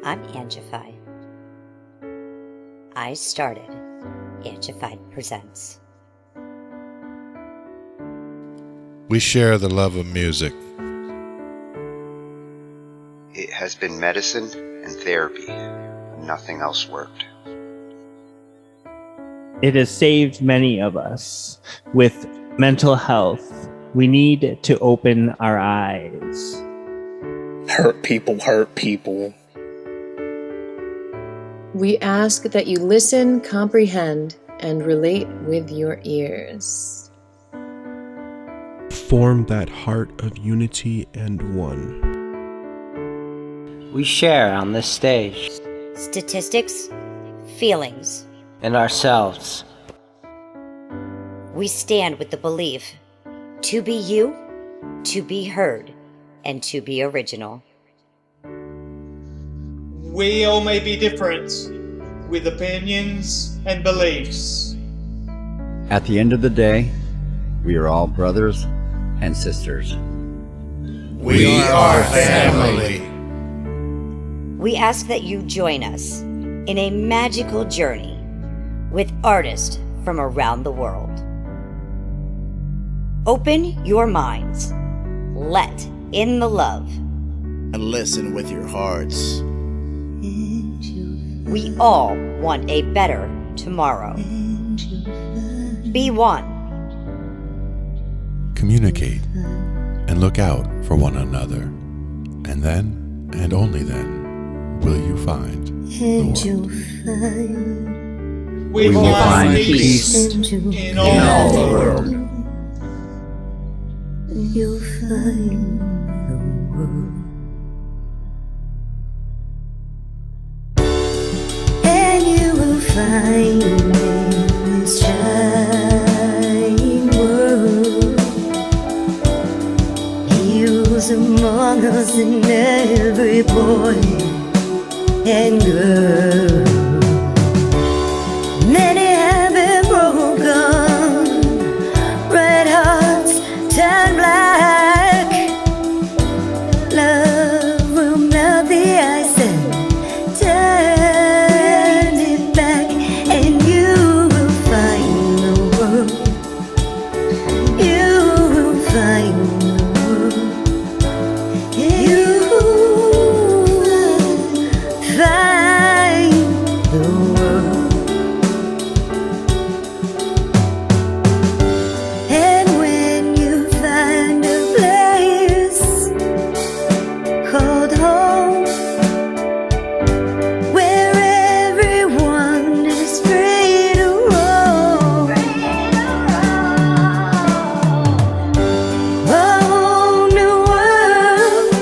I'm Angified. I started Angified Presents. We share the love of music. It has been medicine and therapy. Nothing else worked. It has saved many of us. With mental health, we need to open our eyes. Hurt people hurt people. We ask that you listen, comprehend, and relate with your ears. Form that heart of unity and one. We share on this stage. Statistics, feelings. And ourselves. We stand with the belief to be you, to be heard, and to be original. We all may be different, with opinions and beliefs. At the end of the day, we are all brothers and sisters. We are family. We ask that you join us in a magical journey with artists from around the world. Open your minds, let in the love, and listen with your hearts. We all want a better tomorrow. Be one. Communicate and look out for one another. And then, and only then, will you find the world. We will find peace in all the world. You'll find the world. And you will find in this shining world. He was among us in every boy and girl. Many have been broken, red hearts turn black. Love will melt the ice and turn it back, and you will find the world. You will find the world. You will find the world. And when you find a place called home, where everyone is free to roam, a whole new world,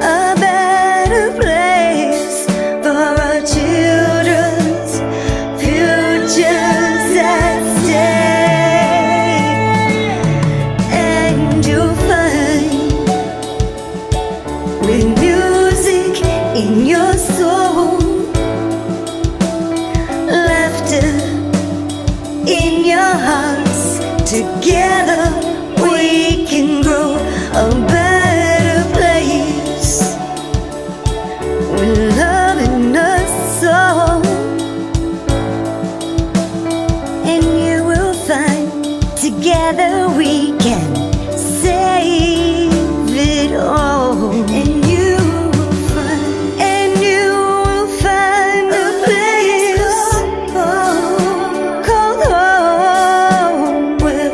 a better place for our children's futures at stake. And you'll find, with music in your soul, laughter in your hearts, together we can grow a better place, with love in us all. And you will find, together we can save it all. And you will find, a place called home, where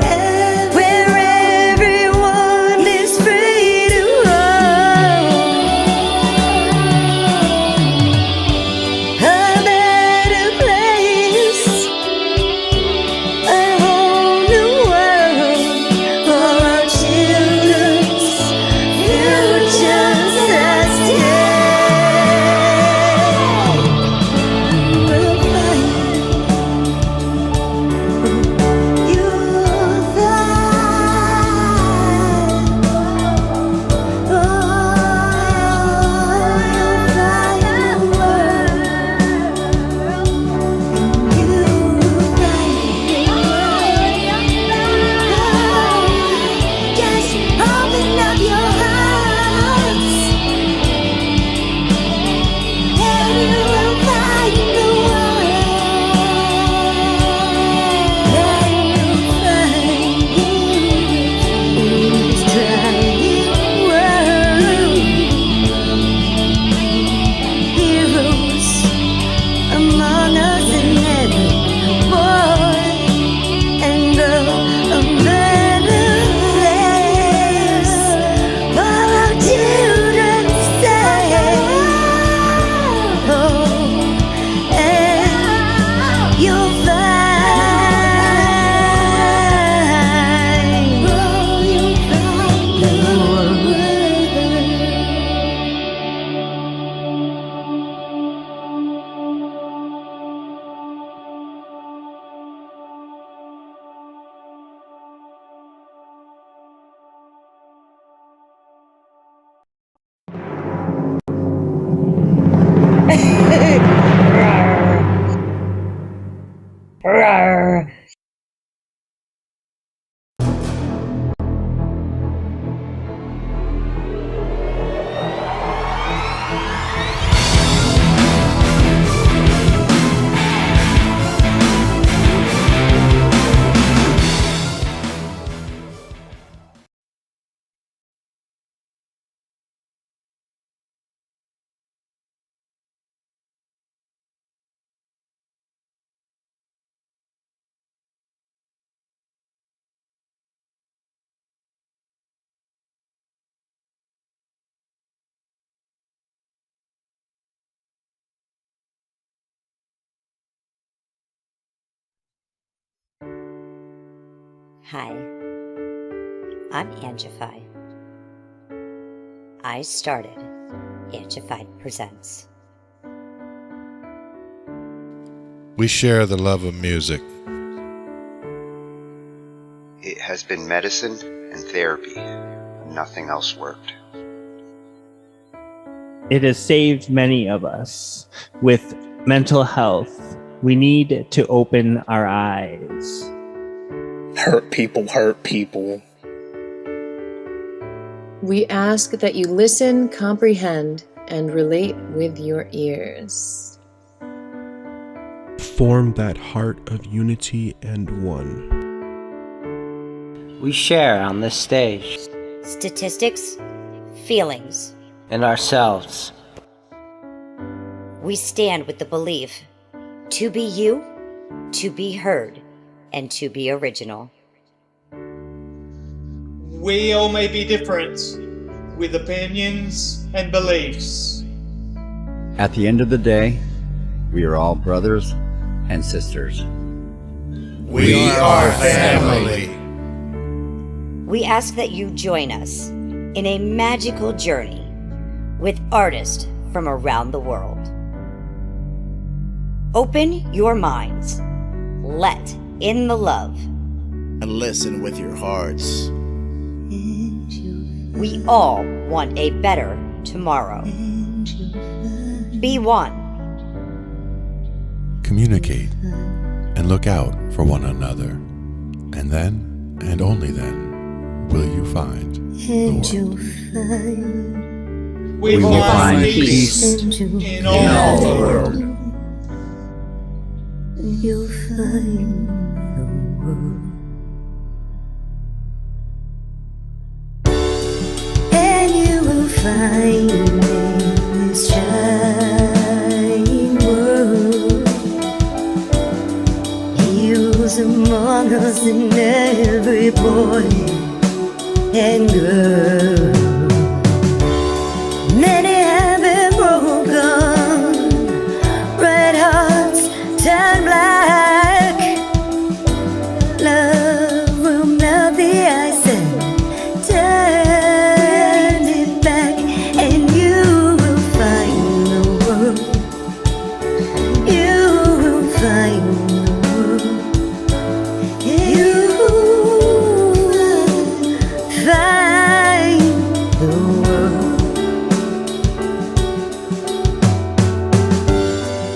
everyone Rawr. Hi, I'm Angified. I started Angified Presents. We share the love of music. It has been medicine and therapy. Nothing else worked. It has saved many of us. With mental health, we need to open our eyes. Hurt people. We ask that you listen, comprehend, and relate with your ears. Form that heart of unity and one. We share on this stage. Statistics, feelings. And ourselves. We stand with the belief to be you, to be heard, and to be original. We all may be different, with opinions and beliefs. At the end of the day, we are all brothers and sisters. We are family. We ask that you join us in a magical journey with artists from around the world. Open your minds, let in the love, and listen with your hearts. We all want a better tomorrow. Be one. Communicate and look out for one another. And then, and only then, will you find the world. We will find peace in all the world. You'll find the world. And you will find in this shining world heroes among us, and every boy and girl. Many have been broken, red hearts turn black. Love will melt the ice and turn it back, and you will find the world. You will find the world. You will find the world.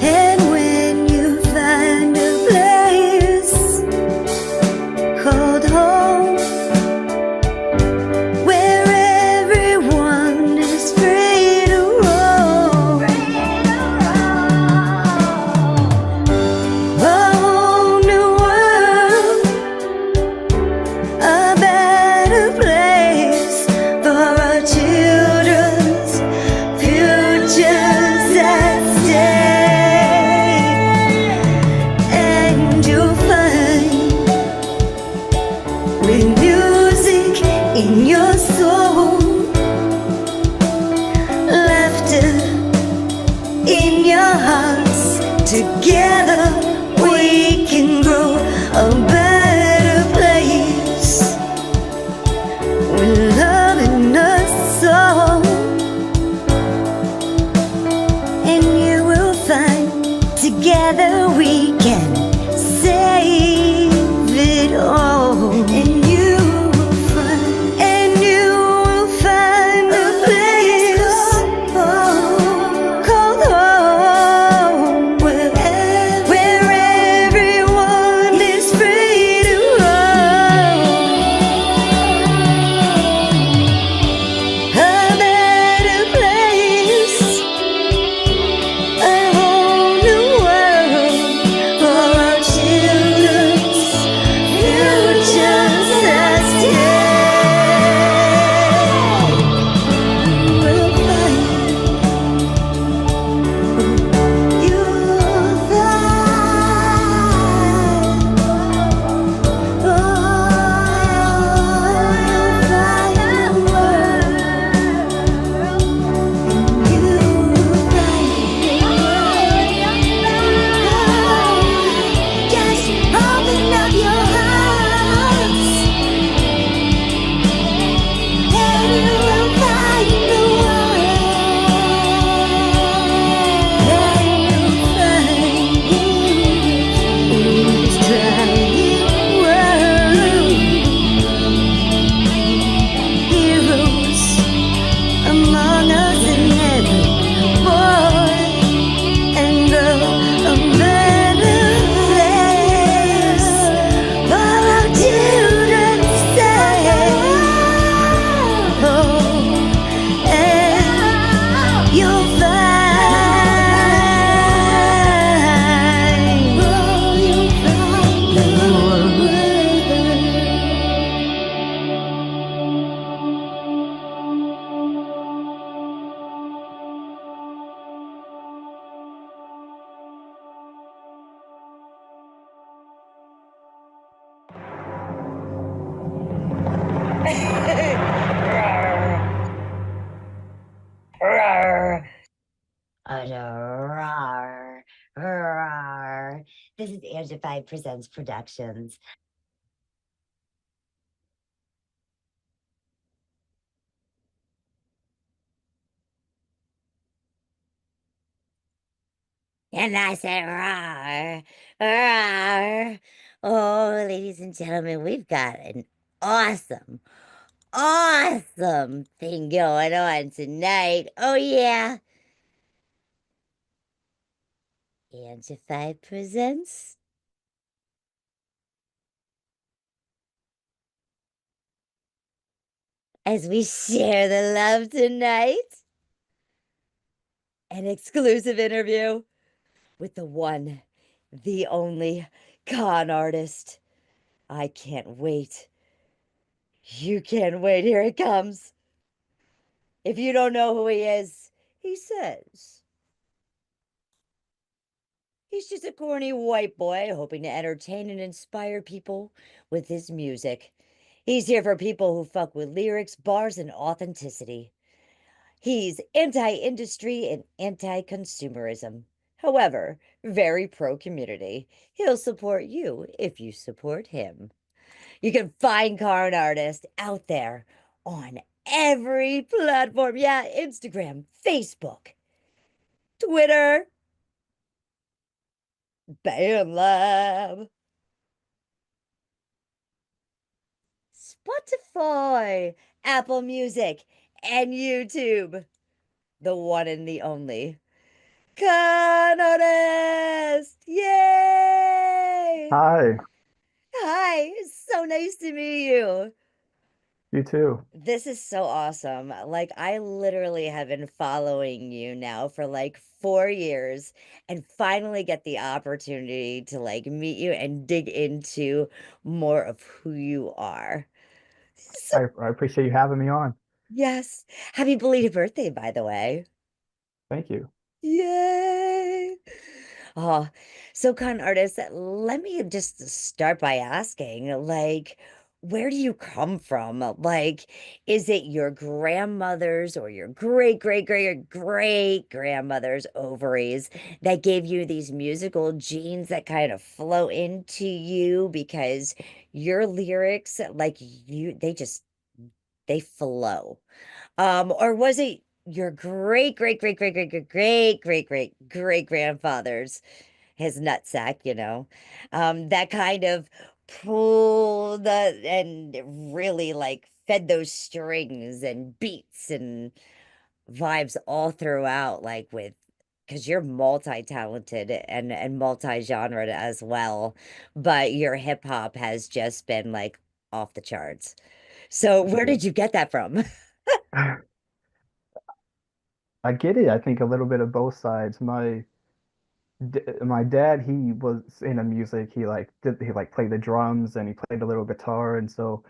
And when you find a place called home, where everyone is free to roam, a whole new world, a better place for our children's futures at stake. And you'll find, with music in your soul, laughter in your hearts, together we can grow a better place, with love in us all. And you will find, together we can save it all. And you will find, a place called home, where every Rawr, rawr. This is Angified Presents Productions. And I said, rawr, rawr. Oh, ladies and gentlemen, we've got an awesome, awesome thing going on tonight. Oh, yeah. Angified Presents. As we share the love tonight, an exclusive interview with the one, the only con artist. I can't wait. You can't wait. Here it comes. If you don't know who he is, he says he's just a corny white boy hoping to entertain and inspire people with his music. He's here for people who fuck with lyrics, bars, and authenticity. He's anti-industry and anti-consumerism. However, very pro-community. He'll support you if you support him. You can find ConArtist out there on every platform. Yeah, Instagram, Facebook, Twitter, BandLab, Spotify, Apple Music, and YouTube. The one and the only ConArtist! Yay! Hi, Hi, it's so nice to meet you. you too. This is so awesome. Like, I literally have been following you now for like 4 years and finally get the opportunity to like meet you and dig into more of who you are. So, I appreciate you having me on. yes. Happy belated birthday, by the way. Thank you. Yay! Oh, so ConArtist, let me just start by asking, like, where do you come from? Like, is it your grandmother's or your great grandmother's ovaries that gave you these musical genes that kind of flow into you because your lyrics, like they flow? Or was it your great grandfather's, his nutsack, that kind of pulled and really like fed those strings and beats and vibes all throughout, like with because you're multi-talented and multi-genre as well, but your hip hop has just been like off the charts. So Thank where you. did you get that from? I get it. I think a little bit of both sides. My dad, he was into music. He like played the drums and he played a little guitar, and so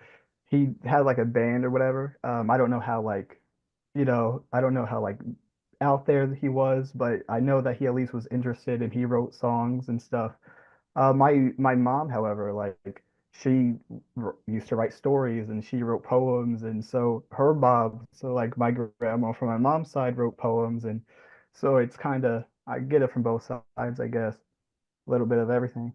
he had like a band or whatever. I don't know how like, I don't know how like out there he was, but I know that he at least was interested and he wrote songs and stuff. My mom, however, like she used to write stories and she wrote poems, and so her mom, so like my grandma from my mom's side wrote poems, and so it's kind of I get it from both sides, I guess, a little bit of everything.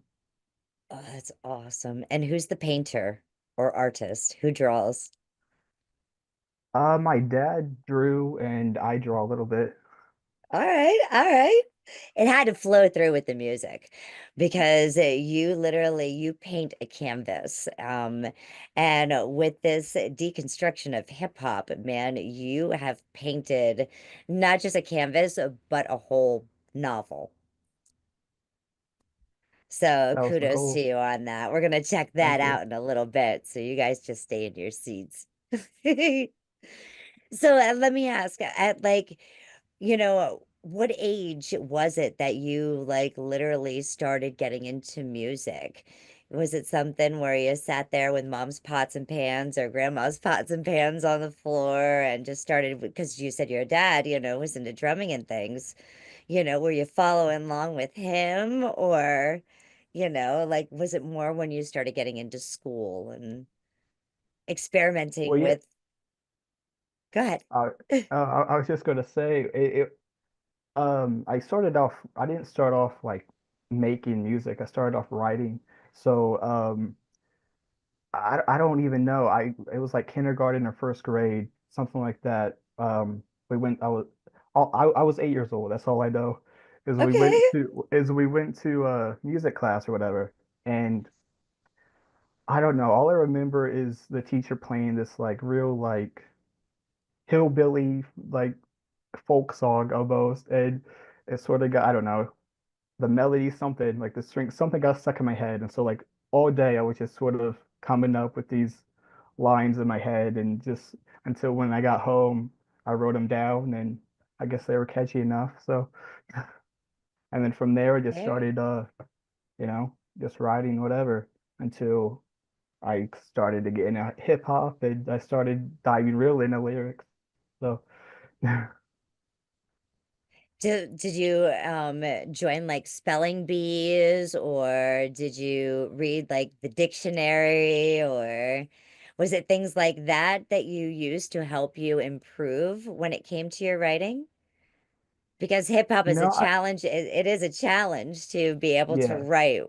Oh, that's awesome. And who's the painter or artist? Who draws? My dad drew and I draw a little bit. All right, all right. It had to flow through with the music because you literally you paint a canvas. And with this deconstruction of hip hop, man, you have painted not just a canvas, but a whole novel. So That was the kudos to goal. you on that. We're gonna check that Thank you. out in a little bit. So you guys just stay in your seats. So let me ask, at like, what age was it that you like literally started getting into music? Was it something where you sat there with mom's pots and pans or grandma's pots and pans on the floor and just started because you said your dad, was into drumming and things, were you following along with him or, like was it more when you started getting into school and experimenting Well, yeah, with, go ahead. I was just gonna say it. I didn't start off like making music. I started off writing. So, I don't even know. It was like kindergarten or first grade, something like that. We went, I was 8 years old. That's all I know. Okay. Is we went to music class or whatever. And I don't know. All I remember is the teacher playing this like real like hillbilly like folk song almost, and it sort of got, I don't know, the melody, something like the string, something got stuck in my head, and so like all day I was just sort of coming up with these lines in my head, and just until when I got home, I wrote them down, and I guess they were catchy enough. So, and then from there I just There. started, just writing whatever until I started to get into hip hop, and I started diving real into lyrics. So. Did you join like spelling bees, or did you read like the dictionary, or was it things like that that you used to help you improve when it came to your writing? Because hip hop You is a know, challenge. It is a challenge to be able to yeah, write.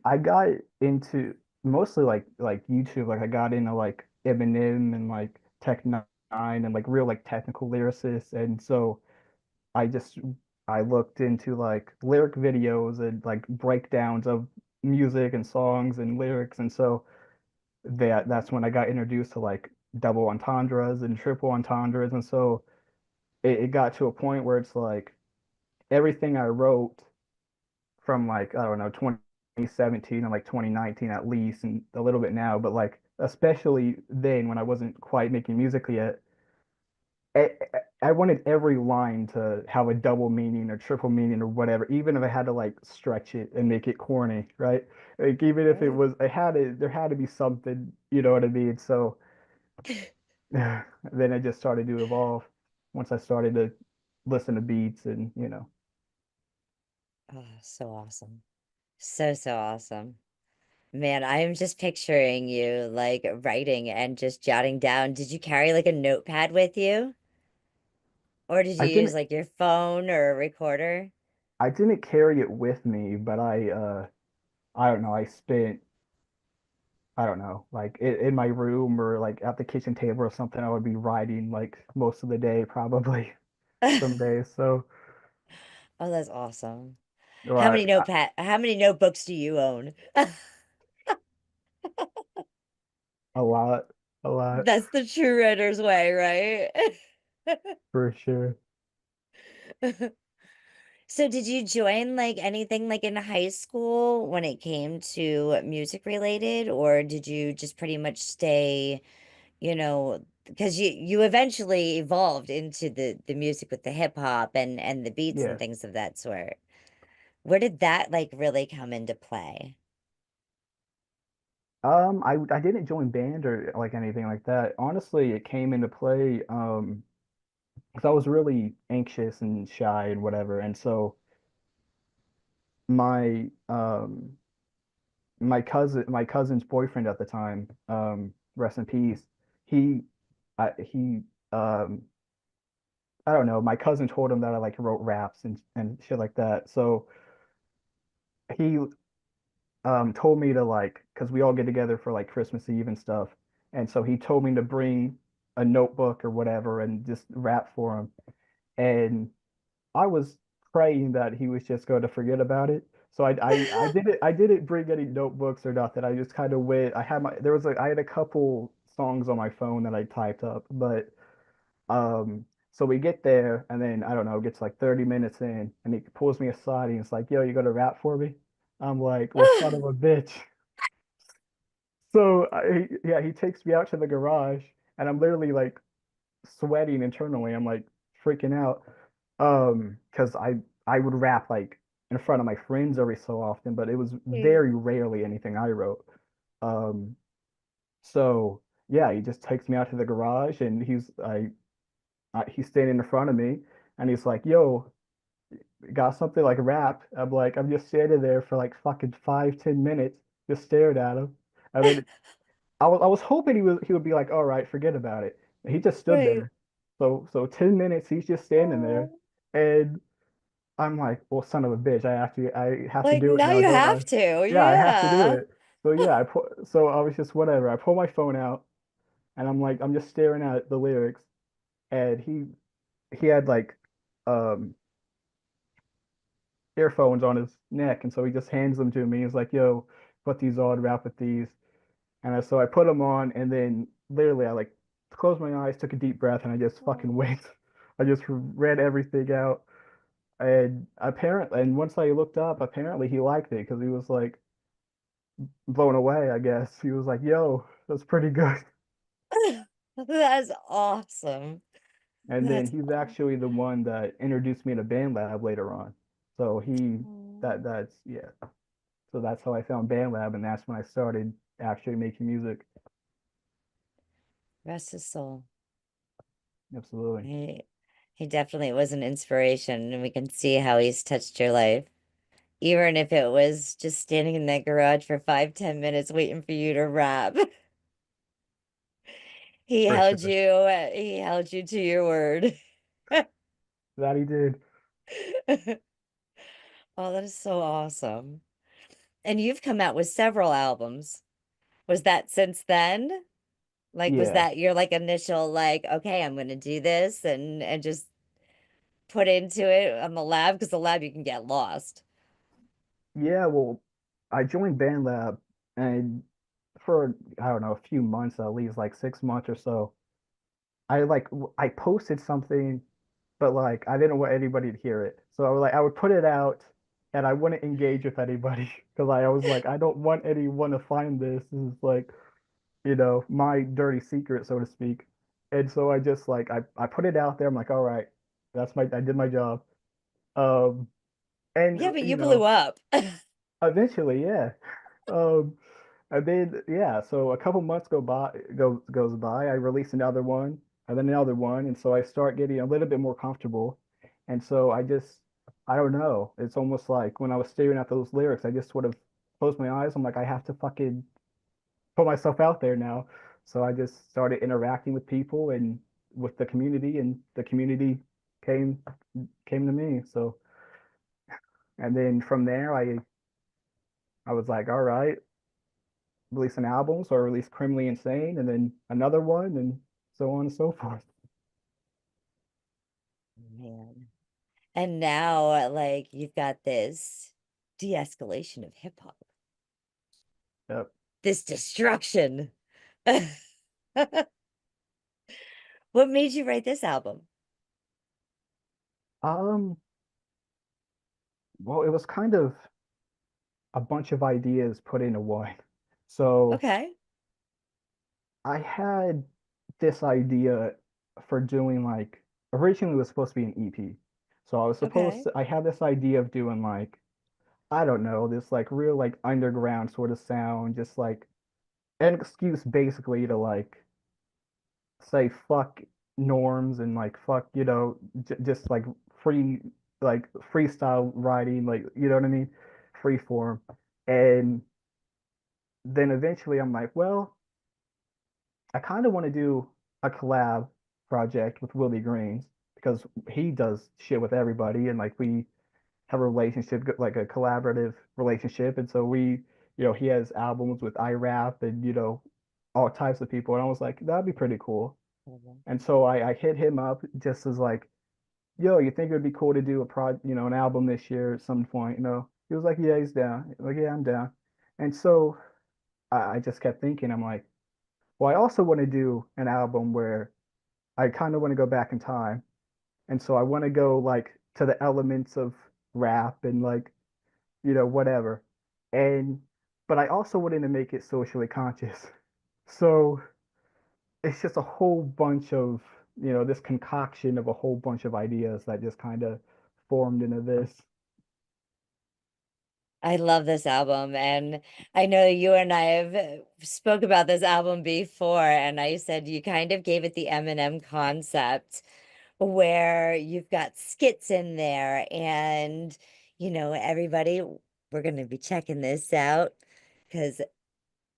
I got into mostly like YouTube. Like I got into like Eminem and like Tech 9 and like real like technical lyricists. And so I just I looked into like lyric videos and like breakdowns of music and songs and lyrics. And so that's when I got introduced to like double entendres and triple entendres. And so it got to a point where it's like everything I wrote from like, I don't know, 2017 and like 2019 at least, and a little bit now, but like especially then when I wasn't quite making music yet, I, I wanted every line to have a double meaning or triple meaning or whatever, even if I had to like stretch it and make it corny, right? Like even if there had to be something, you know what I mean? So then it just started to evolve once I started to listen to beats and, Oh, so awesome. So, so awesome. Man, I am just picturing you like writing and just jotting down. Did you carry like a notepad with you? Or did I you use didn't like your phone or a recorder? I didn't carry it with me, but I don't know. I don't know, like in my room or like at the kitchen table or something. I would be writing like most of the day, probably some days. So, Oh, that's awesome. right, How many notebooks do you own? a lot, a lot That's the true writer's way, right? for sure. So did you join like anything like in high school when it came to music related, or did you just pretty much stay, because you eventually evolved into the music with the hip hop and the beats and Yeah. things of that sort. Where did that like really come into play? I didn't join band or like anything like that. Honestly, it came into play because I was really anxious and shy and whatever, and so my my cousin's boyfriend at the time, rest in peace. He he I don't know. My cousin told him that I like wrote raps and shit like that. So he told me to like, because we all get together for like Christmas Eve and stuff. And so he told me to bring a notebook or whatever and just rap for him. And I was praying that he was just going to forget about it. So I didn't bring any notebooks or nothing. I just kind of went. I had a couple songs on my phone that I typed up, but so we get there, and then I don't know, it gets like 30 minutes in, and he pulls me aside, and he's like, "Yo, you gonna rap for me?" I'm like, "Well, son of a bitch." So yeah, he takes me out to the garage, and I'm literally like sweating internally. I'm like freaking out, because I would rap like in front of my friends every so often, but it was Mm. very rarely anything I wrote. Um, so yeah, he just takes me out to the garage, and he's standing in front of me, and he's like, "Yo, got something like rap?" I'm like, I'm just standing there for like fucking 5, 10 minutes, just staring at him. And then I was hoping he would be like, "All right, forget about it." And he just stood Right. there. So 10 minutes, he's just standing there. Oh. And I'm like, well, son of a bitch, I have to Like, do it now now, you don't I? have to. Yeah, I have to do Yeah. it. So yeah, so I was just whatever. I pull my phone out and I'm like, I'm just staring at the lyrics, and he had like um earphones on his neck, and so he just hands them to me. He's like, "Yo, put these on, rap with these." So I put them on, and then literally I like closed my eyes, took a deep breath, and I just fucking went. I just read everything out, and once I looked up, apparently he liked it because he was like blown away. I guess he was like, "Yo, that's pretty good." That's awesome. And then That's he's actually the one that introduced me to BandLab later on. So that's yeah. So that's how I found BandLab, and that's when I started actually making music. rest his soul. Absolutely. He definitely was an inspiration, and we can see how he's touched your life. Even if it was just standing in that garage for 5, 10 minutes waiting for you to rap. For sure. He held you to your word. That he did. Oh, that is so awesome. And you've come out with several albums. Was that since then? Like, was Yeah. that your like initial like, okay, I'm gonna do this and just put into it on the lab? Because the lab you can get lost. Yeah, well, I joined BandLab, and for I don't know, a few months at least, like 6 months or so, I posted something, but like I didn't want anybody to hear it. So I would put it out and I wouldn't engage with anybody because I was like, I don't want anyone to find this. This is like, my dirty secret, so to speak. And so I just like I put it out there. I'm like, all right, I did my job. Um, and Yeah, but you blew up. eventually, yeah. Um, and then yeah, so a couple months goes by. I release another one, and then another one, and so I start getting a little bit more comfortable. And so I don't know. It's almost like when I was staring at those lyrics, I just sort of closed my eyes. I'm like, I have to fucking put myself out there now. So I just started interacting with people and with the community came came to me. So and then from there, I was like, all right, release an album, so I released Criminally Insane, and then another one, and so on and so forth. Man. And now, like, you've got this de-escalation of hip hop, Yep. this destruction. What made you write this album? Um, well, it was kind of a bunch of ideas put into one. So Okay. I had this idea for doing like originally it was supposed to be an EP. So Okay. I had this idea of doing like I don't know, this like real like underground sort of sound, just like an excuse basically to like say fuck norms and like fuck, just like free like freestyle writing, like what I mean? Free form. And then eventually I'm like, well, I kind of want to do a collab project with Willie Greens because he does shit with everybody and like we have a relationship like a collaborative relationship and so he has albums with IRAP and all types of people and I was like that'd be pretty cool. Mhm. And so I hit him up just as like, yo, you think it would be cool to do an album this year at some point, He was like, yeah, he's down. Like, yeah, I'm down. And so I just kept thinking, I'm like, well, I also want to do an album where I kind of want to go back in time. And so I want to go like to the elements of rap and like, whatever. And but I also wanted to make it socially conscious. So it's just a whole bunch of this concoction of a whole bunch of ideas that just kind of formed into this. I love this album, and I know you and I have spoke about this album before, and I said you kind of gave it the Eminem concept where you've got skits in there and everybody, we're going to be checking this out because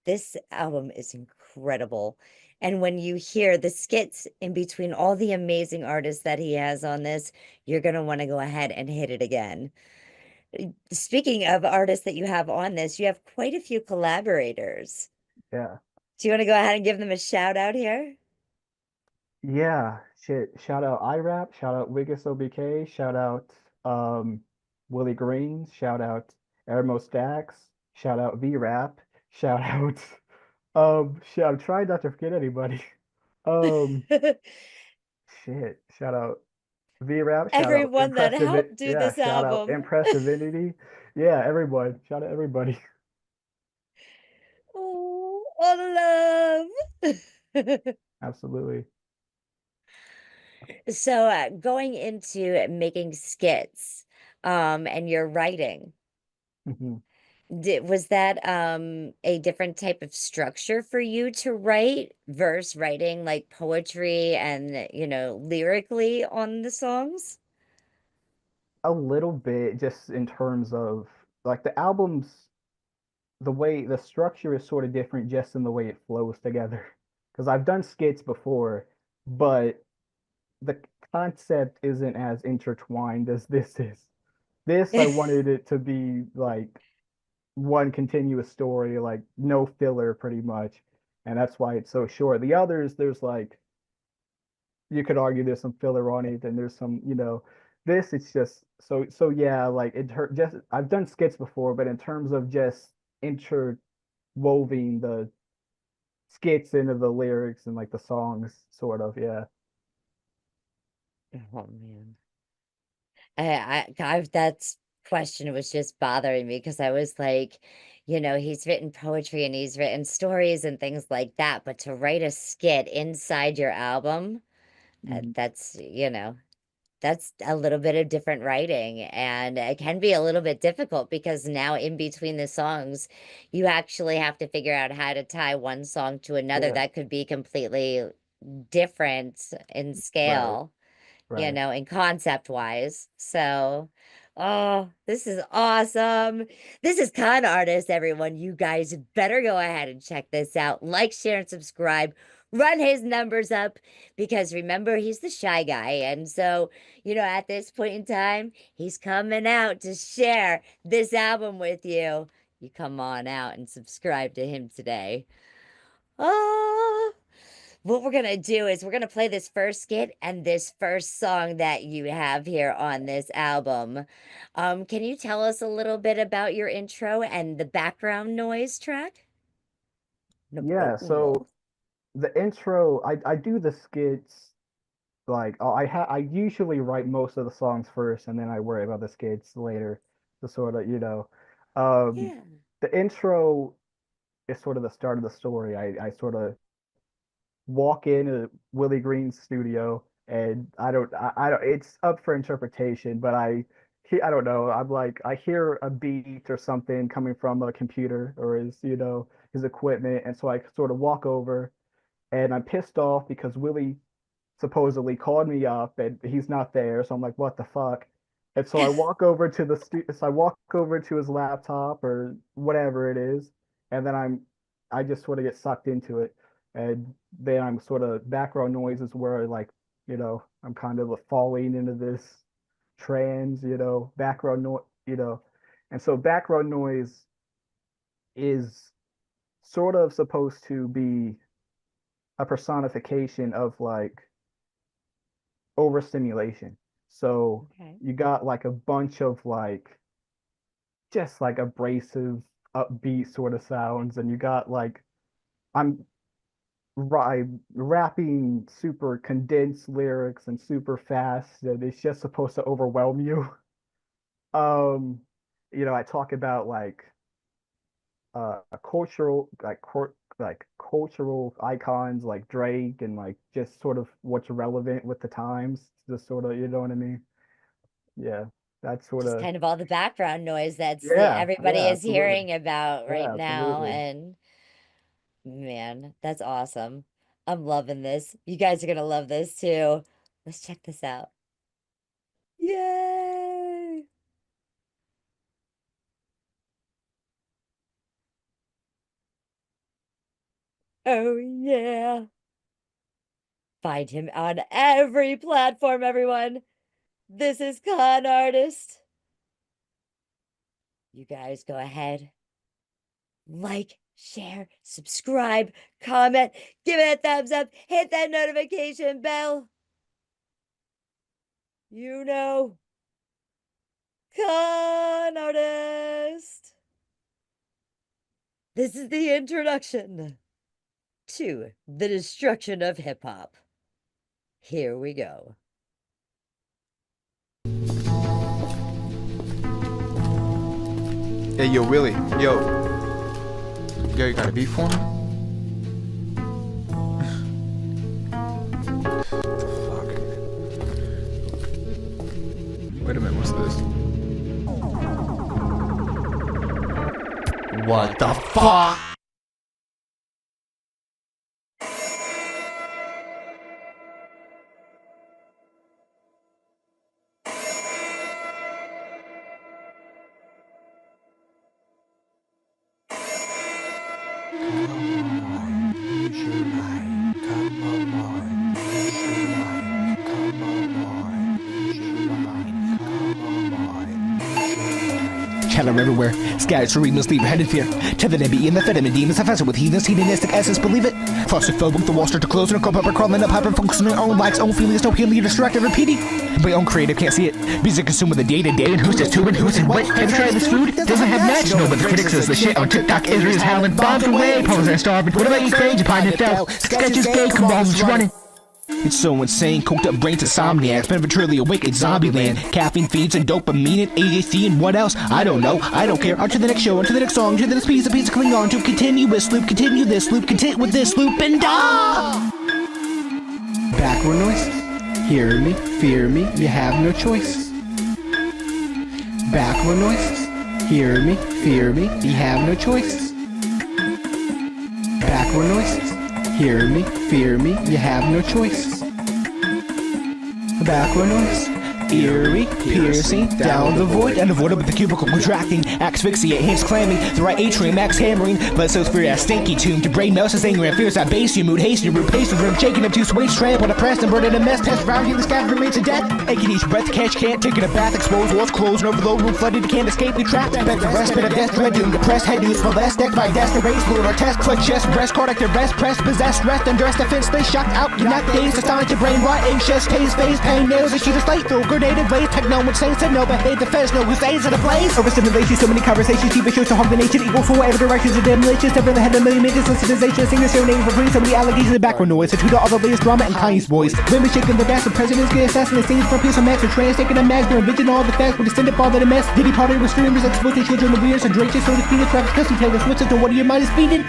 this album is incredible. And when you hear the skits in between all the amazing artists that he has on this, you're going to want to go ahead and hit it again. Speaking of artists that you have on this, you have quite a few collaborators. Yeah. Do you want to go ahead and give them a shout out here? Yeah, shit. Shout out IRAP, shout out Wiggis OBK, shout out Willie Green, shout out Ermo Stacks, shout out VRAP, shout out shit, I'm trying not to forget anybody. Um shit, shout out VRAP, shout out Everyone that helped do Yeah, this shout out album. Impressivity. Yeah, everyone. Shout out everybody. Oh, all the love. Absolutely. So, going into making skits, and your writing, Mhm. was that a different type of structure for you to write versus writing like poetry and, lyrically on the songs? A little bit just in terms of like the albums, the way the structure is sort of different just in the way it flows together. Because I've done skits before, but the concept isn't as intertwined as this is. This, I wanted it to be like one continuous story, like no filler pretty much. And that's why it's so short. The others, there's like, you could argue there's some filler on it, and there's some, this it's just so yeah, like it hurt just I've done skits before, but in terms of just interwoven the skits into the lyrics and like the songs, sort of, yeah. Oh man. That's question was just bothering me because I was like, he's written poetry and he's written stories and things like that, but to write a skit inside your album, Mhm. that's a little bit of different writing, and it can be a little bit difficult because now in between the songs, you actually have to figure out how to tie one song to another Yeah, that could be completely different in right, scale, right. and concept wise. So, oh, this is awesome. This is Con Artist, everyone. You guys better go ahead and check this out. Like, share, and subscribe. Run his numbers up because remember, he's the shy guy. And so, at this point in time, he's coming out to share this album with you. You come on out and subscribe to him today. Oh, what we're gonna do is we're gonna play this first skit and this first song that you have here on this album. Can you tell us a little bit about your intro and the background noise track? No Yeah, problemo. so the intro, I do the skits like, I usually write most of the songs first and then I worry about the skits later to sort of, Yeah. the intro is sort of the start of the story. I sort of walk into Willie Green's studio, and I don't, it's up for interpretation, but I don't know. I'm like, I hear a beat or something coming from a computer or his equipment, and so I sort of walk over, and I'm pissed off because Willie supposedly called me up and he's not there. So I'm like, what the fuck? And so I walk over to his laptop or whatever it is, and then I just sort of get sucked into it. And then I'm sort of background noises where like, I'm kind of falling into this trance, background noise, and so background noise is sort of supposed to be a personification of like overstimulation. So Okay. you got like a bunch of like just like abrasive, upbeat sort of sounds, and you got like I'm rapping super condensed lyrics and super fast, and it's just supposed to overwhelm you. Um, I talk about like a cultural like cultural icons like Drake and like just sort of what's relevant with the times, just sort of, you know what I mean? Yeah, that's sort Just of, kind of all the background noise that's yeah, everybody yeah, is absolutely. hearing about right Yeah, now. absolutely. And man, that's awesome. I'm loving this. You guys are gonna love this too. Let's check this out. Yay! Oh yeah. Find him on every platform, everyone. This is ConArtist. You guys go ahead. Like, share, subscribe, comment, give it a thumbs up, hit that notification bell. You know, ConArtist. This is the introduction to the destruction of hip-hop. Here we go. Hey, yo, Willie. Yo, you got a beat for me? Fuck. Wait a minute, what's this? What the fuck? Chatter everywhere, scattered cerebrals leave your head in fear. Tethered and beating the amphetamine demons, infested with heathens, hedonistic essence, believe it. Claustrophobic, the wall start to close, and a pepper crawling up, hyper-functioning, own likes, own feelings, no healing, you're distracted, repeating. But your own creative can't see it. Music consumed with the day-to-day, and who's just who and who's and what. Have you tried this food? Doesn't have match, no, but the critics says the shit on TikTok, Israel's howling, bombs away, pose and starving. What about you, page, pine and fell? Sketches, gay, come on, who's running? It's so insane, coked up brains, insomniacs, prematurely awake in zombie land. Caffeine feeds and dopamine and ADHD and what else? I don't know, I don't care. On to the next show, on to the next song, on to the next piece, a piece to cling on to. Continuous loop, continue this loop, content with this loop, and Backward noise, hear me, fear me, you have no choice. Backward noises, hear me, fear me, you have no choice. Backward noises. Hear me, fear me, you have no choice. Backward noise, eerie, piercing, down the void, unavoidable with the cubicle contracting, asphyxiate, hands clamming, the right atrium, max hammering, blood cells fear as stinky tune, to brain melts as anger and fears that base your mood, haste your root, pace with room, shaking up to switch, trample, depressed and burning a mess, test round you, the scatter remains to death, aching each breath, catch, can't, taking a bath, exposed, walls closed, and overload, room flooded, can't escape, we trapped, back to rest, bit of death, dread, doom, depressed, head news, molest, decked by death, erase, fluid, or test, clutch, chest, breast, cardiac, arrest, press, possessed, rest, undressed, defense, space, shocked out, you're not dazed, astonished, your brain, rot, anxious, phase, pain, nails, and sheet of slate, through grenaded blaze, techno, which saints and no behave, the feds know who's days of the place. Overstimulation, so many conversations, TV shows to hog the nation, equal for whatever directions of demolition, never the head of a million minutes, sensitization, singers serenading for free, so many allegations in background noise, to all the latest drama and Kanye's voice. Women shaking their backs, the presidents get assassinated, scenes from peace and max, or trans, taking a mags, they're envisioning all the facts, with extended father to mess. Diddy party with streamers, exploiting children, the weirds, and drenches, so to speed, traffic, custody, taking switches to what are your mind is feeding.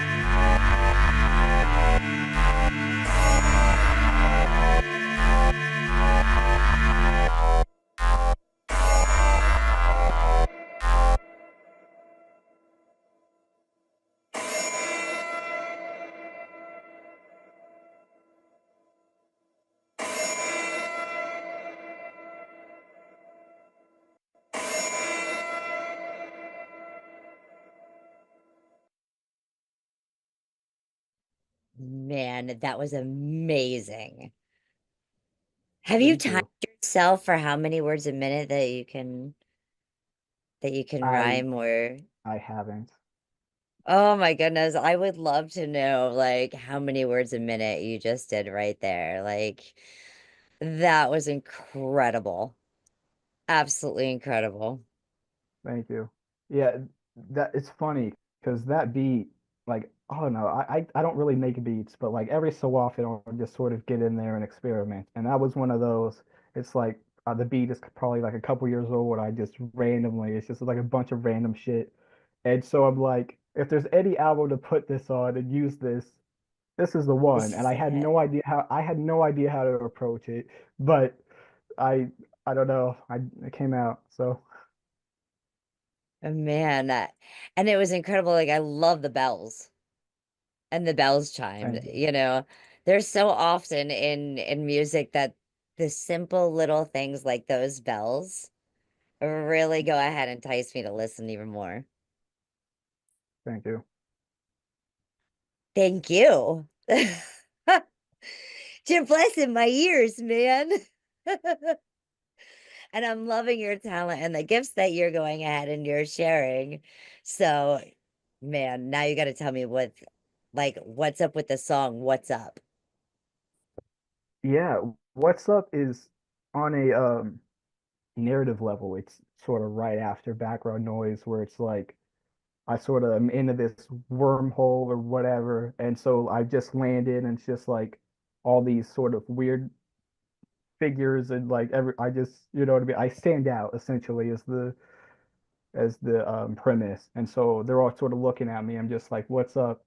Man, that was amazing. Have you timed yourself for how many words a minute that you can rhyme or? I haven't. Oh my goodness, I would love to know like how many words a minute you just did right there. Like that was incredible. Absolutely incredible. Thank you. Yeah, that it's funny because that beat, like, I don't know, I don't really make beats, but like every so often I'll just sort of get in there and experiment. And that was one of those. It's like the beat is probably like a couple years old. I just randomly, it's just like a bunch of random shit. And so I'm like, if there's any album to put this on and use this, this is the one. And I had no idea how to approach it, but I I don't know. It came out. So Man, and it was incredible. Like I love the bells and the bells chimed, you know. There's so often in music that the simple little things like those bells really go ahead and entice me to listen even more. Thank you. Thank you. You're blessing my ears, man. And I'm loving your talent and the gifts that you're going ahead and you're sharing. So, man, now you got to tell me what's up with the song What's Up? Yeah, What's Up is on a narrative level. It's sort of right after background noise where it's like I sort of am into this wormhole or whatever, and so I just landed and it's just like all these sort of weird figures and like I just, you know what I mean? I stand out essentially as the premise. And so they're all sort of looking at me. I'm just like, what's up?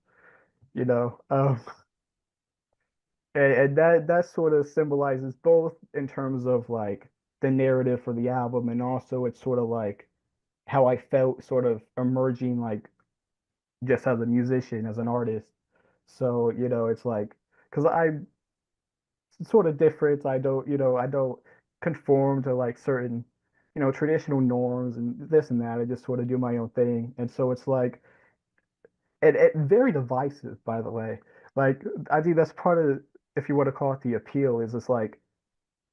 You know? And that sort of symbolizes both in terms of like the narrative for the album, and also it's sort of like how I felt sort of emerging like just as a musician, as an artist. So, you know, it's like because I'm sort of different. I don't conform to like certain, traditional norms and this and that. I just sort of do my own thing. And so it's like, and very divisive, by the way. Like, I think that's part of, if you want to call it the appeal, is it's like,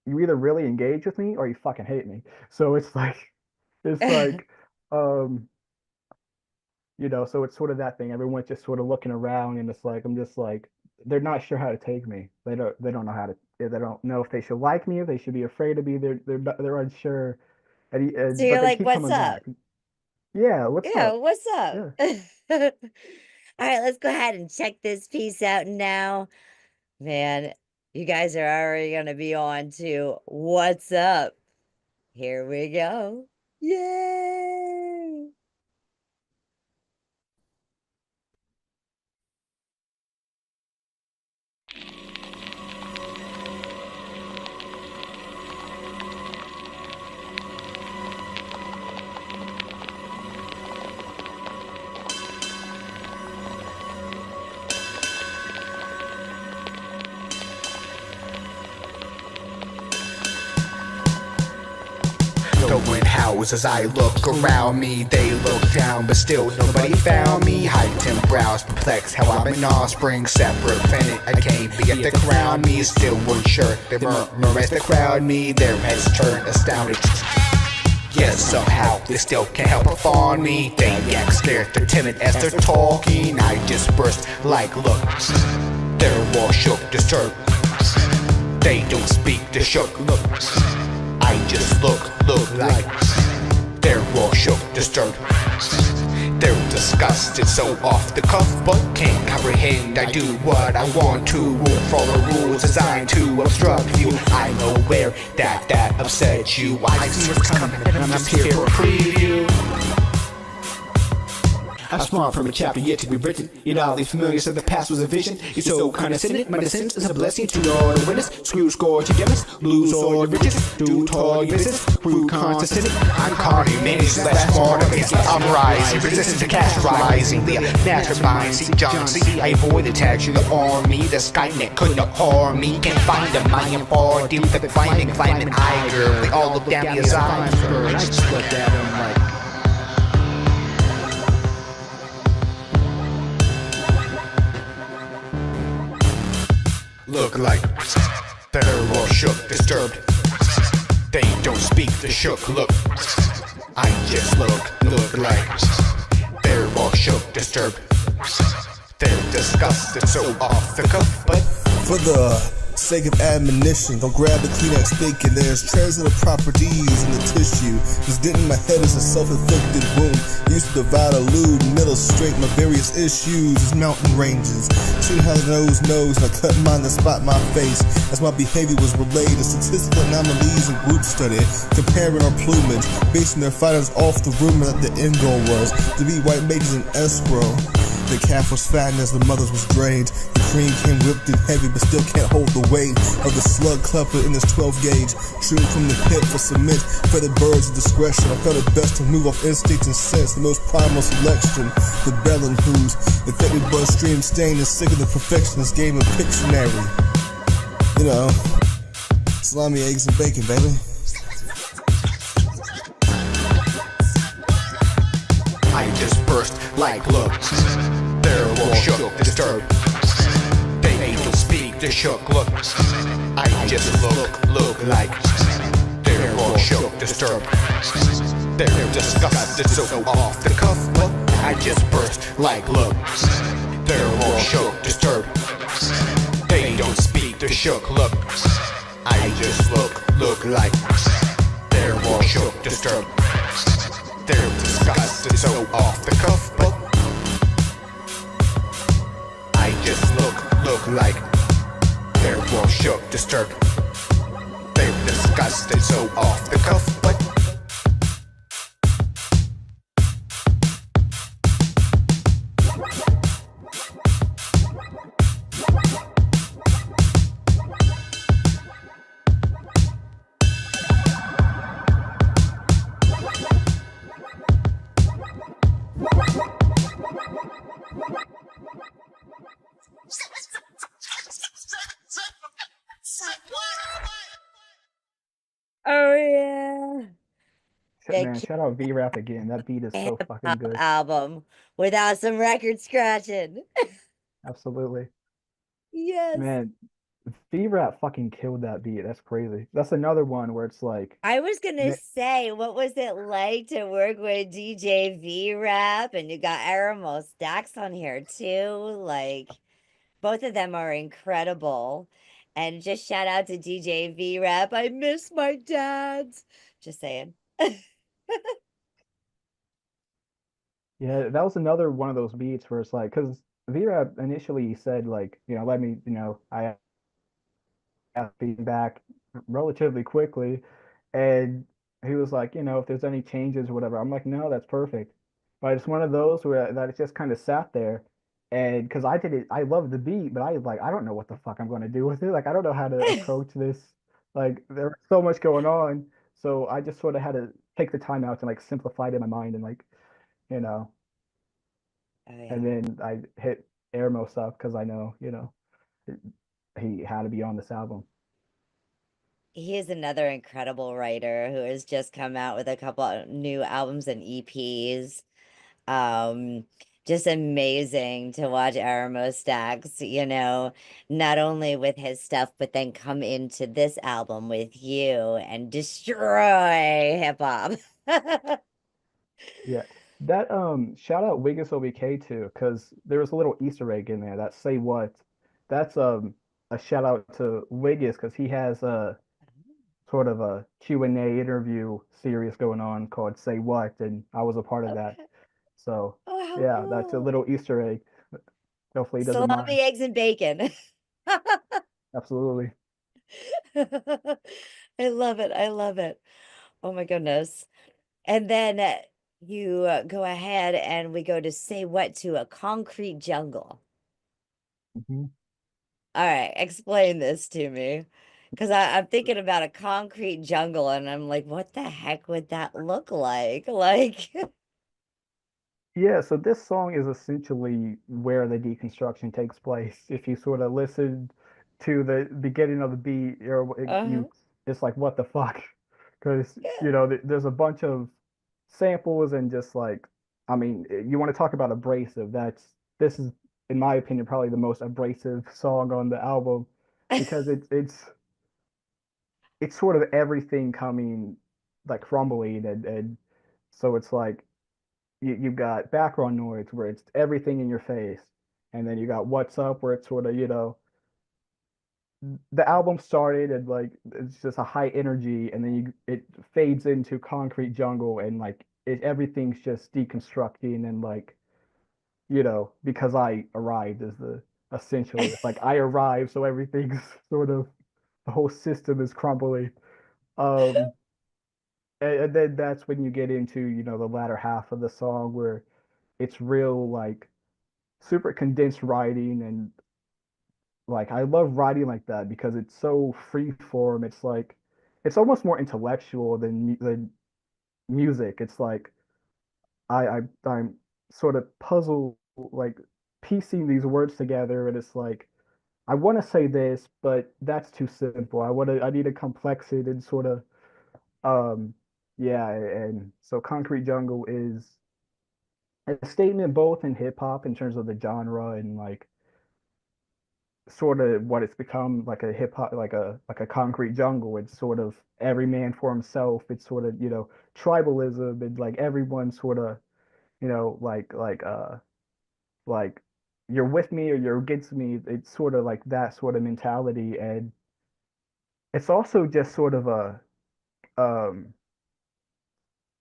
you either really engage with me or you fucking hate me. So it's like, so it's sort of that thing. Everyone's just sort of looking around, and it's like, I'm just like, they're not sure how to take me. They don't know how to. They don't know if they should like me, if they should be afraid of me. They're unsure. So But you're they like, keep what's coming up? back. Yeah, what's Yeah, up? what's up? Yeah. All right, let's go ahead and check this piece out now. Man, you guys are already going to be on to What's Up. Here we go. Yay! Going house as I look around me, they look down, but still nobody found me. Heightened brows, perplexed how I'm an offspring, separate planet. I can't begin to crown me, still unsure. They murmur as they crowd me, their heads turn astounded. Yes, somehow they still can't help but fawn me. They act scared, they're timid as they're talking. I just burst like, look, they're all shook, disturbed. They don't speak, they're shook, look. I just look like they're all shook, disturbed. They're disgusted, so off the cuff, but can't comprehend. I do what I want to, won't follow rules designed to obstruct you. I'm aware that upsets you. I see what's coming, and I'm just here for a preview. I spawned from a chapter yet to be written. Yet all these familiar said the past was a vision. You're so condescending, my descendants is a blessing to all the witness. Screw score to demonstrate, lose all your riches, do all your business, prove condescending. I'm Corny, man, it's less more of it. I'm rising, resistant to cast rising. The mastermind, see John, see I avoid the tags you on me. The Skynet couldn't harm me. Can't find them, I am far deep with the finding, climbing higher. They all look down me as I'm I just looked at them like. Look like they're all shook, disturbed. They don't speak, they're shook, look. I just look like they're all shook, disturbed. They're disgusted, so off the cuff, but for the sake of admonition, don't grab the Kleenex thinking there's treasure of properties in the tissue. This dent in my head is a self-inflicted wound. Used to divide a lewd middle straight. My various issues is mountain ranges. Seen how the nose knows, and I cut mine to spot my face as my behavior was relayed to statistical anomalies and group study, comparing our plumage, basing their findings off the rumor that the end goal was to be white mages in escrow. The calf was fattened as the mother's was drained. The cream came whipped and heavy, but still can't hold the weight of the slug clupper in this 12 gauge. Trimmed from the hip for cement, feathered birds of discretion. I felt it best to move off instincts and sense, the most primal selection. The bellin' whose infected bloodstream stain is sick of the perfectionist game of Pictionary. You know, salami, eggs, and bacon, baby. I just burst like, look, they're all shook, disturbed. They don't speak, the shook look. I just look like they're all shook, disturbed. They're disgusted, so off the cuff. But I just burst like look. They're all shook, disturbed. They don't speak the shook look. I just look like they're all shook, disturbed. They're disgusted, so off the cuff. But I just look like they're all shook, disturbed. They're disgusted, so off the cuff. But Oh yeah. Man, shout out V-Rap again. That beat is so fucking good. Album without some record scratching. Absolutely. Yes. Man, V-Rap fucking killed that beat. That's crazy. That's another one where it's like I was gonna say, what was it like to work with DJ V-Rap? And you got Aramo Stacks on here too. Like, both of them are incredible. And just shout out to DJ V-Rap. I miss my dads. Just saying. Yeah, that was another one of those beats where it's like, because V-Rap initially said like, let me, I asked feedback relatively quickly, and he was like, if there's any changes or whatever, I'm like, no, that's perfect. But it's one of those where that it just kind of sat there, and because I did it, I love the beat, but I don't know what the fuck I'm going to do with it. Like, I don't know how to approach this. Like, there's so much going on, so I just sort of had to take the time out to like simplify it in my mind and like, you know. Oh, yeah. And then I hit Airmo stuff because I know, he had to be on this album. He is another incredible writer who has just come out with a couple of new albums and EPs. Just amazing to watch Aramo Stacks, not only with his stuff, but then come into this album with you and destroy hip hop. Yeah. That shout out Wiggins OBK too, because there was a little Easter egg in there that say what. That's a shout out to Wiggins because he has a sort of a Q&A interview series going on called Say What, and I was a part of that. So yeah, that's a little Easter egg. Hopefully he doesn't mind. Salami, eggs, and bacon. Absolutely. I love it. I love it. Oh my goodness. And then you go ahead and we go to Say What to a Concrete Jungle. Mm-hmm. All right, explain this to me. Because I'm thinking about a concrete jungle and I'm like, what the heck would that look like? Like, Yeah, so this song is essentially where the deconstruction takes place. If you sort of listen to the beginning of the beat, it's like, what the fuck? Because, there's a bunch of samples and just like, I mean, you want to talk about abrasive. This is, in my opinion, probably the most abrasive song on the album because it's sort of everything coming like crumbling and so it's like you've got background noise where it's everything in your face, and then you got what's up where it's sort of the album started and like it's just a high energy, and then it fades into concrete jungle and like everything's just deconstructing and like because I arrived is the essentially it's like I arrived, so everything's sort of the whole system is crumbling. um and then that's when you get into the latter half of the song where it's real like super condensed writing, and like I love writing like that because it's so free form. It's like it's almost more intellectual than music. It's like I'm sort of puzzle like piecing these words together, and it's like I want to say this, but that's too simple. I need to complex it and sort of yeah, and so Concrete Jungle is a statement both in hip hop in terms of the genre and like sort of what it's become, like a hip hop, like a concrete jungle. It's sort of every man for himself. It's sort of, tribalism, and like everyone sort of, like you're with me or you're against me. It's sort of like that sort of mentality. And it's also just sort of um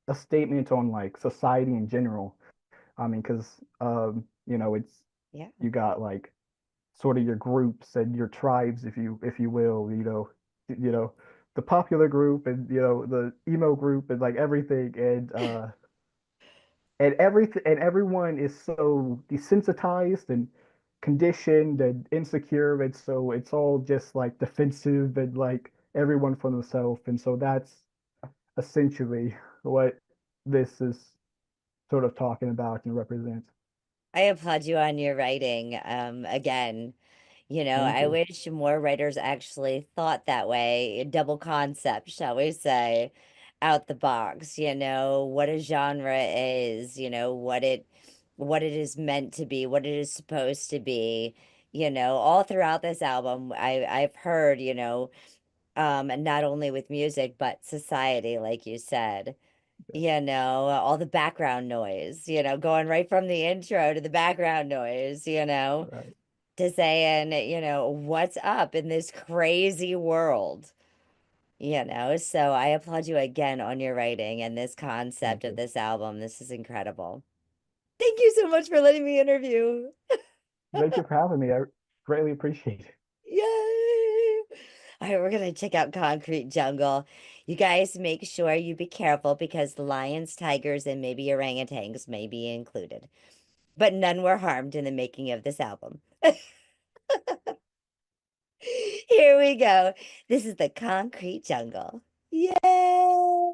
a statement on like society in general. I mean, because it's Yeah. you got like sort of your groups and your tribes, if you will, the popular group, and the emo group, and like everything, and everyone is so desensitized and conditioned and insecure, and so it's all just like defensive, and like everyone for themselves. And so that's essentially what this is sort of talking about and represents. I applaud you on your writing. Again, Thank I you. wish more writers actually thought that way, double concept, shall we say, out the box, what a genre is, what it is meant to be, what it is supposed to be, all throughout this album, I've heard, and not only with music, but society, like you said. All the background noise, going right from the intro to the background noise, Right. to saying, what's up in this crazy world, So I applaud you again on your writing and this concept Thank of you. this album. This is incredible. Thank you so much for letting me interview. Thank you for having me. I greatly appreciate it. Yay! All right, we're gonna check out Concrete Jungle. You guys make sure you be careful because lions, tigers, and maybe orangutans may be included. But none were harmed in the making of this album. Here we go. This is the Concrete Jungle. Yay!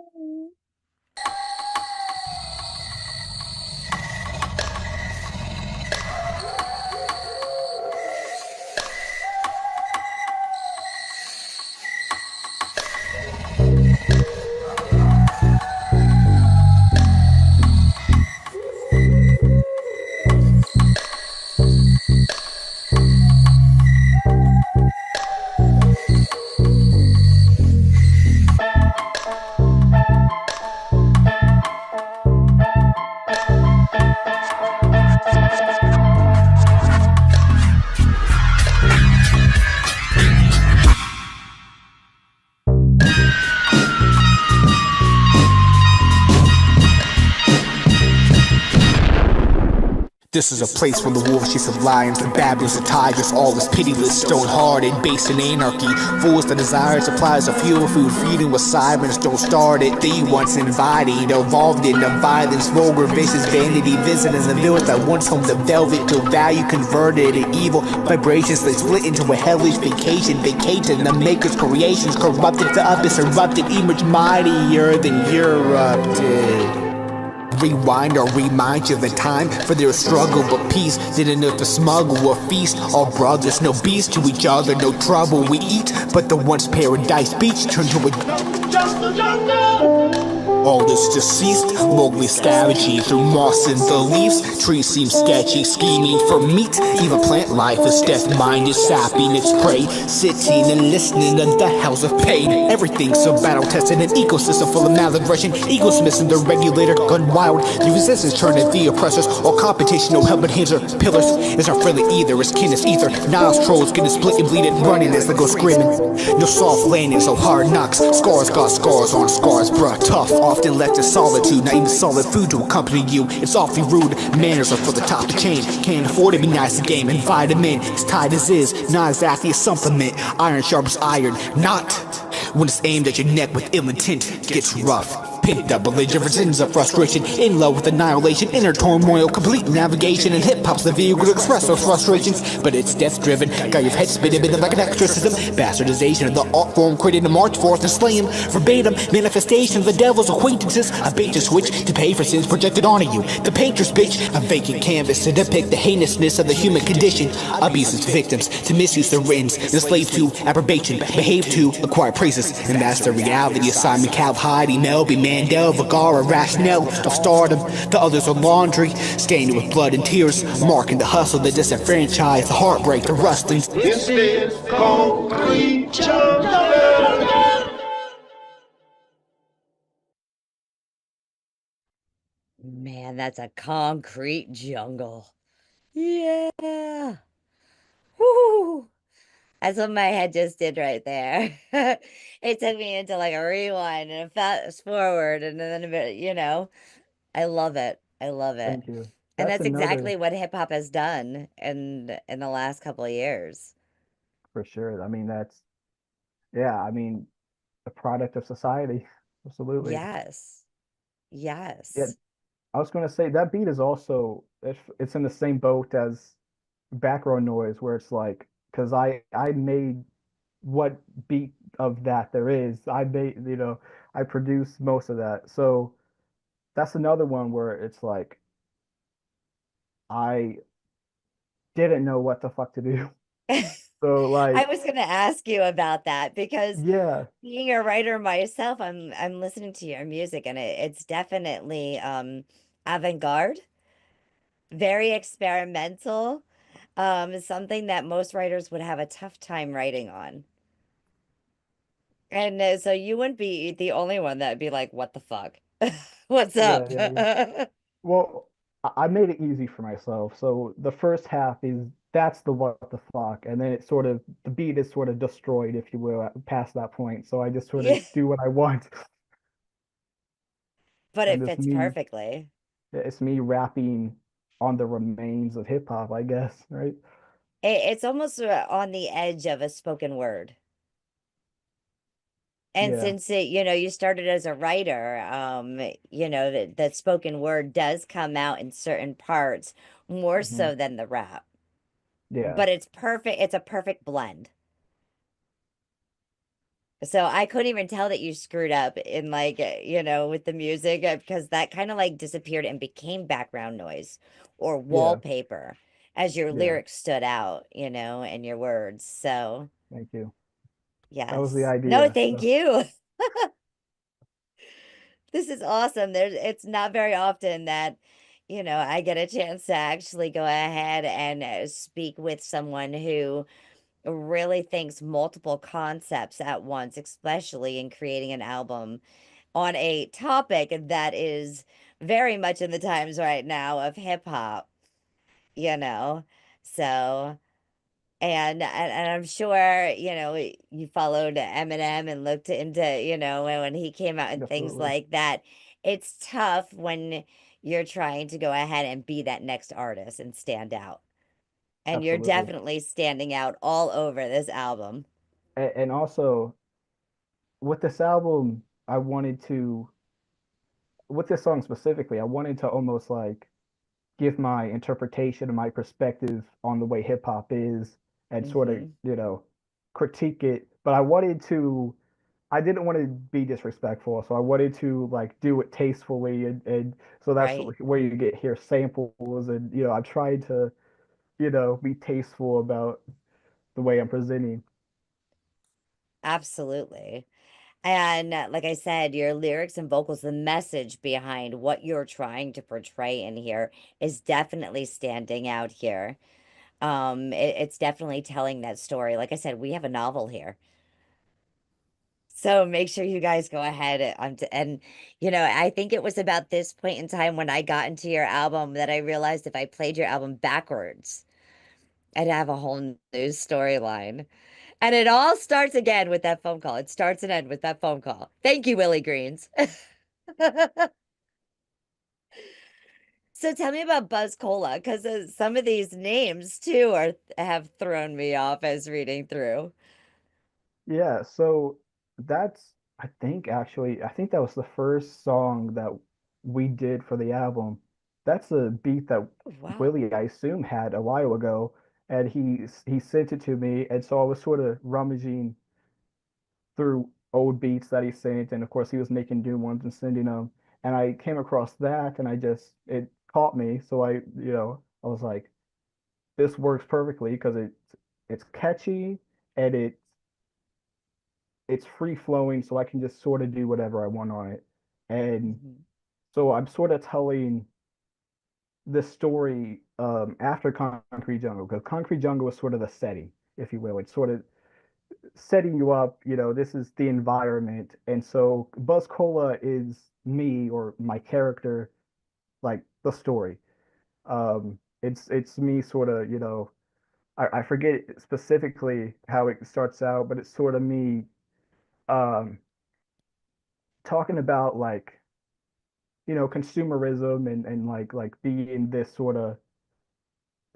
This is a place where the wolves chase of lions, the babblers of tigers, all is pitiless, stone-hearted, based in anarchy. Fools the desire supplies of fuel, food, feeding with sirens, don't start it. They once invited, evolved into violence, vulgar, vicious vanity, visiting the village that once home the velvet, to value converted to evil vibrations. They split into a hellish vacation, vacating the maker's creations, corrupted, the abyss erupted, emerged mightier than erupted. Rewind or remind you of the time for their struggle, but peace didn't know to smuggle or feast. All brothers, no beast to each other, no trouble we eat. But the once paradise beach turned to a just the jungle. All this deceased, locally scavenging through moss and the leaves. Trees seem sketchy, scheming for meat. Even plant life is death-minded, sapping its prey. Sitting and listening to the house of pain. Everything's so battle-tested, an ecosystem full of malagression. Egos missing the regulator, gone wild. The resistance turning the oppressors. All competition, no helmet hands or pillars. It's not friendly either, it's kin, it's ether. Niles trolls getting split and bleeding, running as they go screaming. No soft landing, so hard knocks. Scars got scars on scars, bruh, tough. Often left in solitude, not even solid food to accompany you. It's awfully rude, manners are for the top of the chain. Can't afford to be nice to game and vitamin. It's tight as is, not exactly a supplement. Iron sharpens iron, not when it's aimed at your neck with ill intent. Gets rough. Picked up belligerence, ends of frustration, in love with annihilation, inner turmoil, complete navigation, and hip-hop's the vehicle to express those frustrations. But it's death-driven, got your head spinning like an exorcism. Bastardization of the art form created to march forth and slay him. Verbatim, manifestation of the devil's acquaintances. A bait to switch to pay for sins projected onto you. The painter's bitch, a vacant canvas to depict the heinousness of the human condition. Abuse its victims, to misuse their ends, enslaved to approbation, behave to acquire praises. And that's the reality of Simon Cowell, Heidi, Melby, man. hand of a gar, a rationale of stardom. The others are laundry, stained with blood and tears, marking the hustle, the disenfranchised, the heartbreak, the rusting. This is concrete jungle. Man, that's a concrete jungle. Yeah. Woo. That's what my head just did right there. It took me into like a rewind and a fast forward and then a bit, I love it. I love it. Thank you. And That's that's another exactly what hip hop has done in the last couple of years. for sure. I mean, that's yeah. I mean, a product of society. Absolutely. Yes. Yeah. Yes. I was going to say that beat is also it's in the same boat as background noise, where it's like because I made what beat of that there is. I made I produced most of that. So that's another one where it's like I didn't know what the fuck to do. So I like was going to ask you about that because yeah, being a writer myself, I'm listening to your music and it's definitely avant-garde, very experimental, something that most writers would have a tough time writing on. And so you wouldn't be the only one that'd be like, what the fuck? What's yeah, up? yeah, yeah. Well, I made it easy for myself. So the first half is that's the what the fuck, and then it's sort of the beat is sort of destroyed, if you will, past that point. So I just sort of Yeah, do what I want, but and it fits perfectly. it's me rapping on the remains of hip hop, I guess, right? It's almost on the edge of a spoken word. And Yeah. since you started as a writer, that spoken word does come out in certain parts more Hmm. so than the rap. Yeah. But it's perfect. It's a perfect blend. So I couldn't even tell that you screwed up in like, with the music because that kind of like disappeared and became background noise or Yeah. wallpaper as your Yeah. lyrics stood out, and your words. So, Thank you. That was the yes. No, idea. thank So you. This is awesome. It's not very often that, I get a chance to actually go ahead and speak with someone who really thinks multiple concepts at once, especially in creating an album on a topic that is very much in the times right now of hip hop, you know. So, and I'm sure, you followed Eminem and looked into, when he came out and things absolutely. like that. It's tough when you're trying to go ahead and be that next artist and stand out. And you're Absolutely. definitely standing out all over this album. And also with this album, I wanted to with this song specifically, I wanted to almost like give my interpretation and my perspective on the way hip hop is and sort of, Mhm. critique it. But I didn't want to be disrespectful. So I wanted to like do it tastefully. And so that's Right. where you get here samples. And, I tried to, be tasteful about the way I'm presenting. Absolutely. And like I said, your lyrics and vocals, the message behind what you're trying to portray in here is definitely standing out here. It's definitely telling that story. Like I said, we have a novel here. So make sure you guys go ahead and I think it was about this point in time when I got into your album that I realized if I played your album backwards, I'd have a whole new storyline. And it all starts again with that phone call. It starts and ends with that phone call. Thank you, Willie Greens. So tell me about Buzz Cola, because some of these names too have thrown me off as reading through. Yeah. So that's, I think that was the first song that we did for the album. That's a beat that Wow. Willie, I assume, had a while ago. And he sent it to me. And so I was sort of rummaging through old beats that he sent, and of course he was making new ones and sending them. And I came across that, and it caught me. So I was like, this works perfectly because it's catchy and it's free flowing, so I can just sort of do whatever I want on it. And Mhm. so I'm sort of telling this story after Concrete Jungle, because Concrete Jungle is sort of the setting, if you will. It's sort of setting you up, this is the environment. And so Buzz Cola is me or my character, like the story. It's me sort of, I forget specifically how it starts out, but it's sort of me um talking about like, consumerism and like being this sort of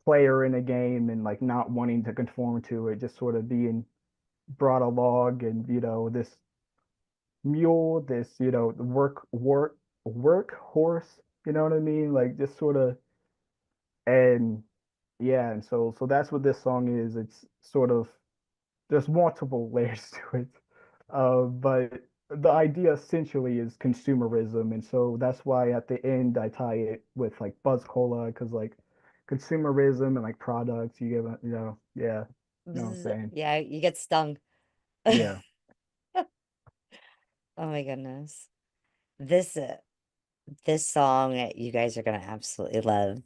player in a game and like not wanting to conform to it, just sort of being brought along and this mule, this work horse, you know what I mean? Like just sort of and yeah, and so that's what this song is. It's sort of there's multiple layers to it, but the idea essentially is consumerism, and so that's why at the end I tie it with like Buzz Cola because like consumerism and like products, you get yeah, you know what I'm Bzz. saying? Yeah, you get stung. Yeah. Oh my goodness. This this song you guys are gonna absolutely love.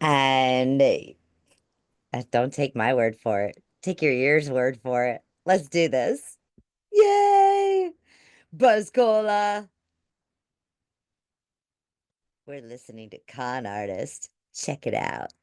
And don't take my word for it. Take your ear's word for it. Let's do this. Yay! Buzz Cola. We're listening to Con Artist. Check it out.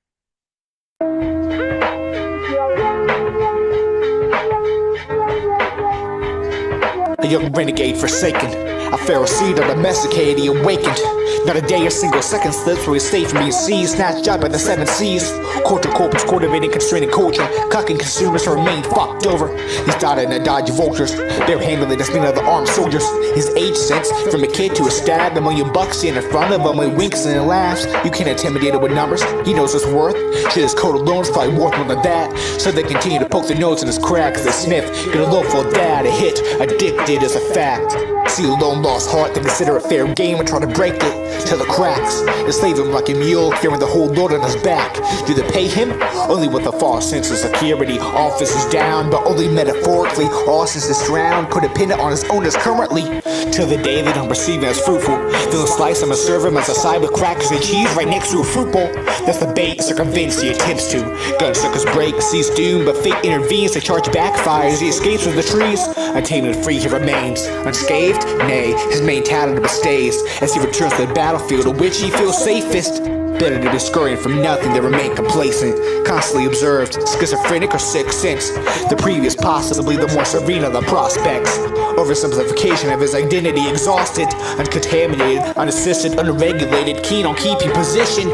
A young renegade forsaken, a feral seed undomesticated, he awakened. Not a day or single second slips where he stayed from being seized, snatched up by the seven seas. Culture corpus cultivating, constraining culture, cocking consumers to remain fucked over. He's dotted in a dodge of vultures, barehandedly dismaying other armed soldiers. His age sense, from a kid to a stab, $1,000,000 in front of him when he winks and laughs. You can't intimidate him with numbers, he knows his worth. Shit, his code alone is probably worth more than that. So they continue to poke their nose in his crack as they sniff. Get a loaf for that, a hit, addicted as a fact. See a lone lost heart, they consider it fair game and try to break it till the cracks. Enslave him like a mule, carrying the whole load on his back. Do they pay him? Only with a false sense of security. Office is down, but only metaphorically. All since is drowned, codependent on his owners currently. Till the day they don't perceive him as fruitful. They'll slice him and serve him as a side with crackers and cheese right next to a fruit bowl. That's the bait circumvents he attempts to. Gunsuckers break, sees doom, but fate intervenes. The charge backfires, he escapes from the trees. Untamed and free he remains. Unscathed? Nay, his main talent but stays. As he returns to the battlefield of which he feels safest. Better to be scurrying from nothing than remain complacent. Constantly observed, schizophrenic or sixth sense. The previous possibly the more serene of the prospects. Oversimplification of his identity exhausted. Uncontaminated, unassisted, unregulated. Keen on keeping position.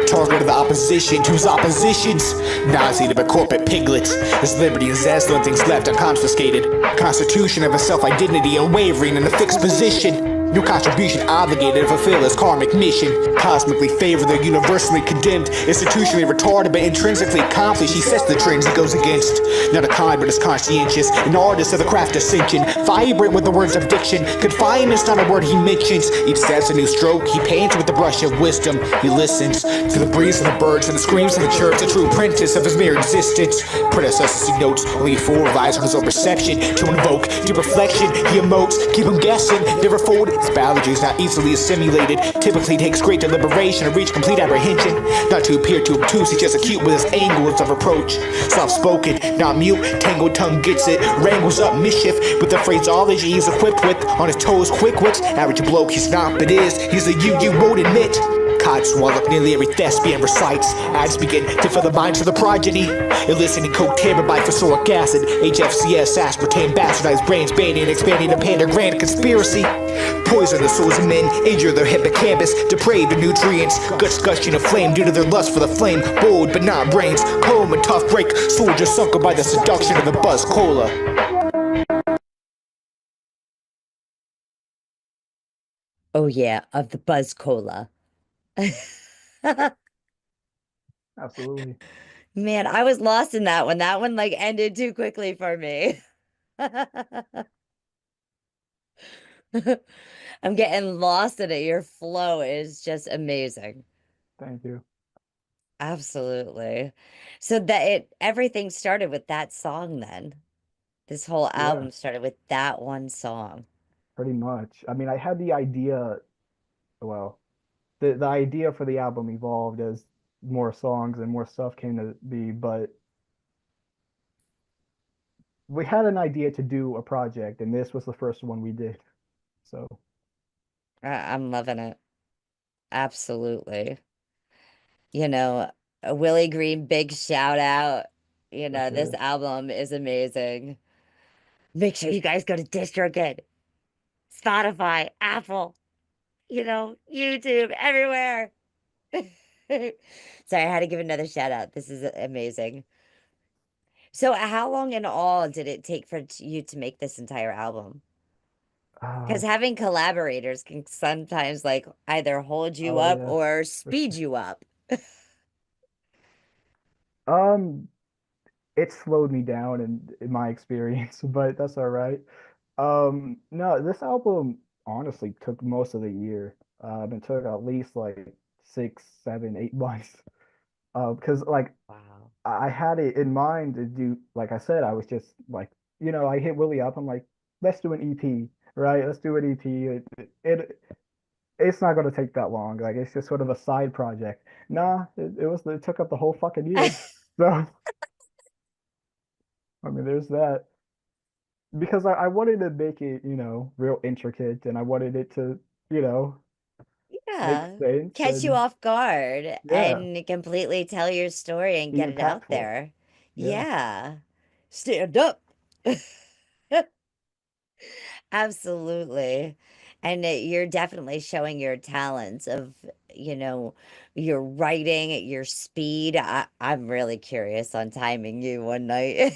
Target of the opposition to his oppositions. Nauseated by corporate piglets. His liberty and zest on things left unconfiscated. Constitution of his self-identity unwavering in a fixed position. No contribution obligated to fulfill his karmic mission. Cosmically favored, though universally condemned. Institutionally retarded, but intrinsically accomplished. He sets the trends he goes against. Not a kind, but is conscientious. An artist of the craft ascension. Vibrant with the words of diction. Confinement's not a word he mentions. Each step's a new stroke. He paints with the brush of wisdom. He listens to the breeze of the birds and the screams of the chirps. A true apprentice of his mere existence. Predecessors he notes. Only four relies on his own perception to invoke deep reflection. He emotes. Keep him guessing. Never fold. His biology is not easily assimilated. Typically takes great deliberation to reach complete apprehension. Not to appear too obtuse, he's just acute with his angles of approach. Soft-spoken, not mute, tangled tongue gets it. Wrangles up mischief with the phraseology he's equipped with. On his toes, quick wits. Average bloke he's not, but is. He's a you won't admit. Cod swallow up nearly every thespian recites. Ads begin to fill the minds of the progeny. Eliciting coke tapered by phosphoric acid. HFCS, aspartame, bastardized brains, baiting and expanding the panda grand conspiracy. Poison the souls of men, injure their hippocampus, deprave the nutrients. Guts gushing of flame due to their lust for the flame. Bold but not brains, calm and tough break. Soldiers sunken by the seduction of the Buzz Cola. Oh yeah, of the Buzz Cola. Absolutely. Man, I was lost in that one. That one like ended too quickly for me. I'm getting lost in it. Your flow is just amazing. Thank you. Absolutely. So everything started with that song then. This whole album started with that one song. pretty much. I mean, I had the idea, well, the idea for the album evolved as more songs and more stuff came to be, but we had an idea to do a project, and this was the first one we did. So I'm loving it. Absolutely. You know, Willie Green, big shout out. You know, this album is amazing. Make sure you guys go to DistroKid, Spotify, Apple, you know, YouTube, everywhere. Sorry, I had to give another shout out. This is amazing. So, how long in all did it take for you to make this entire album? Because having collaborators can sometimes like either hold you up or speed you up. It slowed me down in my experience, but that's all right. No, this album honestly took most of the year. It took at least like 6, 7, 8 months. Because like I had it in mind to do, like I said, I was just like, I hit Willie up. I'm like, let's do an EP, right? Let's do an EP. It's not going to take that long. Like it's just sort of a side project. Nah, it took up the whole fucking year. So I mean, there's that. Because I wanted to make it, real intricate, and I wanted it to, Yeah, make sense catch you and off guard and completely tell your story and be get it out impactful. there. Yeah. Yeah. Stand up. Absolutely. And you're definitely showing your talents of, your writing, your speed. I'm really curious on timing you one night.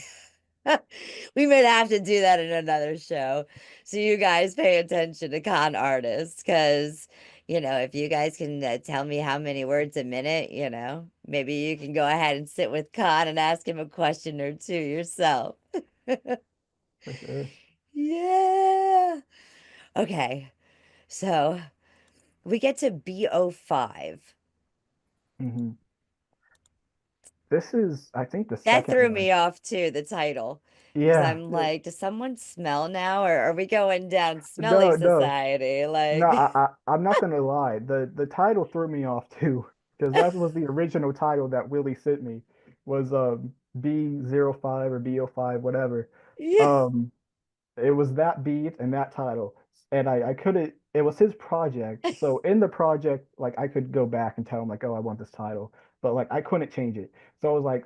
We might have to do that in another show. So you guys pay attention to ConArtist's because, if you guys can tell me how many words a minute, maybe you can go ahead and sit with Con and ask him a question or two yourself. For sure. Yeah. Okay. So we get to BO5. Mm-hmm. This is, I think, the That second threw one. me off too, the title. Because Yeah. I'm like, does someone smell now? Or are we going down No, smelly no. society? No, Like, I'm not gonna lie. The title threw me off too, because that was the original title that Willie sent me, was B05 or BO5, whatever. yeah. It was that beat and that title. And I couldn't, it was his project. So in the project, like I could go back and tell him like, oh, I want this title. But like I couldn't change it. So I was like,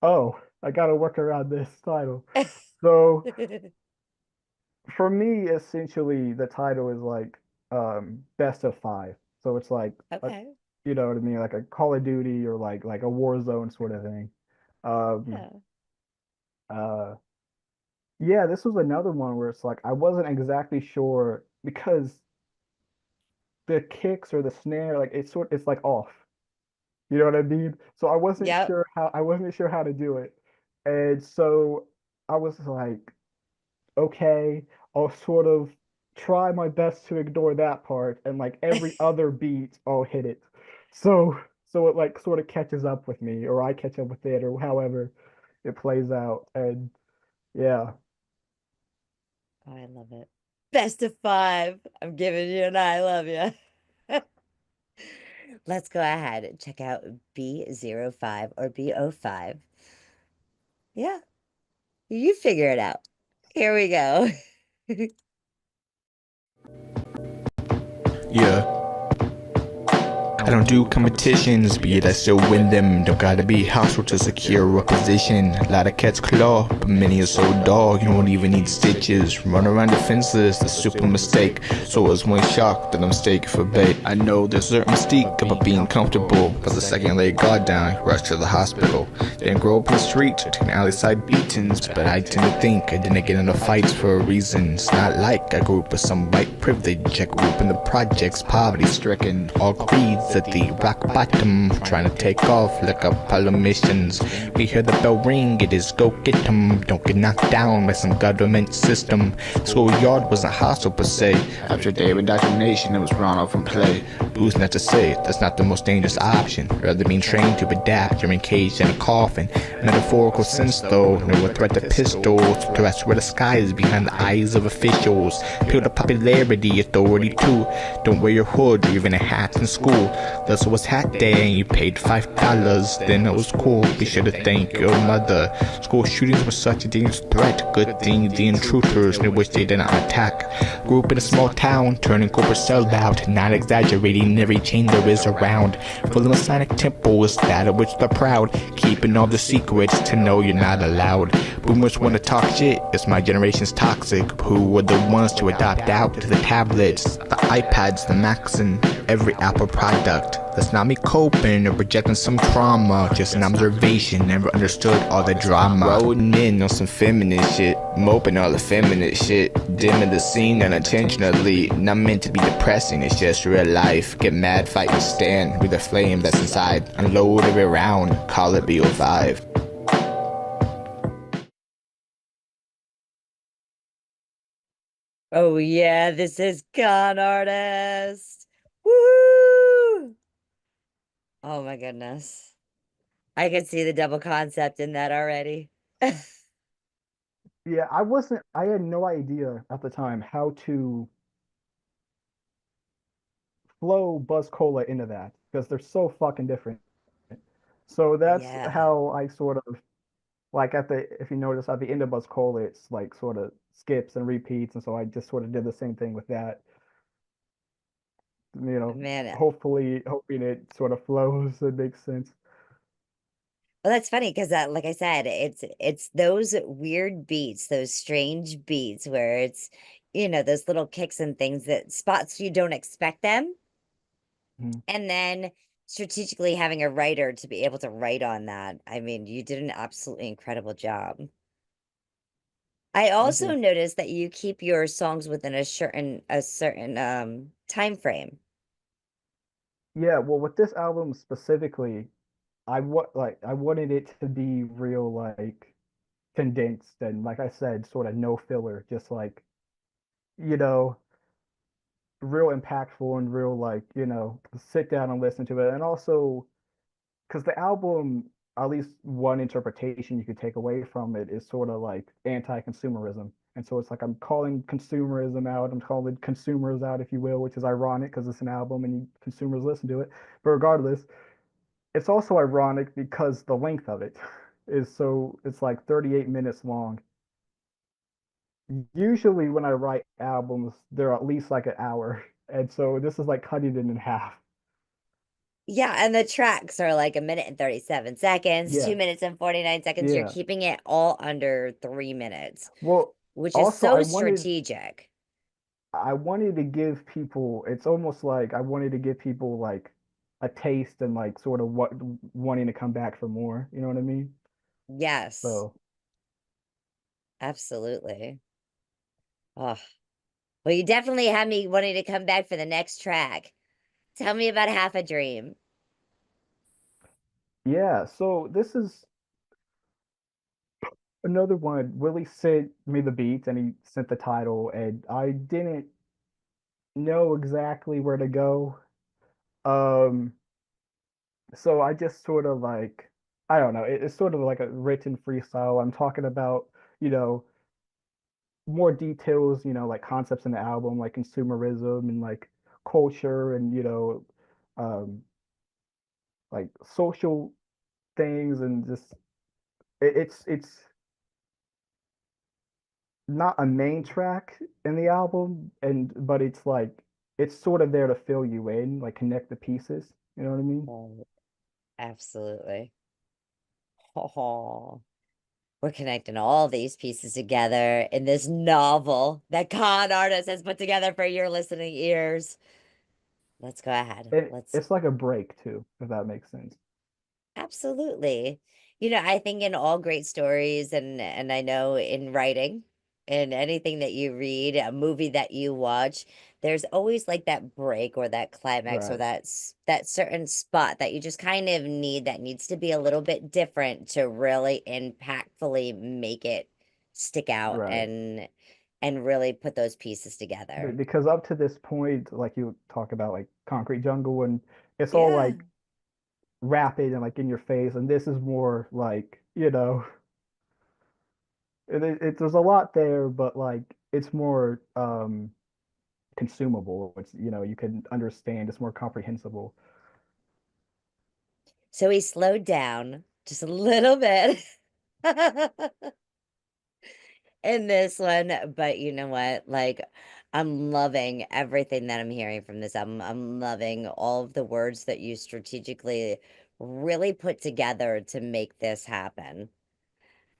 oh, I gotta work around this title. So for me, essentially the title is like best of 5. So it's like Okay. you know what I mean, like a Call of Duty or like a Warzone sort of thing. Yeah. Yeah, this was another one where it's like I wasn't exactly sure because the kicks or the snare, like it's like off. You know what I mean? So I wasn't Yep. sure how to do it. And so I was like, okay, I'll sort of try my best to ignore that part and like every other beat I'll hit it. So it like sort of catches up with me or I catch up with it or however it plays out. And yeah. Oh, I love it. Best of 5. I'm giving you an I love you. Let's go ahead and check out B05 or BO5. Yeah. You figure it out. Here we go. Yeah. I don't do competitions, but yet I still win them. Don't gotta be hostile to secure a position. A lot of cats claw, but many are so dull. You don't even need stitches. Run around defenseless, a super mistake. So I was one shocked that I'm mistaken for bait. I know there's a mystique about being comfortable, but the second I lay guard down, I rush to the hospital. Didn't grow up in the street, took an alley side beatings, but I tend to think I didn't get into fights for a reason. It's not like I grew up with some white privilege. I grew up in the projects, poverty stricken, all creeds. sides of the rock bottom, trying to take off like a pile of missions. We hear the bell ring, it is go get 'em. Don't get knocked down by some government system. Schoolyard wasn't hostile per se. After a day of indoctrination, it was run off and play. Who's not to say that's not the most dangerous option? Rather being trained to adapt, you're encaged in a coffin. Metaphorical sense though, no threat to pistols. Threats where the sky is behind the eyes of officials. Appeal to popularity, authority too. Don't wear your hood or even a hat in school. This was hat day and you paid $5. Then it was cool, be sure to thank your mother. School shootings were such a dangerous threat. Good thing the intruders knew which they didn't attack. Grew up in a small town, turning corporate sellout. Not exaggerating, every chain there is around. Full of Masonic temples, that of which they're proud. Keeping all the secrets to know you're not allowed. Boomers wanna talk shit, it's my generation's toxic. Who were the ones to adopt out to the tablets, the iPads, the Macs, and every Apple product? That's not me coping or projecting some trauma, just an observation, never understood all the drama. Rolling in on some feminist shit, moping all the feminine shit, dimming the scene unintentionally, not meant to be depressing, it's just real life. Get mad, fight and stand with the flame that's inside, unload every round, call it BO5. Oh yeah, this is ConArtist. Woo! Oh my goodness. I can see the double concept in that already. Yeah, I had no idea at the time how to flow Buzz Cola into that because they're so fucking different. So that's Yeah. how I sort of like if you notice at the end of Buzz Cola, it's like sort of skips and repeats, and so I just sort of did the same thing with that. You know, Man, hoping it sort of flows and makes sense. well, that's funny because like I said, it's those weird beats, those strange beats where it's, those little kicks and things that spots you don't expect them. Mhm. And then strategically having a writer to be able to write on that. I mean, you did an absolutely incredible job. I Thank also you. noticed that you keep your songs within a certain time frame. Yeah, well, with this album specifically, I wanted it to be real like condensed and like I said, sort of no filler, just like you know, real impactful and real like sit down and listen to it, and also because the album, at least one interpretation you could take away from it is sort of like anti-consumerism. And so it's like I'm calling consumerism out, I'm calling consumers out, if you will, which is ironic because it's an album and consumers listen to it. But regardless, it's also ironic because the length of it it's like 38 minutes long. Usually when I write albums, they're at least like an hour. And so this is like cutting it in half. Yeah, and the tracks are like 1 minute and 37 seconds, Yeah. 2 minutes and 49 seconds. You're Yeah. keeping it all under 3 minutes, Well, which is also so strategic. I wanted to give people, it's almost like I wanted to give people like a taste and like sort of what wanting to come back for more. You know what I mean? Yes, So absolutely. Oh, well, you definitely had me wanting to come back for the next track. Tell me about Half a Dream. yeah, so this is another one. Willie sent me the beat and he sent the title, and I didn't know exactly where to go. Um, so I just sort of like I don't know. It's sort of like a written freestyle. I'm talking about you know more details, like concepts in the album, like consumerism and like culture and um, like social things and just it's not a main track in the album, and but it's like it's sort of there to fill you in, like connect the pieces. You know what I mean? Oh, absolutely. Oh, we're connecting all these pieces together in this novel that ConArtist has put together for your listening ears. Let's go ahead. And Let's it's like a break too, if that makes sense. absolutely. I think in all great stories and I know in writing, in anything that you read, a movie that you watch, there's always like that break or that climax or Right. that certain spot that you just kind of need that needs to be a little bit different to really impactfully make it stick out Right. and really put those pieces together. Because up to this point, like you talk about like Concrete Jungle, and it's all Yeah. like rapid and like in your face, and this is more like, there's a lot there, but like it's more consumable. It's, you can understand. It's more comprehensible. So he slowed down just a little bit in this one, but you know what? Like, I'm loving everything that I'm hearing from this album. I'm loving all of the words that you strategically really put together to make this happen.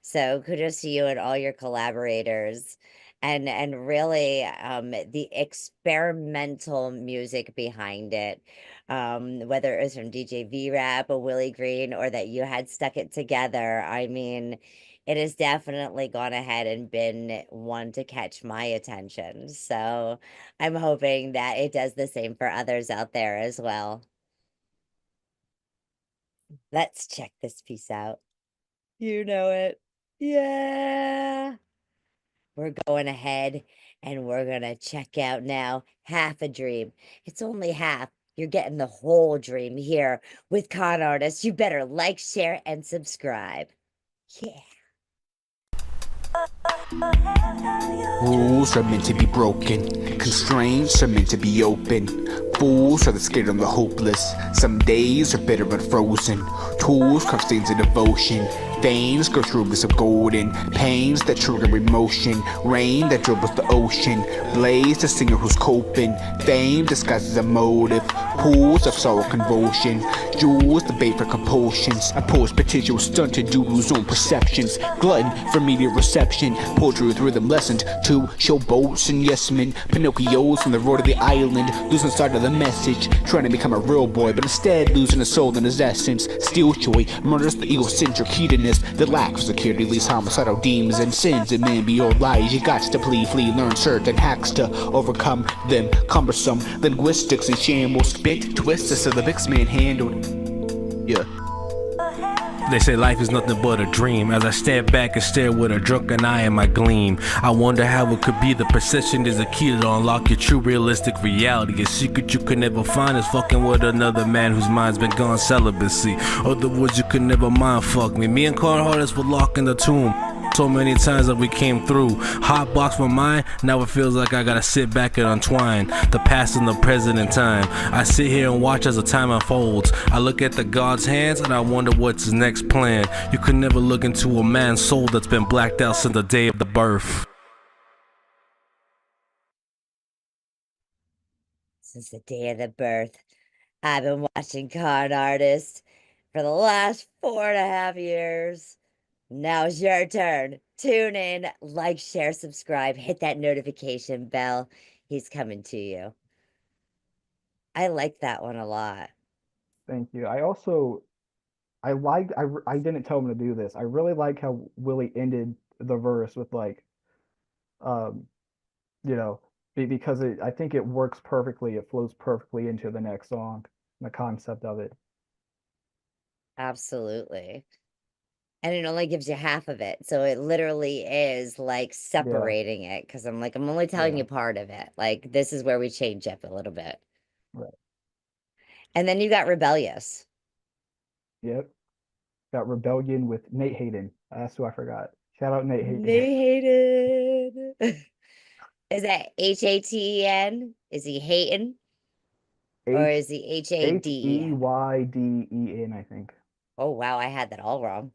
So kudos to you and all your collaborators and really the experimental music behind it. Whether it was from DJ V Rap or Willie Green or that you had stuck it together. I mean, it has definitely gone ahead and been one to catch my attention. So I'm hoping that it does the same for others out there as well. Let's check this piece out. You know it. Yeah. We're going ahead and we're going to check out now Half a Dream. It's only half. You're getting the whole dream here with ConArtist's. You better like, share, and subscribe. Yeah. Rules are meant to be broken, constraints are meant to be open. Fools are the scared and the hopeless. Some days are bitter but frozen. Tools carve stains of devotion. Veins go through rivers of golden. Pains that trigger emotion. Rain that dribbles the ocean. Blaze the singer who's coping. Fame disguises a motive. Pools of sorrow convulsion. Jewels the bait for compulsions. A poet's potential stunted due to his own perceptions. Glutton for media reception. Poetry with rhythm lessened to showboats and yes men. Pinocchios on the road of the island. Losing sight of the message. Trying to become a real boy but instead losing his soul and his essence. Steal joy, murders the egocentric hedonist. The lack of security leads homicidal demons and sins. And man be all lies. You got to flee, learn certain hacks to overcome them. Cumbersome linguistics and shambles. Spit twists so the big man handled. Yeah. They say life is nothing but a dream. As I step back and stare with a drunken eye in my gleam, I wonder how it could be. The perception is a key to unlock your true realistic reality. A secret you could never find is fucking with another man whose mind's been gone celibacy. Other words, you could never mind fuck me. Me and ConArtist's were locked in the tomb. So many times that we came through. Hot box my mind, now it feels like I gotta sit back and untwine the past and the present in time. I sit here and watch as the time unfolds. I look at the God's hands and I wonder what's his next plan. You could never look into a man's soul that's been blacked out since the day of the birth. Since the day of the birth, I've been watching ConArtist for the last 4.5 years. Now it's your turn. Tune in, like, share, subscribe, hit that notification bell. He's coming to you. I like that one a lot. Thank you. I didn't tell him to do this. I really like how Willie ended the verse with like, um, because I think it works perfectly. It flows perfectly into the next song, the concept of it. Absolutely. And it only gives you half of it. So it literally is like separating it. Cause I'm like, I'm only telling you part of it. Like, this is where we change up a little bit. Right. And then you got Rebellious. Yep. Got Rebellion with Nate Hayden. That's who I forgot. Shout out Nate Hayden. Nate Hayden. Is that Haten? Is he Hayden? Or is he HAD? HEYDEN, I think. Oh, wow. I had that all wrong.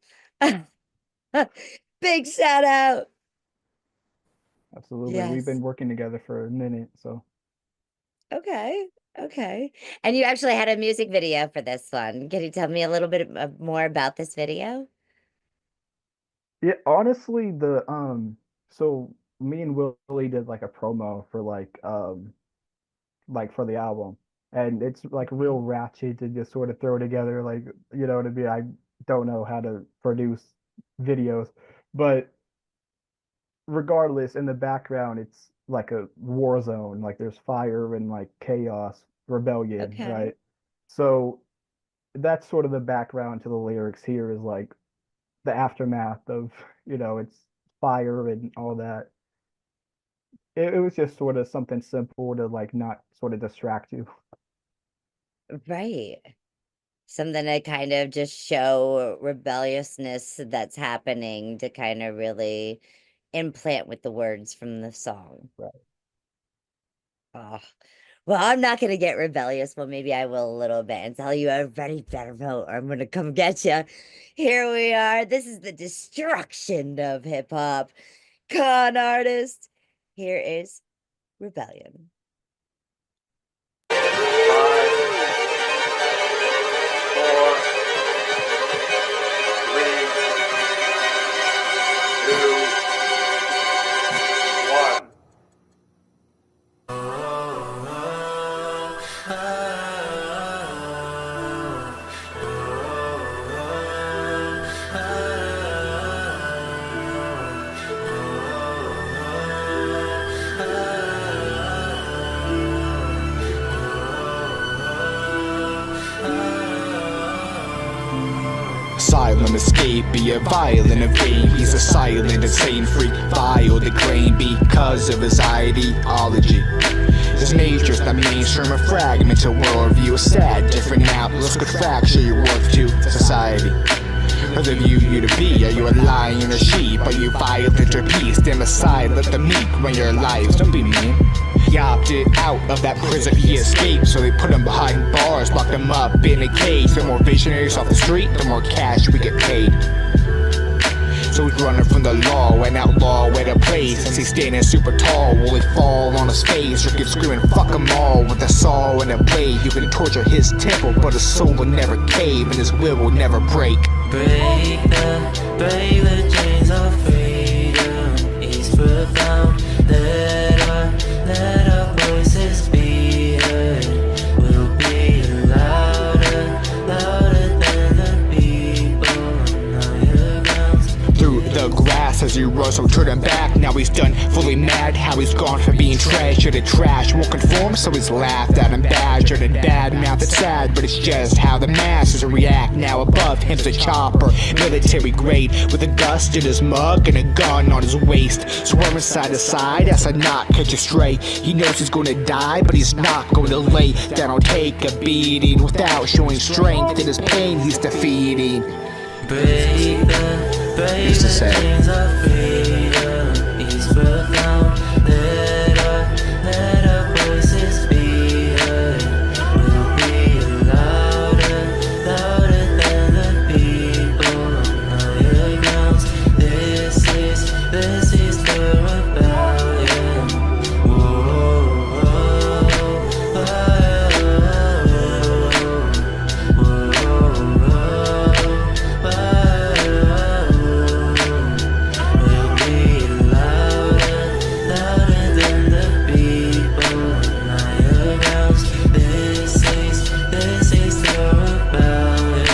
Big shout out. Absolutely. Yes. We've been working together for a minute, so. Okay. And you actually had a music video for this one. Can you tell me a little bit more about this video? Yeah, honestly, so me and Willie did like a promo for like for the album, and it's like real ratchet to just sort of throw together, like, you know what I mean? I don't know how to produce videos, but regardless, in the background, it's like a war zone. Like there's fire and like chaos, rebellion, Okay. right? So that's sort of the background to the lyrics here is like the aftermath of, it's fire and all that. It was just sort of something simple to like not sort of distract you. Right. Something to kind of just show rebelliousness that's happening to kind of really implant with the words from the song. Right. Oh, well, I'm not gonna get rebellious. Well, maybe I will a little bit and tell you everybody better vote or I'm gonna come get you. Here we are. This is the destruction of hip hop. Con artist. Here is Rebellion. Asylum escape, be a violent evade. He's a silent, insane freak, vile to claim because of his ideology. His nature's not mainstream, a fragment of worldview, a sad, different outlooks could fracture your worth to society. Or the view you to be, are you a lion or sheep? Are you violent or peace? Stand aside, let the meek run your lives, don't be mean. He opted out of that prison, he escaped, so they put him behind bars, locked him up in a cage. The more visionaries off the street, the more cash we get paid. So he's running from the law, an outlaw at a place. Since he's standing super tall, will he fall on his face or keep screaming fuck 'em all with a saw and a blade? You can torture his temple, but his soul will never cave and his will never break. Break the chains of freedom. It's profound. Let our voices be heard. We'll be louder than the people on higher grounds. Through the grass as he runs, so turning back. Now he's done, fully mad. How he's gone from being treasured to trash. Won't conform, so he's laughed at and badgered and bad-mouthed. It's sad, but it's just how the masses react. Now above him's a chopper, military grade, with a dust in his mug and a gun on his waist. Swerving side to side as a knot catch a stray. He knows he's gonna die, but he's not going to lay down or take a beating without showing strength in his pain he's defeating. Break the chains of freedom. It's profound. Let our voices be heard. We'll be louder than the people on higher grounds. This is the rebellion. Whoa, whoa, we'll be louder than the people on higher grounds. This is the rebellion.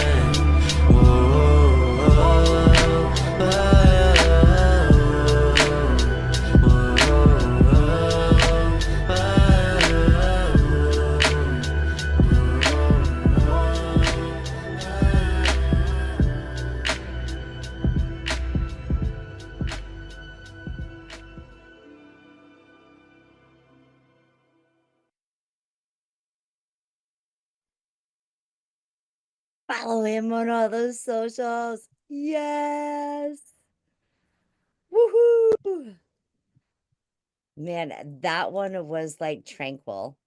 Follow him on all those socials. Yes. Woohoo. Man, that one was like tranquil.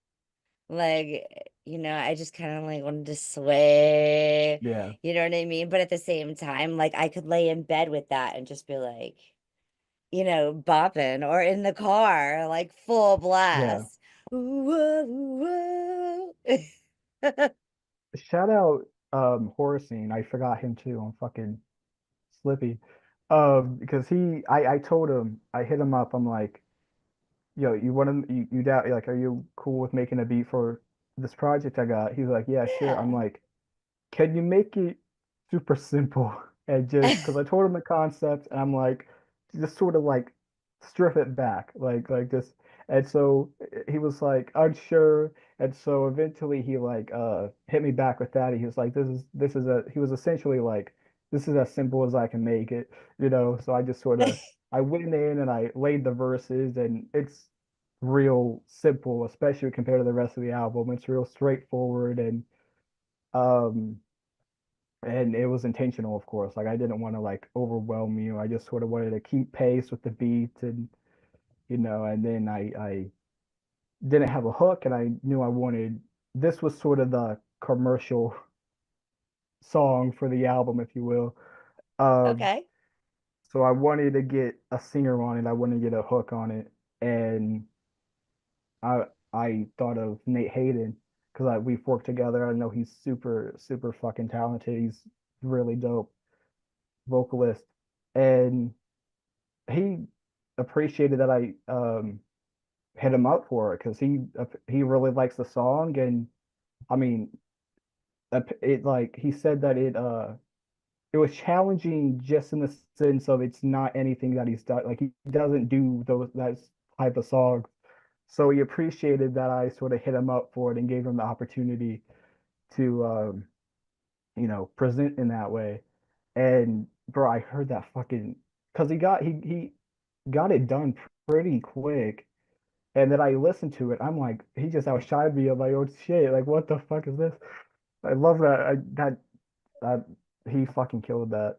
Like, I just kind of like wanted to sway. Yeah. You know what I mean? But at the same time, like I could lay in bed with that and just be like, bopping or in the car, like full Yeah. blast. Whoa, whoa. Shout out Horace. I forgot him too on fucking Slippy. Because I told him, I hit him up, I'm like, yo, you want to, you doubt, like, are you cool with making a beat for this project I got? He's like, yeah, sure. I'm like, can you make it super simple? And just because I told him the concept, and I'm like, just sort of like strip it back, like this. And so he was like unsure, and so eventually he like hit me back with that. He was like, this is a he was essentially like, this is as simple as I can make it, you know. So I just sort of I went in and I laid the verses, and it's real simple, especially compared to the rest of the album. It's real straightforward, um and it was intentional, of course. Like I didn't want to like overwhelm you. I just sort of wanted to keep pace with the beat, and you know, and then I didn't have a hook, and I knew I wanted this was sort of the commercial song for the album, if you will. Um, Okay. so I wanted to get a singer on it. I wanted to get a hook on it, and I I thought of Nate Hayden because we've worked together. I know he's super fucking talented. He's really dope vocalist, and he appreciated that I hit him up for it because he really likes the song. And I mean, it like he said that it was challenging just in the sense of it's not anything that he's done. Like he doesn't do those that type of songs. So he appreciated that I sort of hit him up for it and gave him the opportunity to you know, present in that way. And bro, I heard that fucking because he got it done pretty quick. And then I listened to it. I'm like, he just outshined me of my own shit. Like, what the fuck is this? I love that. That he fucking killed that.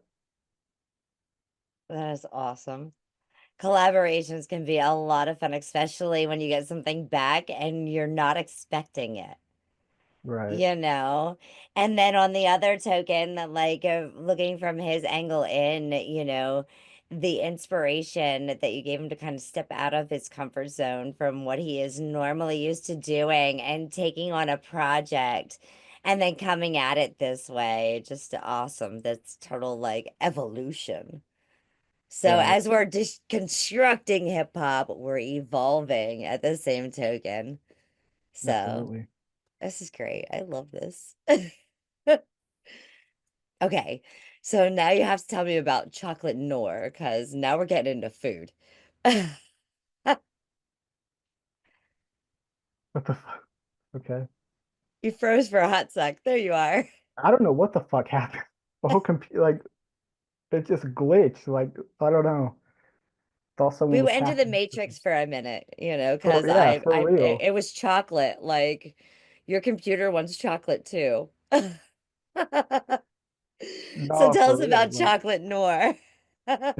That is awesome. Collaborations can be a lot of fun, especially when you get something back and you're not expecting it. Right. You know, and then on the other token, that like looking from his angle in, you know, the inspiration that you gave him to kind of step out of his comfort zone from what he is normally used to doing and taking on a project and then coming at it this way, just awesome. That's total like evolution. So Right. as we're deconstructing hip hop, we're evolving at the same token. So Absolutely. this is great. I love this. Okay. So now you have to tell me about chocolate Noir because now we're getting into food. What the fuck? Okay. You froze for a hot sec. There you are. I don't know what the fuck happened. The whole computer, like, it just glitched. Like, I don't know. Thought someone We was went into the hacking. matrix for a minute, you know, For because yeah, I, for I, it, real. it was chocolate. Like your computer wants chocolate too. So No, tell for us real. about chocolate Noir. Like,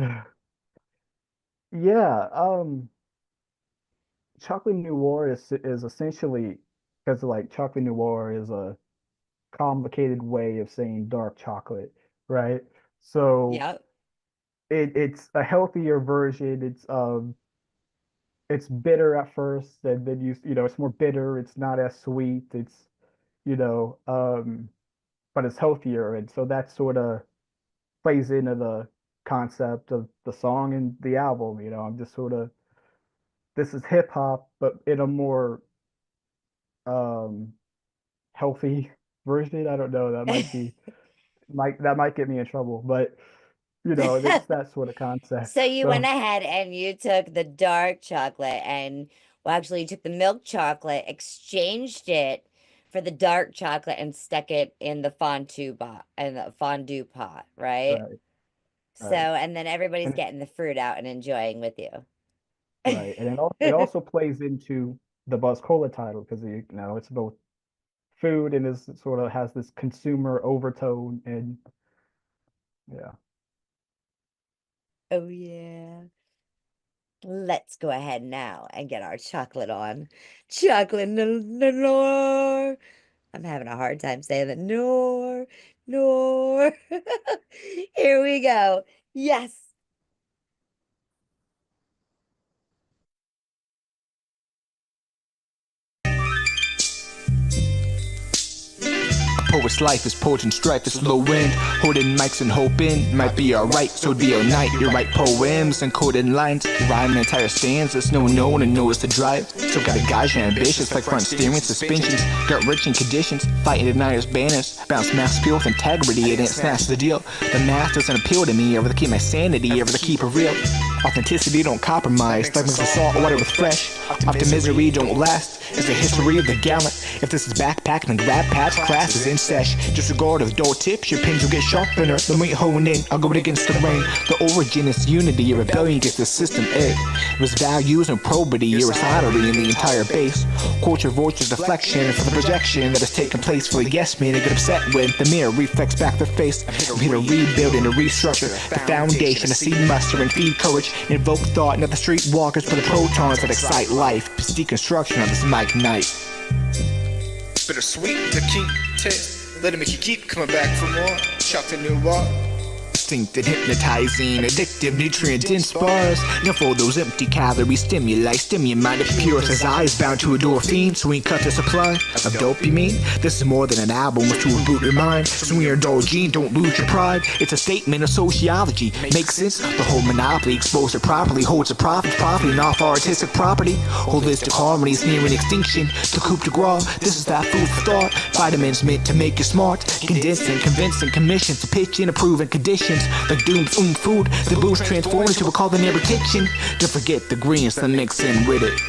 yeah. Chocolate Noir is essentially because like chocolate noir is a complicated way of saying dark chocolate, right? So Yep. it's a healthier version. It's bitter at first, and then you know it's more bitter. It's not as sweet. It's you know but it's healthier, and so that sort of plays into the concept of the song and the album. You know, I'm just sort of this is hip hop, but in a more um healthy version. I don't know. That might get me in trouble, but you know, it's that sort of concept. So you went So ahead and you took the dark chocolate and well, actually you took the milk chocolate, exchanged it for the dark chocolate and stuck it in the fondue pot, right? right, So right, and then everybody's and getting the fruit out and enjoying with you. right, and it also plays into the Buzz Cola title because you know it's both food and is sort of has this consumer overtone and yeah. Oh yeah. Let's go ahead now and get our chocolate on. Chocolate noir. I'm having a hard time saying that. Noir, noir. Here we go. Yes. poet's life is poetry and strife, it's low wind. Holding mics and hoping might be alright, so it'd be all night. You write poems and coded lines, rhyme entire stanzas, no one knows to drive. So got a guy's ambitious like front steering suspensions. Got rich in conditions, fighting deniers banners. Bounce mass pure with integrity, it ain't snatch the deal. The math doesn't appeal to me, ever to keep my sanity, ever to keep it real. Authenticity don't compromise, like mix the salt water with fresh. Often misery don't last, it's the history of the gallant. If this is backpacking and grab pads, class is in sesh. Disregard of dull tips, your pins will get sharpener. Then we hone in, I'll go against the rain. The origin is unity, a rebellion against the system, It was values and probity, irresolutely in the entire base. Culture voices deflection for the projection that has taken place for the yes men to get upset when the mirror reflects back their face. I'm here to rebuild and to restructure the foundation, to seed muster and feed courage, invoke thought, not the streetwalkers for the protons that excite life. It's deconstruction of this mic night. Bittersweet to keep taste. Let it make you keep coming back for more. Chuck the new walk. Distinct and hypnotizing, addictive, nutrient-dense bars. Now for those empty calorie stimuli, mind if pure as eyes bound to a endorphin. So we cut the supply of dopamine. This is more than an album, it's to reboot your mind. So when you're indulging, don't lose your pride. It's a statement of sociology. Makes sense? The whole monopoly, exposed it properly, holds a profit, profiting off our artistic property. Holistic harmony is nearing extinction. The coup de grace, this is that food for thought. Vitamins meant to make you smart. Condensing, convincing, commissions to pitch in approving conditions. Like Doom's food, the boost transformed into a culinary kitchen. Don't forget the greens that mix in with it.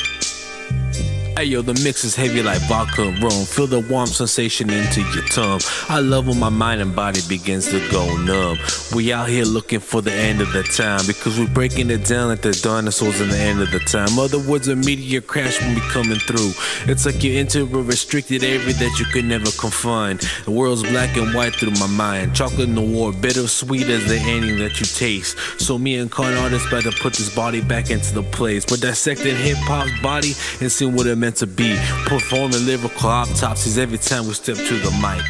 Ayo, the mix is heavy like vodka and rum. Feel the warm sensation into your tongue. I love when my mind and body begins to go numb. We out here looking for the end of the time, because we're breaking it down like the dinosaurs in the end of the time. Other words, a meteor crash when we coming through. It's like you're into a restricted area that you could never confine. The world's black and white through my mind. Chocolate noir, bittersweet as the ending that you taste. So me and ConArtist's better put this body back into the place. We're dissecting hip-hop's body and seeing what it meant to be. Performing lyrical autopsies every time we step to the mic.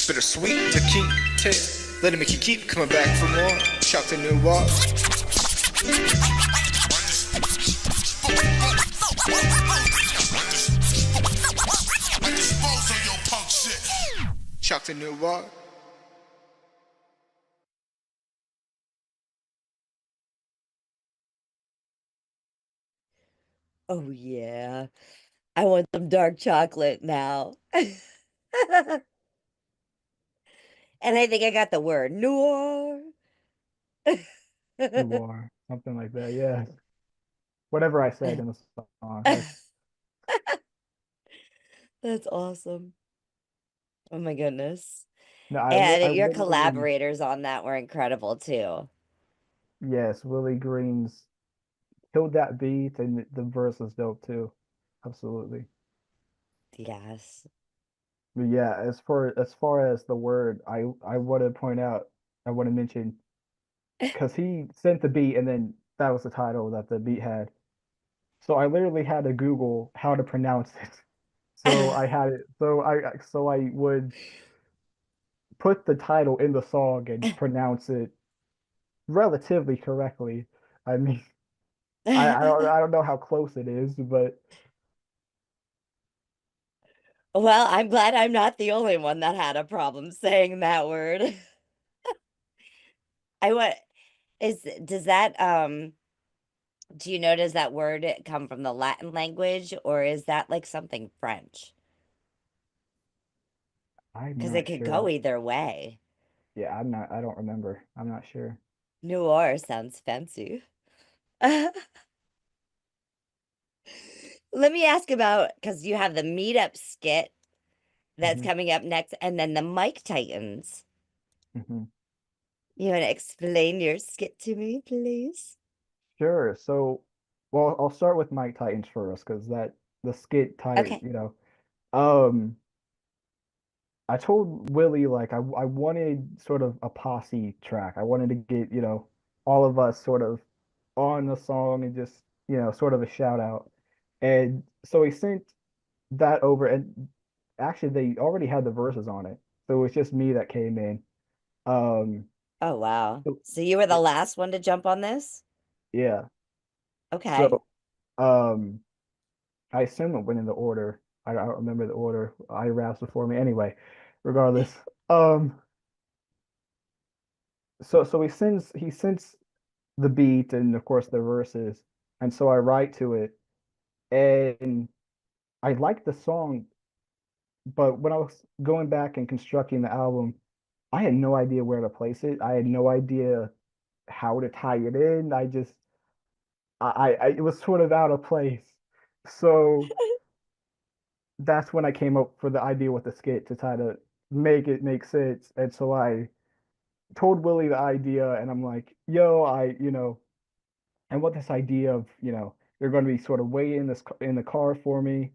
Bittersweet to keep taste. Let it make you keep coming back for more. Chuck the new walk. Chuck the new walk. Oh, yeah. I want some dark chocolate now. And I think I got the word noir. Noir, something like that, yeah. Whatever I said in the song. That's awesome. Oh my goodness. No, And your literally, collaborators on that were incredible too. yes, Willie Green's killed that beat, and the verse was dope too. Absolutely. Yes. But yeah, as far as the word, I want to point out, I want to mention, because he sent the beat and then that was the title that the beat had. So I literally had to Google how to pronounce it. So I had it. So I would put the title in the song and pronounce it relatively correctly. I mean, I don't know how close it is, but Well, I'm glad I'm not the only one that had a problem saying that word. I what does that do you know, does that word come from the Latin language, or is that like something French? I'm Because not it could go sure. either way. Yeah, I don't remember. I'm not sure. Noir sounds fancy. Let me ask about, because you have the meetup skit that's Mhm. coming up next, and then the Mike Titans. Mhm. You want to explain your skit to me, please? Sure. So, well, I'll start with Mike Titans first, because that the skit type, Okay. Um, I told Willie like I wanted sort of a posse track. I wanted to get, all of us sort of on the song and just, sort of a shout out. And so he sent that over, and actually they already had the verses on it. So it was just me that came in. Um, Oh, wow. so, So you were the last one to jump on this? yeah. Okay. So, um, I assume it went in the order. I don't remember the order. I raps before me. Anyway, regardless. Um, so he sends the beat and of course the verses, and so I write to it, and I like the song, but when I was going back and constructing the album, I had no idea where to place it. I had no idea how to tie it in. I it was sort of out of place. So that's when I came up for the idea with the skit to try to make it make sense. And so I told Willie the idea, and I'm like, yo, I want this idea of, you're going to be sort of waiting in the car for me,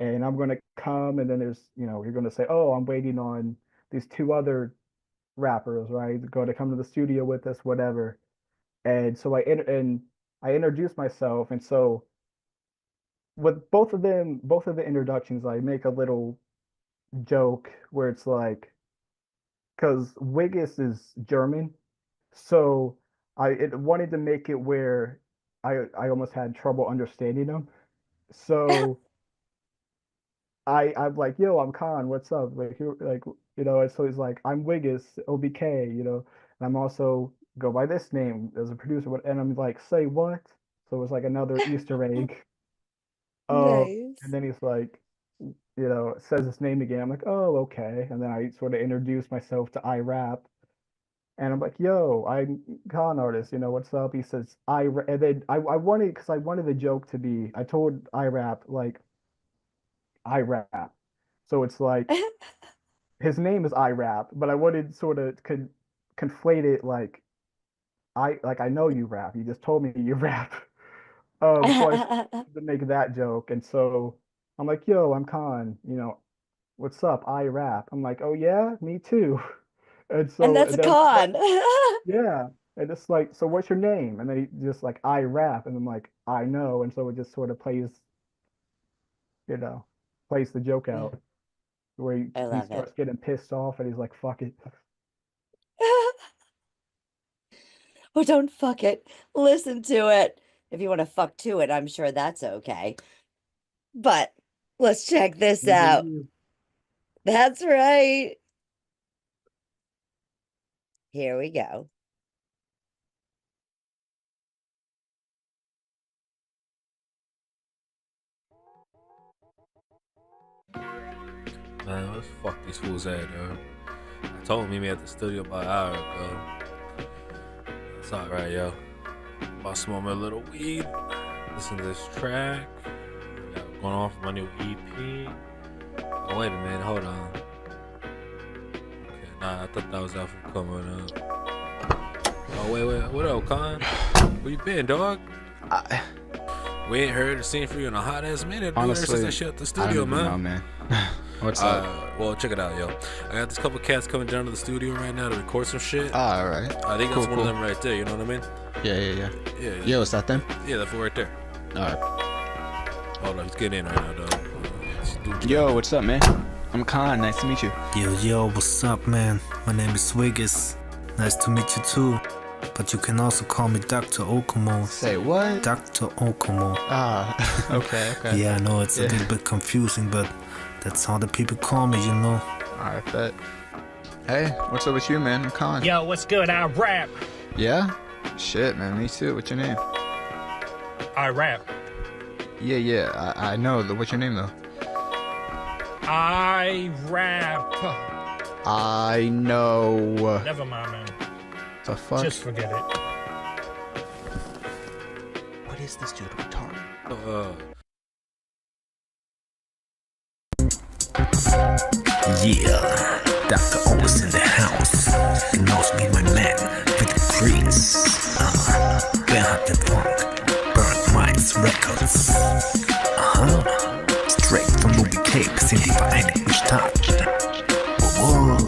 and I'm going to come, and then you're going to say, oh, I'm waiting on these two other rappers, right? Going to come to the studio with us, whatever. And so I introduced myself, and so with both of the introductions, I make a little joke where it's like, because Wiggis is German, so I wanted to make it where I almost had trouble understanding him. So I'm like, yo, I'm Khan, what's up? And so he's like, I'm Wiggis, OBK, and I'm also go by this name as a producer, and I'm like, say what? So it was like another Easter egg. Nice. And then he's like, says his name again. I'm like, oh, okay. And then I sort of introduce myself to iRap. And I'm like, yo, I'm ConArtist, what's up? He says, and then I wanted, because I wanted the joke to be, I told iRap, like, I rap. So it's like, his name is iRap, but I wanted sort of conflate it like, I know you rap. You just told me you rap. So I to make that joke. And so I'm like, yo, I'm Con, what's up? I rap. I'm like, oh yeah, me too. And so And that's a then, con. yeah. And it's like, so what's your name? And then he just like, I rap. And I'm like, I know. And so it just sort of plays the joke out where he starts getting pissed off and he's like, fuck it. Well, don't fuck it. Listen to it. If you want to fuck to it, I'm sure that's okay. But let's check this out. That's right. Here we go. Man, let's fuck these fools at, yo. I told him meet me at the studio about an hour ago. It's alright, yo. About to smoke me a little weed. Listen to this track. Got going on for my new EP. Oh, wait a minute, hold on. Okay, nah, I thought that was out from coming up. Oh, wait, what up, Con? Where you been, dog? We ain't heard or seen from you in a hot ass minute. Honestly, since I shut up the studio, I don't know, man. What's up? Well, check it out, yo. I got this couple cats coming down to the studio right now to record some shit. All right. I think that's one of them right there. You know what I mean? Yeah. Yeah. Yo, is that them? Yeah, that fool right there. All right. Hold on, he's getting in right now, dog. Yo, what's up, man? I'm Khan. Nice to meet you. Yo, what's up, man? My name is Wiggis. Nice to meet you too. But you can also call me Dr. Okomo. Say what? Dr. Okomo. Ah, okay. Yeah, I know it's a little bit confusing, but that's how the people call me, I bet. Hey, what's up with you, man? I'm Khan. Yo, what's good? I rap. Yeah? Shit, man. Me too. What's your name? I rap. Yeah. I know. What's your name, though? I rap. I know. Never mind, man. The fuck? Just forget it. What is this dude retarded? Yeah, Dr. O's in the house. He knows me, my man, with the freaks. Bernhard the Funk, Burnt Minds Records. Straight from Ruby Cape, sind die Vereinigten Staaten. Whoa.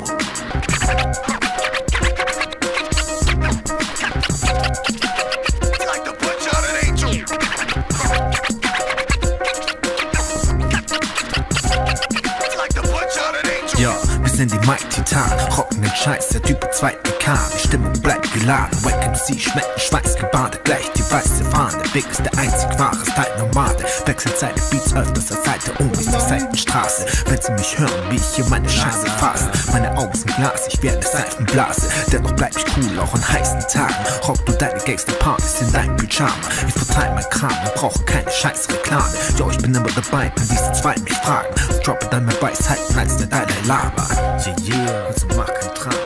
Ja, wir sind die Mighty-Titanen. Trockenen Scheiß, der Typ hat 2 Dekaden. Die Stimmung bleibt geladen. Wack MC schmecken schweißgebadet. Gleich die weiße Fahne. Big ist der einzig wahre Style-Nomade. Wechselt seine Beats öfters als Seite um ist die Seitenstraße. Wenn sie mich hören, wie ich hier meine Scheiße fasse. Meine Augen sind Glas, ich werde Seifenblase. Dennoch bleib ich cool, auch an heißen Tagen. Rock du deine Gangster-Partys in deinem Pyjama. Ich verteile mein Kram und brauche keine scheiß Reklame. Jo, ich bin immer dabei, wenn diese zwei mich fragen. Und droppe dann mehr Weisheiten als der Dalai Lama. Yeah, also mach kein Drama.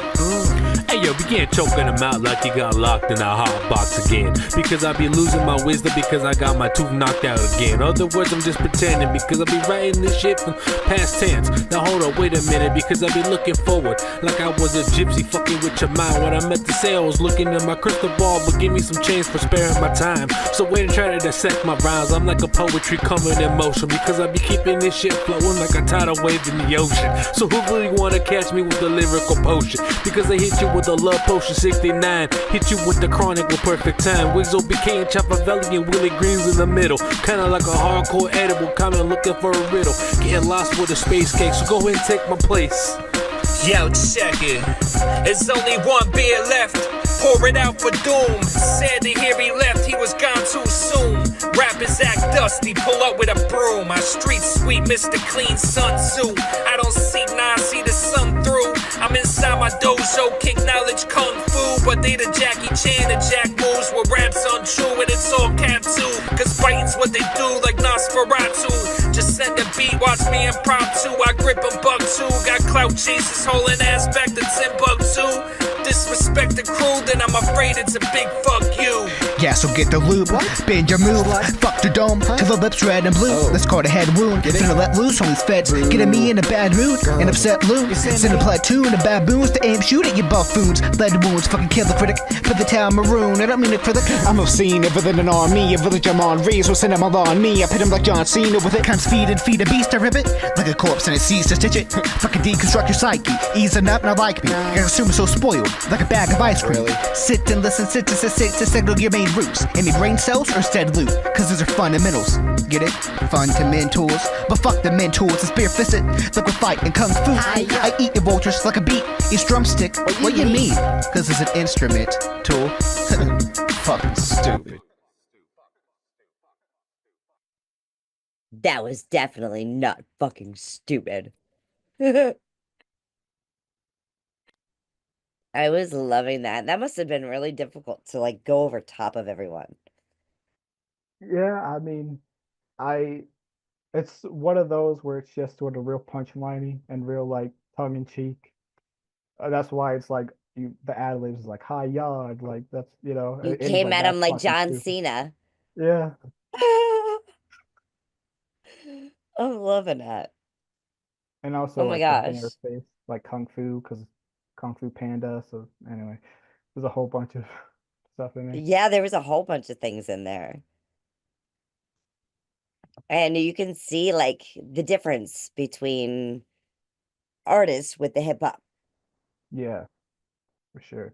Hey yo, begin choking them out like you got locked in a hot box again. Because I be losing my wisdom because I got my tooth knocked out again. Other words, I'm just pretending because I be writing this shit from past tense. Now hold up, wait a minute, because I be looking forward like I was a gypsy fucking with your mind. When I met the sales, looking at my crystal ball, but give me some change for sparing my time. So wait and try to dissect my rhymes. I'm like a poetry coming in motion because I be keeping this shit flowing like a tidal wave in the ocean. So who really wanna catch me with the lyrical potion? Because they hit you with the love potion 69. Hit you with the chronic with perfect time. Wigzo BK and Choppavelli and Willie Greens in the middle. Kinda like a hardcore edible, kinda looking for a riddle. Getting lost with a space cake, so go ahead and take my place. Yo, check it. There's only one beer left. Pour it out for doom. Sad to hear he left, he was gone too soon. Rappers act dusty, pull up with a broom. My street sweet, Mr. Clean Sun Tzu. I don't see nine, see the sun through. I'm inside my dojo, kick knowledge kung fu. But they the Jackie Chan, the Jack moves where raps untrue. And it's all cap too, cause fighting's what they do like Nosferatu. Just send a beat, watch me impromptu. I grip a buck too, got clout chases, hauling ass back to Timbuktu. Disrespect the crew, then I'm afraid it's a big fuck you. Yeah, so get the lube, bend your move, fuck the dome, till the lips red and blue. Let's call the head wound, finna let loose on these feds, getting me in a bad mood, an upset loon. Send a platoon of baboons to aim, shoot at you buffoons. Lead wounds, fucking kill the critic, put the town maroon. I don't mean it for the. I'm obscene, within an army, a village I'm on raised, will send him all on me. I pit him like John Cena with it. Comes feed and feed a beast, I rip it like a corpse and it sees to stitch it. Fucking deconstruct your psyche, easing up, not like me. I assume so spoiled, like a bag of ice cream. Really? Sit and listen, sit to signal your main roots. Any brain cells or instead loot, cause those are fundamentals. Get it? Fundamentals. But fuck the mentors, it's bare fisted. Like we fight in kung fu. I eat your vultures like a beat, each drumstick. What you mean? Cause it's an instrument tool. Fucking stupid. That was definitely not fucking stupid. I was loving that. That must have been really difficult to like go over top of everyone. Yeah, I mean, it's one of those where it's just sort of real punchliney and real like tongue in cheek. That's why it's like the ad libs is like hi yard, like that's You and it's came like at him that's like fucking John stupid. Cena. Yeah, I'm loving it. and also Oh my like the gosh. banner face like kung fu because Kung Fu Panda. So anyway, there's a whole bunch of stuff in there. Yeah, there was a whole bunch of things in there. And you can see like the difference between artists with the hip hop. Yeah, for sure.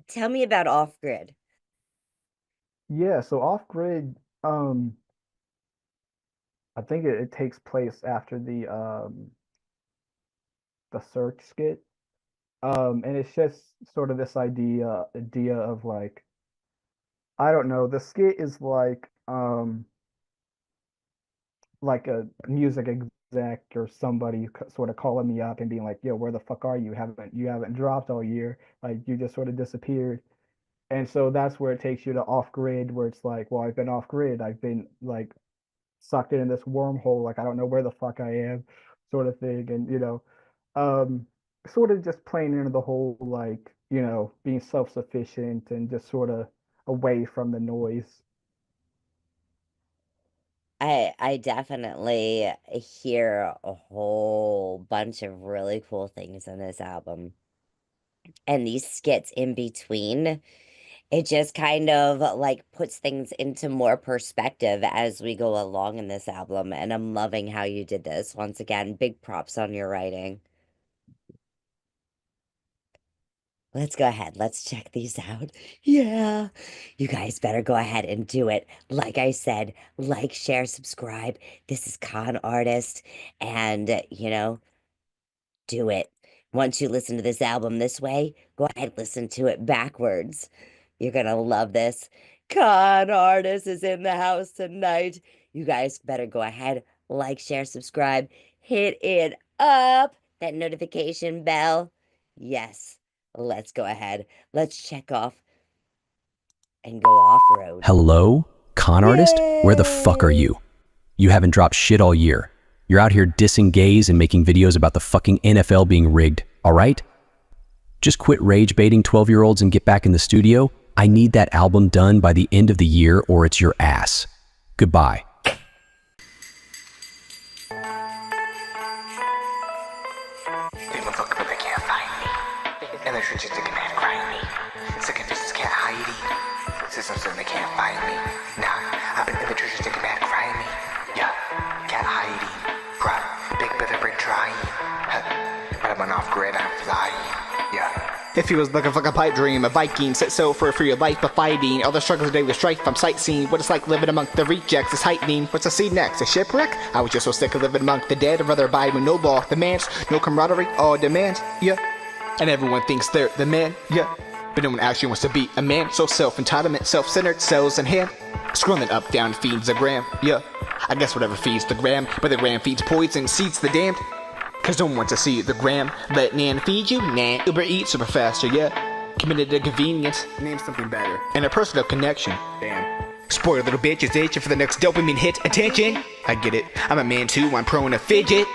Tell me about Off Grid. Yeah, so Off Grid, I think it takes place after the search skit. And it's just sort of this idea of like, I don't know, the skit is like a music exec or somebody sort of calling me up and being like, yo, where the fuck are you? You haven't dropped all year. Like you just sort of disappeared. And so that's where it takes you to Off Grid, where it's like, well, I've been off grid. I've been like sucked in this wormhole. Like I don't know where the fuck I am, sort of thing. And um, sort of just playing into the whole like being self-sufficient and just sort of away from the noise. I definitely hear a whole bunch of really cool things in this album. And these skits in between, it just kind of like puts things into more perspective as we go along in this album. And I'm loving how you did this. Once again, big props on your writing. Let's go ahead. Let's check these out. Yeah. You guys better go ahead and do it. Like I said, like, share, subscribe. This is ConArtist. And, Do it. Once you listen to this album this way, go ahead and listen to it backwards. You're gonna love this. ConArtist is in the house tonight. You guys better go ahead, like, share, subscribe, hit it up, that notification bell. Yes, let's go ahead. Let's check off and go off-road. Hello? ConArtist? Where the fuck are you? You haven't dropped shit all year. You're out here dissing gays and making videos about the fucking NFL being rigged, all right? Just quit rage baiting 12-year-olds and get back in the studio. I need that album done by the end of the year or it's your ass. Goodbye. People look but they can't find me. And the trenches they can grind me. Second fishes can't hide me. Systems and they can't find me. Nah, I've been in the trenches they can grind me. Yeah, can't hide me. Bruh, big brother break trying. But I'm on off grid, I'm flying. Yeah. If he was looking for a pipe dream, a Viking set sail for a free life of fighting. All the struggles today with strife, I'm sightseeing. What it's like living among the rejects is heightening. What's I see next? A shipwreck? I was just so sick of living among the dead. I'd rather abide with no law demands, no camaraderie, all demands, yeah. And everyone thinks they're the man, yeah. But no one actually wants to be a man. So self-entitlement, self-centered, cells in hand. Scrolling up, down feeds the gram, yeah. I guess whatever feeds the gram, but the gram feeds poison, seeds the damned. Cause no one wants to see the gram. Let Nan feed you? Nah. Uber Eats super faster, yeah. Committed to convenience. Name something better. And a personal connection. Damn. Spoiled little bitch is itching for the next dopamine hit. Attention. I get it. I'm a man too. I'm prone to fidget.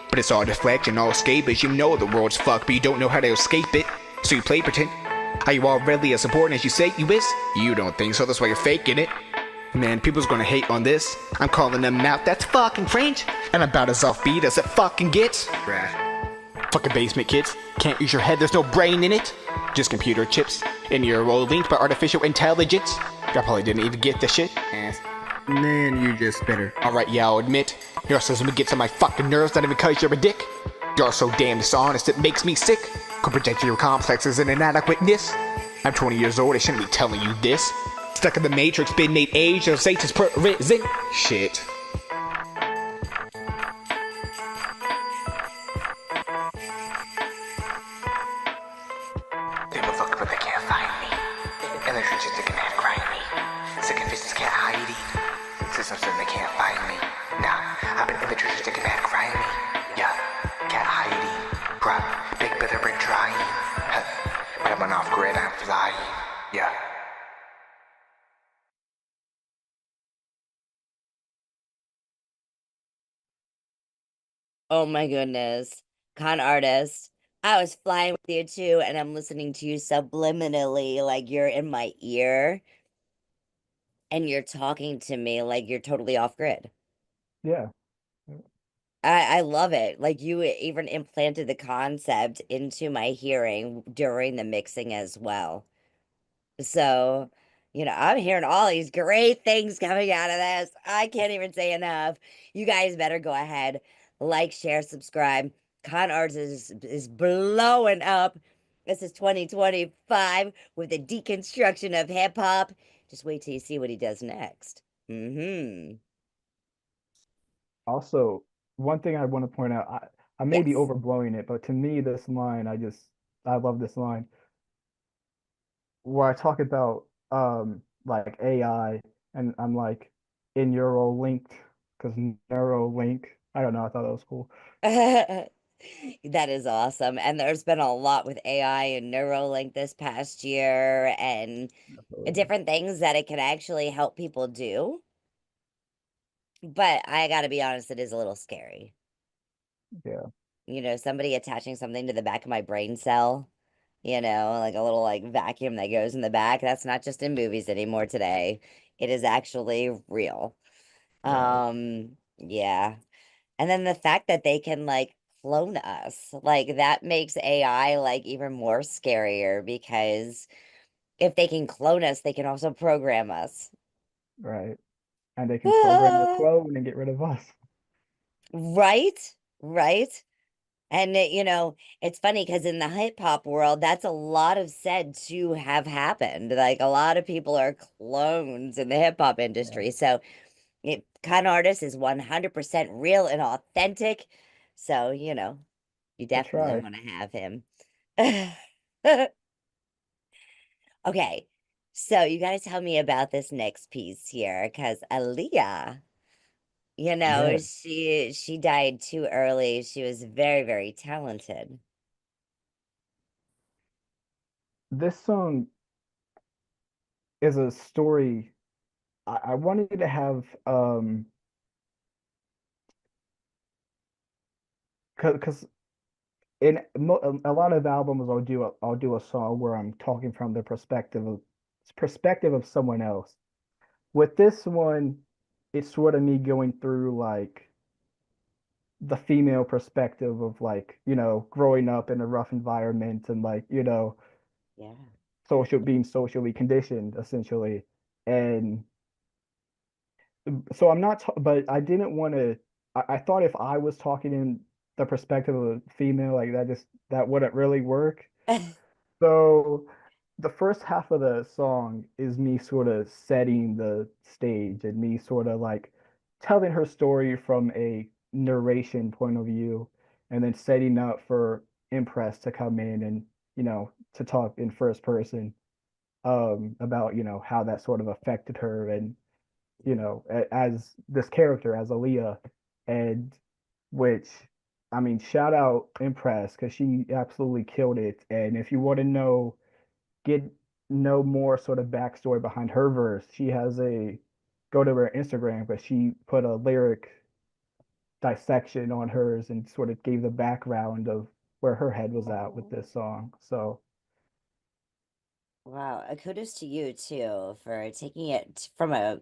But it's all deflection, all escapist. You know the world's fucked, but you don't know how to escape it. So you play pretend. Are you all really as important as you say you is? You don't think so. That's why you're faking it. Man, people's gonna hate on this. I'm calling them out, that's fucking French. And I'm about as offbeat as it fucking gets. Fucking basement kids. Can't use your head, there's no brain in it. Just computer chips. And you're all linked by artificial intelligence. Y'all probably didn't even get this shit. Man, you just bitter. Alright, yeah, I'll admit. You're supposed to get on my fucking nerves, not even cause you're a dick. You're so damn dishonest, it makes me sick. Could project your complexes and inadequateness. I'm 20 years old, I shouldn't be telling you this. Stuck in the matrix, been made age of Satan's prison. Shit. They will look but they can't find me. And the trenches they can grind me. Second fishes can't hide me. Systems and they can't find me. Nah, I've been in the trenches they can grind me. Yeah, can't hide me. Bruh, big brother break trying. But I'm on off grid, I'm flying. Yeah. Oh my goodness. ConArtist. I was flying with you too, and I'm listening to you subliminally, like you're in my ear. And you're talking to me like you're totally off grid. Yeah. I love it. Like you even implanted the concept into my hearing during the mixing as well. So, I'm hearing all these great things coming out of this. I can't even say enough. You guys better go ahead, like, share, subscribe. ConArtist is blowing up. This is 2025 with the deconstruction of hip-hop. Just wait till you see what he does next. Also, one thing I want to point out, I may be Yes. overblowing it, but to me, this line, I love this line where I talk about like AI, and I'm like in Euro linked because Neuro link. I don't know. I thought that was cool. That is awesome. And there's been a lot with AI and Neuralink this past year and different things that it can actually help people do. But I gotta be honest, it is a little scary. Yeah. Somebody attaching something to the back of my brain cell, like a little like vacuum that goes in the back. That's not just in movies anymore today. It is actually real. Yeah. And then the fact that they can like clone us, like that makes AI like even more scarier because if they can clone us, they can also program us. Right. And they can program the clone and get rid of us. Right? Right? And it's funny because in the hip hop world, that's a lot of said to have happened. Like a lot of people are clones in the hip hop industry. So ConArtist is 100% real and authentic. So, You I'll definitely try. want to have him. Okay, so you got to tell me about this next piece here, because Aaliyah, Yeah, she died too early. She was very, very talented. this song is a story. I wanted to have because in a lot of albums I'll do a song where I'm talking from the perspective of someone else. With this one, it's sort of me going through like the female perspective of like, growing up in a rough environment and like, Yeah. being socially conditioned essentially. And so I'm not, but I didn't want to, I thought if I was talking in the perspective of a female, like that wouldn't really work. So the first half of the song is me sort of setting the stage and me sort of like telling her story from a narration point of view and then setting up for Impress to come in and, to talk in first person about, how that sort of affected her and, as this character, as Aaliyah, and which I mean, shout out Impress because she absolutely killed it. And if you want to get no more sort of backstory behind her verse. She has a go to her Instagram, but she put a lyric dissection on hers and sort of gave the background of where her head was at with this song. So Wow, kudos to you too for taking it from a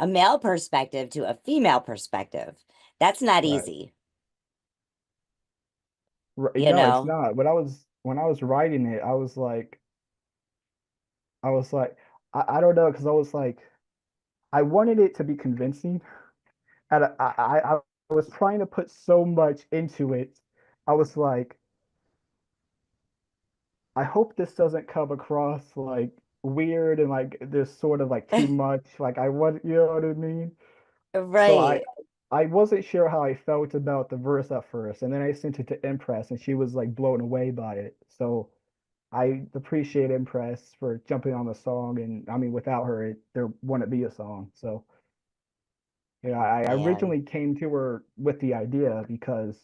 male perspective to a female perspective. That's not right, easy, right, you no, it's know? not. When I was writing it, I was like, I don't know, because I was like, I wanted it to be convincing, and I was trying to put so much into it. I was like, I hope this doesn't come across like weird and like there's sort of like too much. Like I want, you know what I mean? So Right. I wasn't sure how I felt about the verse at first, and then I sent it to Impress, and she was like blown away by it. So I appreciate Impress for jumping on the song, and I mean without her, there wouldn't be a song. So I Man. originally came to her with the idea because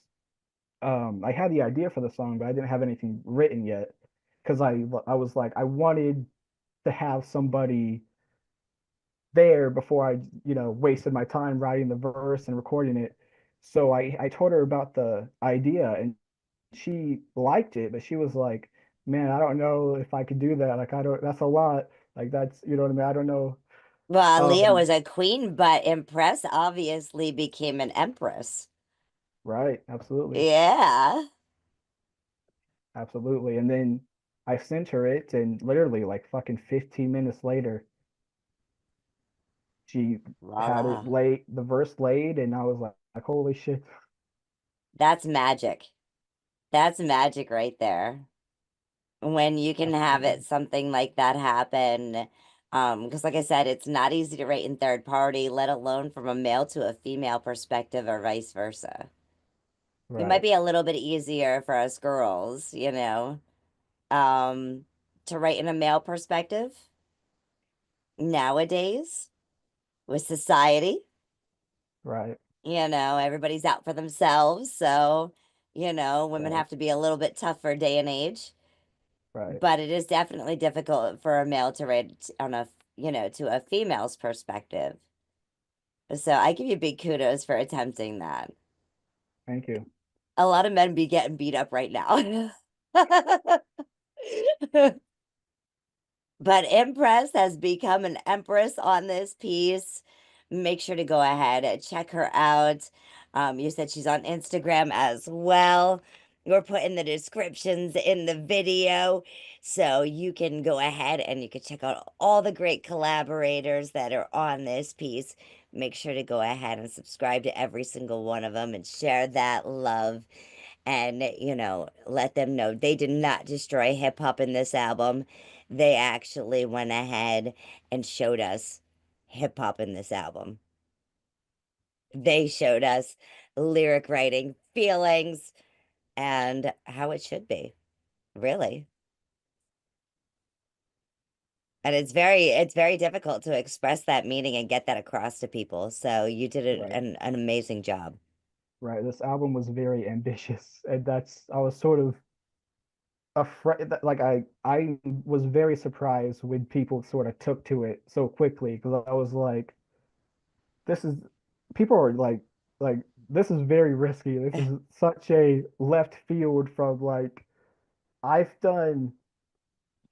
I had the idea for the song, but I didn't have anything written yet because I was like I wanted to have somebody there before I wasted my time writing the verse and recording it. So I told her about the idea and she liked it, but she was like, "Man, I don't know if I could do that. Like I don't. That's a lot. Like that's you know what I mean. I don't know." Well, Leah Um, was a queen, but Impress obviously became an empress. right, absolutely. Yeah. Absolutely. And then I sent her it, and literally like fucking 15 minutes later, she had it Voila. late, the verse laid, and I was like, holy shit. That's magic. That's magic right there. When you can have it Absolutely. something like that happen. Because like I said, it's not easy to write in third party, let alone from a male to a female perspective or vice versa. It might Right. be a little bit easier for us girls, um, to write in a male perspective nowadays with society. Right. Everybody's out for themselves. So, women Right. have to be a little bit tougher day and age. Right. But it is definitely difficult for a male to write on to a female's perspective. So I give you big kudos for attempting that. Thank you. A lot of men be getting beat up right now. But Empress has become an empress on this piece. Make sure to go ahead and check her out. You said she's on Instagram as well. We're putting the descriptions in the video so you can go ahead and you can check out all the great collaborators that are on this piece. Make sure to go ahead and subscribe to every single one of them and share that love and let them know they did not destroy hip hop in this album. They actually went ahead and showed us hip hop in this album. They showed us lyric writing, feelings, and how it should be, really. And it's very difficult to express that meaning and get that across to people. So you did Right. an amazing job. Right. This album was very ambitious, and I was sort of afraid that like I was very surprised when people sort of took to it so quickly because I was like, this is people are like this is very risky. This is such a left field from like I've done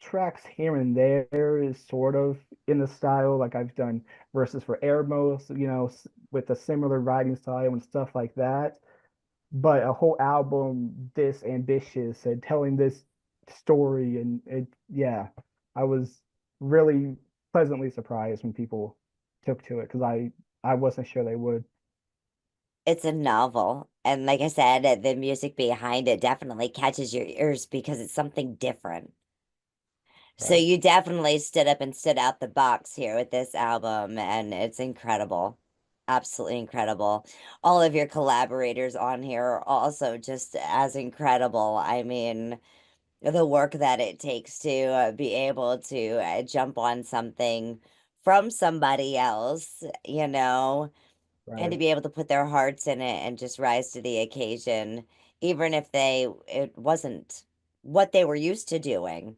tracks here and there is sort of in the style like I've done verses for Airmos, with a similar writing style and stuff like that. But a whole album this ambitious and telling this story and yeah, I was really pleasantly surprised when people took to it because I wasn't sure they would. It's a novel, and like I said, the music behind it definitely catches your ears because it's something different. So Right. you definitely stood up and stood out the box here with this album, and it's incredible. Absolutely incredible. All of your collaborators on here are also just as incredible. I mean, the work that it takes to be able to jump on something from somebody else, and to Right. be able to put their hearts in it and just rise to the occasion, even if it wasn't what they were used to doing,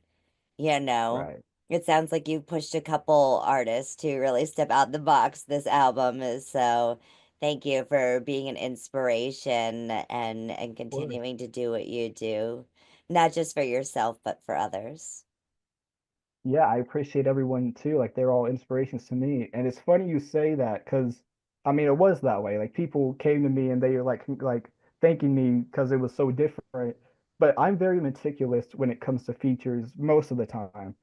you know. Right. It sounds like you pushed a couple artists to really step out the box this album is so thank you for being an inspiration and Of course. continuing to do what you do, not just for yourself but for others. Yeah, I appreciate everyone too. Like they're all inspirations to me. And it's funny you say that because I mean it was that way. Like people came to me and they were like thanking me because it was so different. But I'm very meticulous when it comes to features most of the time.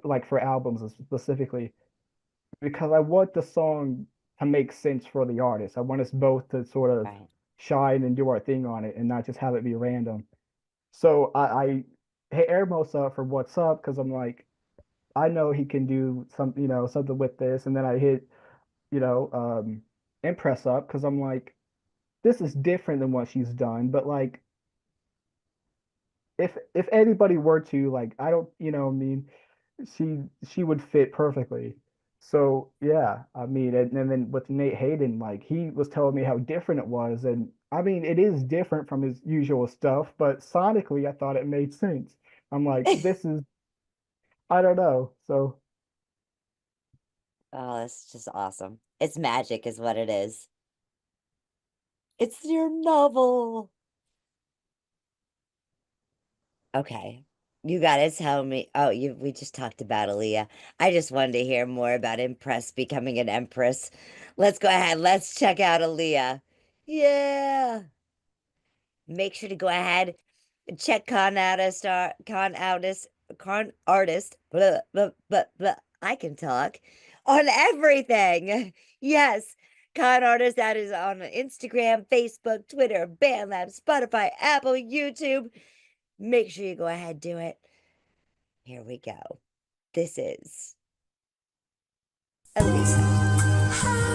Like for albums specifically, because I want the song to make sense for the artist. I want us both to sort of Right. shine and do our thing on it and not just have it be random. So I hit Airmos up for What's Up because I'm like, I know he can do something with this. And then I hit, you know, um, Impress up because I'm like, this is different than what she's done. But like, if anybody were to like, I don't, I mean, she would fit perfectly. So yeah, I mean, and then with Nate Hayden, like he was telling me how different it was, and I mean, it is different from his usual stuff, but sonically, I thought it made sense. I'm like, this is, I don't know. So Oh, that's just awesome. It's magic is what it is. It's your novel. Okay. You gotta tell me. Oh, we just talked about Aaliyah. I just wanted to hear more about Impress becoming an empress. Let's go ahead. Let's check out Aaliyah. Yeah. Make sure to go ahead and check Con Artist, blah, blah, blah, blah. I can talk on everything. Yes. Con Artist, that is on Instagram, Facebook, Twitter, BandLab, Spotify, Apple, YouTube. Make sure you go ahead, do it. Here we go. This is Aaliyah.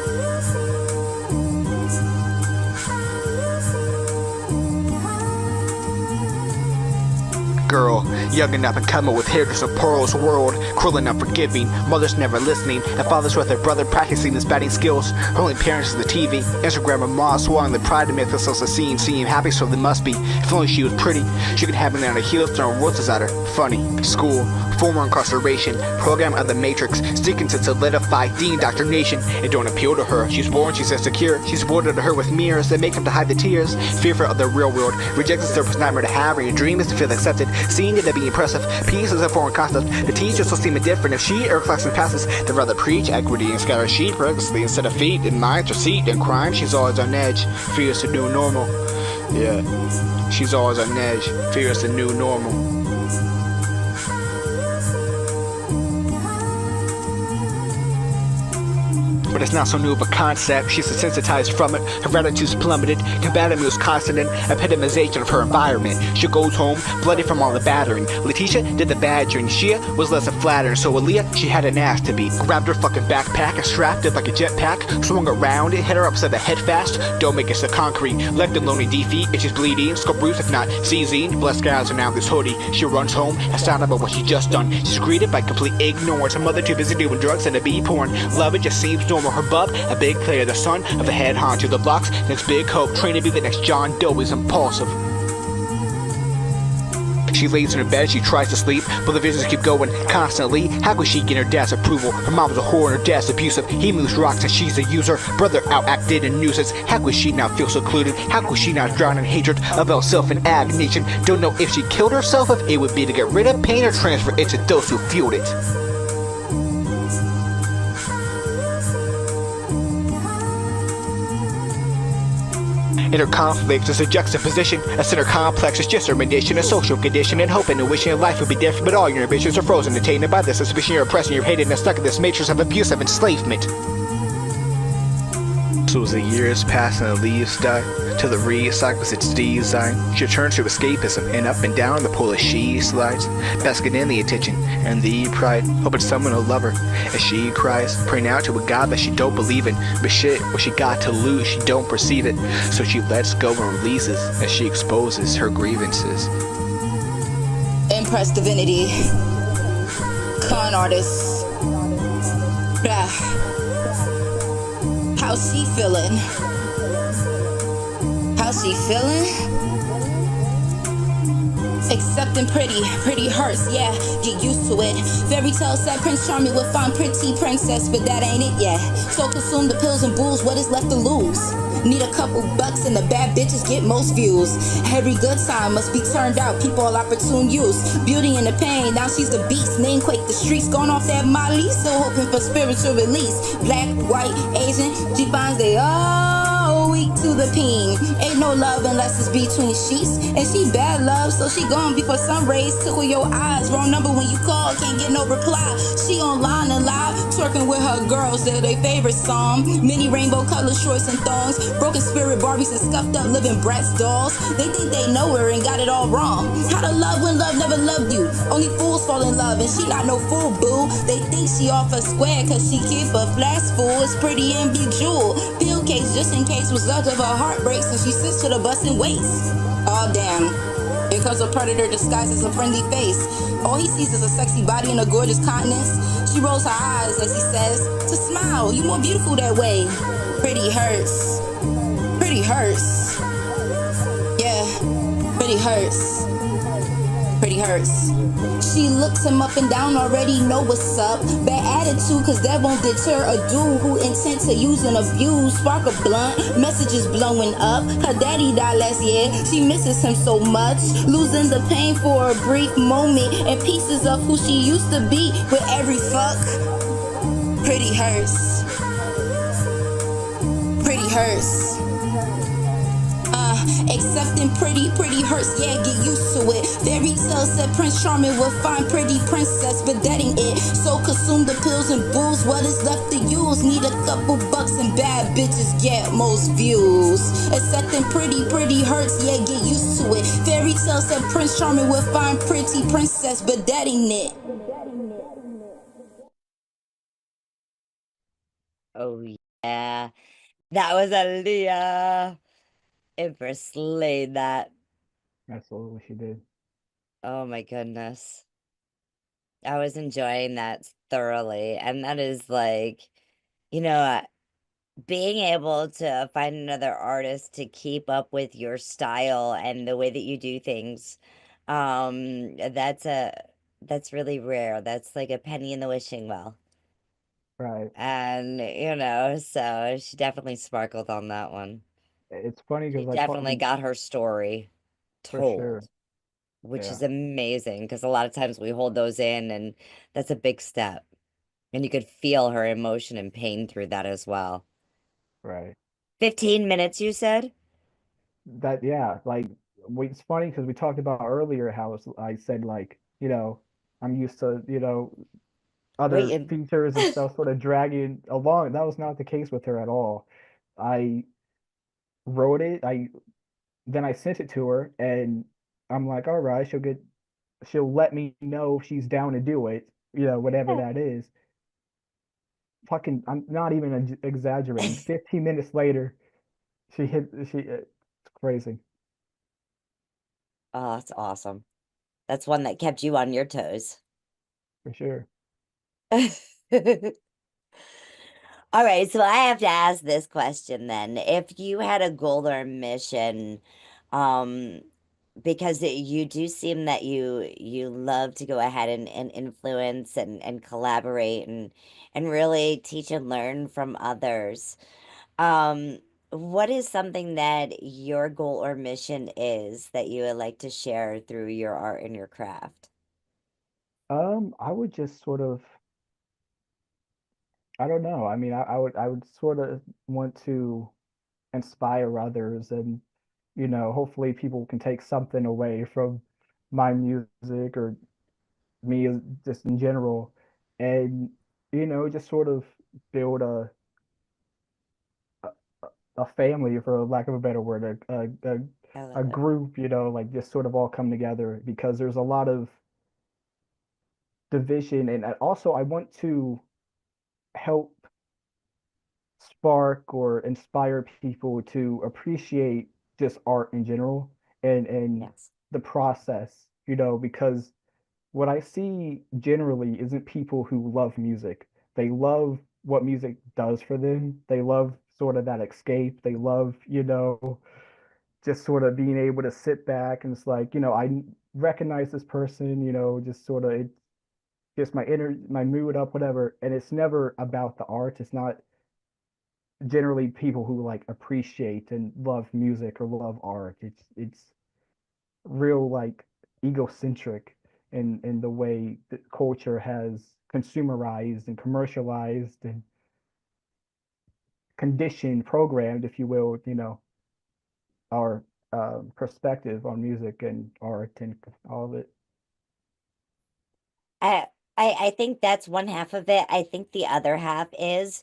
Girl, young enough and coming with hairdresser pearls. World, cruel and unforgiving. Mothers never listening, and fathers with their brother practicing his batting skills. Her only parents is the TV. Instagram and mom swallowing the pride to make themselves a scene. Seeing happy, so they must be. If only she was pretty, she could have been on her heels throwing roses at her. Funny. School, former incarceration, program of the Matrix, seeking to solidify the indoctrination. It don't appeal to her. She's born, she's insecure. She's boarded her with mirrors that make him to hide the tears. Fearful of the real world, rejects the purpose nightmare to have. Her dream is to feel accepted. Seeing it to be impressive. Peace is a foreign concept. The teachers will seem indifferent if she reflects and passes. They'd rather preach equity and scatter sheep recklessly instead of feet and minds or seat and crime. She's always on edge. Fears the new normal. Yeah. She's always on edge. Fears the new normal. but it's not so new of a concept. She's desensitized from it, her attitude's plummeted. Combating was constant an epitomization of her environment. She goes home, bloody from all the battering. Letitia did the badgering. Shia was less than flattering, so Aaliyah, she had an ass to beat. Grabbed her fucking backpack and strapped it like a jetpack. Swung around it, hit her upside the head fast. Don't make it so concrete. Left the lonely defeat, and she's bleeding. Skull bruise if not seizing. Blessed guys are now this hoodie. She runs home, astounded by what she just done. She's greeted by complete ignorance. Her mother too busy doing drugs and to be porn. Love it just seems normal. Her bub, a big player, the son of a head honcho. The blocks, next big hope. Trained to be the next John Doe is impulsive. She lays in her bed, she tries to sleep, but the visions keep going constantly. How could she get her dad's approval? Her mom was a whore and her dad's abusive. He moves rocks and she's a user. Brother outacted and nuisance. How could she not feel secluded? How could she not drown in hatred about self and agonization? Don't know if she killed herself, if it would be to get rid of pain or transfer it to those who fueled it. Inner conflict is a juxtaposition. A center complex is just a rendition, a social condition, and hoping and wishing life would be different, but all your ambitions are frozen and tainted by the suspicion you're oppressing, you're hated, and stuck in this matrix of abuse of enslavement. So as the years pass and the leaves die, till the recycles its design, she turns to escapism, and up and down the pool as she slides, basking in the attention and the pride, hoping someone will love her as she cries, praying out to a God that she don't believe in, but shit, what she got to lose, she don't perceive it, so she lets go and releases as she exposes her grievances. Impressed divinity, ConArtist's. How's she feeling? How's she feeling? Accepting pretty hurts, yeah, get used to it. Fairy tale said Prince Charming would find pretty princess, but that ain't it yet. So consume the pills and booze, what is left to lose? Need a couple bucks and the bad bitches get most views. Every good time must be turned out, people all opportune use. Beauty and the pain, now she's the beast. Name quake the streets, going off that Molly, still hoping for spiritual release. Black, white, Asian, she finds they all weak to the peen. Ain't no love unless it's between sheets. And she bad love, so she gone before sun rays tickle your eyes. Wrong number when you call, can't get no reply. She online and live, twerking with her girls, they're their favorite song. Many rainbow color shorts and thongs. Broken spirit Barbies and scuffed up living brats dolls. They think they know her and got it all wrong. How to love when love never loved you. Only fools fall in love and she not no fool, boo. They think she off a square cause she keep a flash full. It's pretty and bejeweled. Pill case just in case was left of her heartbreak, so she sits to the bus and waits. Oh damn. Here comes a predator disguised as a friendly face. All he sees is a sexy body and a gorgeous countenance. She rolls her eyes as he says, to smile, you more beautiful that way. Pretty hurts. Pretty hurts. Yeah, pretty hurts. Pretty hurts. She looks him up and down, already know what's up. Bad attitude, cause that won't deter a dude who intent to use and abuse. Spark a blunt, messages blowing up. Her daddy died last year, she misses him so much. Losing the pain for a brief moment, and pieces of who she used to be with every fuck. Pretty hurts. Pretty hurts. Accepting pretty hurts, yeah, get used to it. Fairy tale said Prince Charming would find pretty princess, but that ain't it. So consume the pills and booze, what is left to use? Need a couple bucks and bad bitches get most views. Accepting pretty hurts, yeah, get used to it. Fairy tale said Prince Charming would find pretty princess, but that ain't it. Oh yeah, that was Aaliyah. Empress slayed that. Absolutely, she did. Oh my goodness. I was enjoying that thoroughly. And that is like, you know, being able to find another artist to keep up with your style and the way that you do things. That's really rare. That's like a penny in the wishing well. Right. And, you know, so she definitely sparkled on that one. It's funny She because definitely got her story For told, sure. which Yeah. is amazing because a lot of times we hold those in and that's a big step. And you could feel her emotion and pain through that as well. Right. 15 minutes, you said? That yeah, like it's funny because we talked about earlier how I said like, I'm used to, Wait, other and features and stuff sort of dragging along. That was not the case with her at all. I wrote it. I sent it to her, and I'm like, all right, she'll let me know if she's down to do it, whatever that is. Fucking, I'm not even exaggerating. 15 minutes later, it's crazy. oh, that's awesome. That's one that kept you on your toes. For sure. All right, so I have to ask this question then. If you had a goal or a mission, um, because you do seem that you love to go ahead and influence and collaborate and really teach and learn from others. Um, what is something that your goal or mission is that you would like to share through your art and your craft? I would just sort of, I don't know. I mean, I would sort of want to inspire others, and hopefully people can take something away from my music or me just in general, and just sort of build a, a family, for lack of a better word, I a love it. group, like just sort of all come together, because there's a lot of division. And also I want to help spark or inspire people to appreciate just art in general, and Yes. the process, because what I see generally isn't people who love music. They love what music does for them. They love sort of that escape. They love, just sort of being able to sit back and it's like, I recognize this person, just sort of it gets my mood up, whatever. And it's never about the art. It's not generally people who like appreciate and love music or love art. It's real like egocentric in the way that culture has consumerized and commercialized and conditioned, programmed, if you will, our perspective on music and art and all of it. I I think that's one half of it. I think the other half is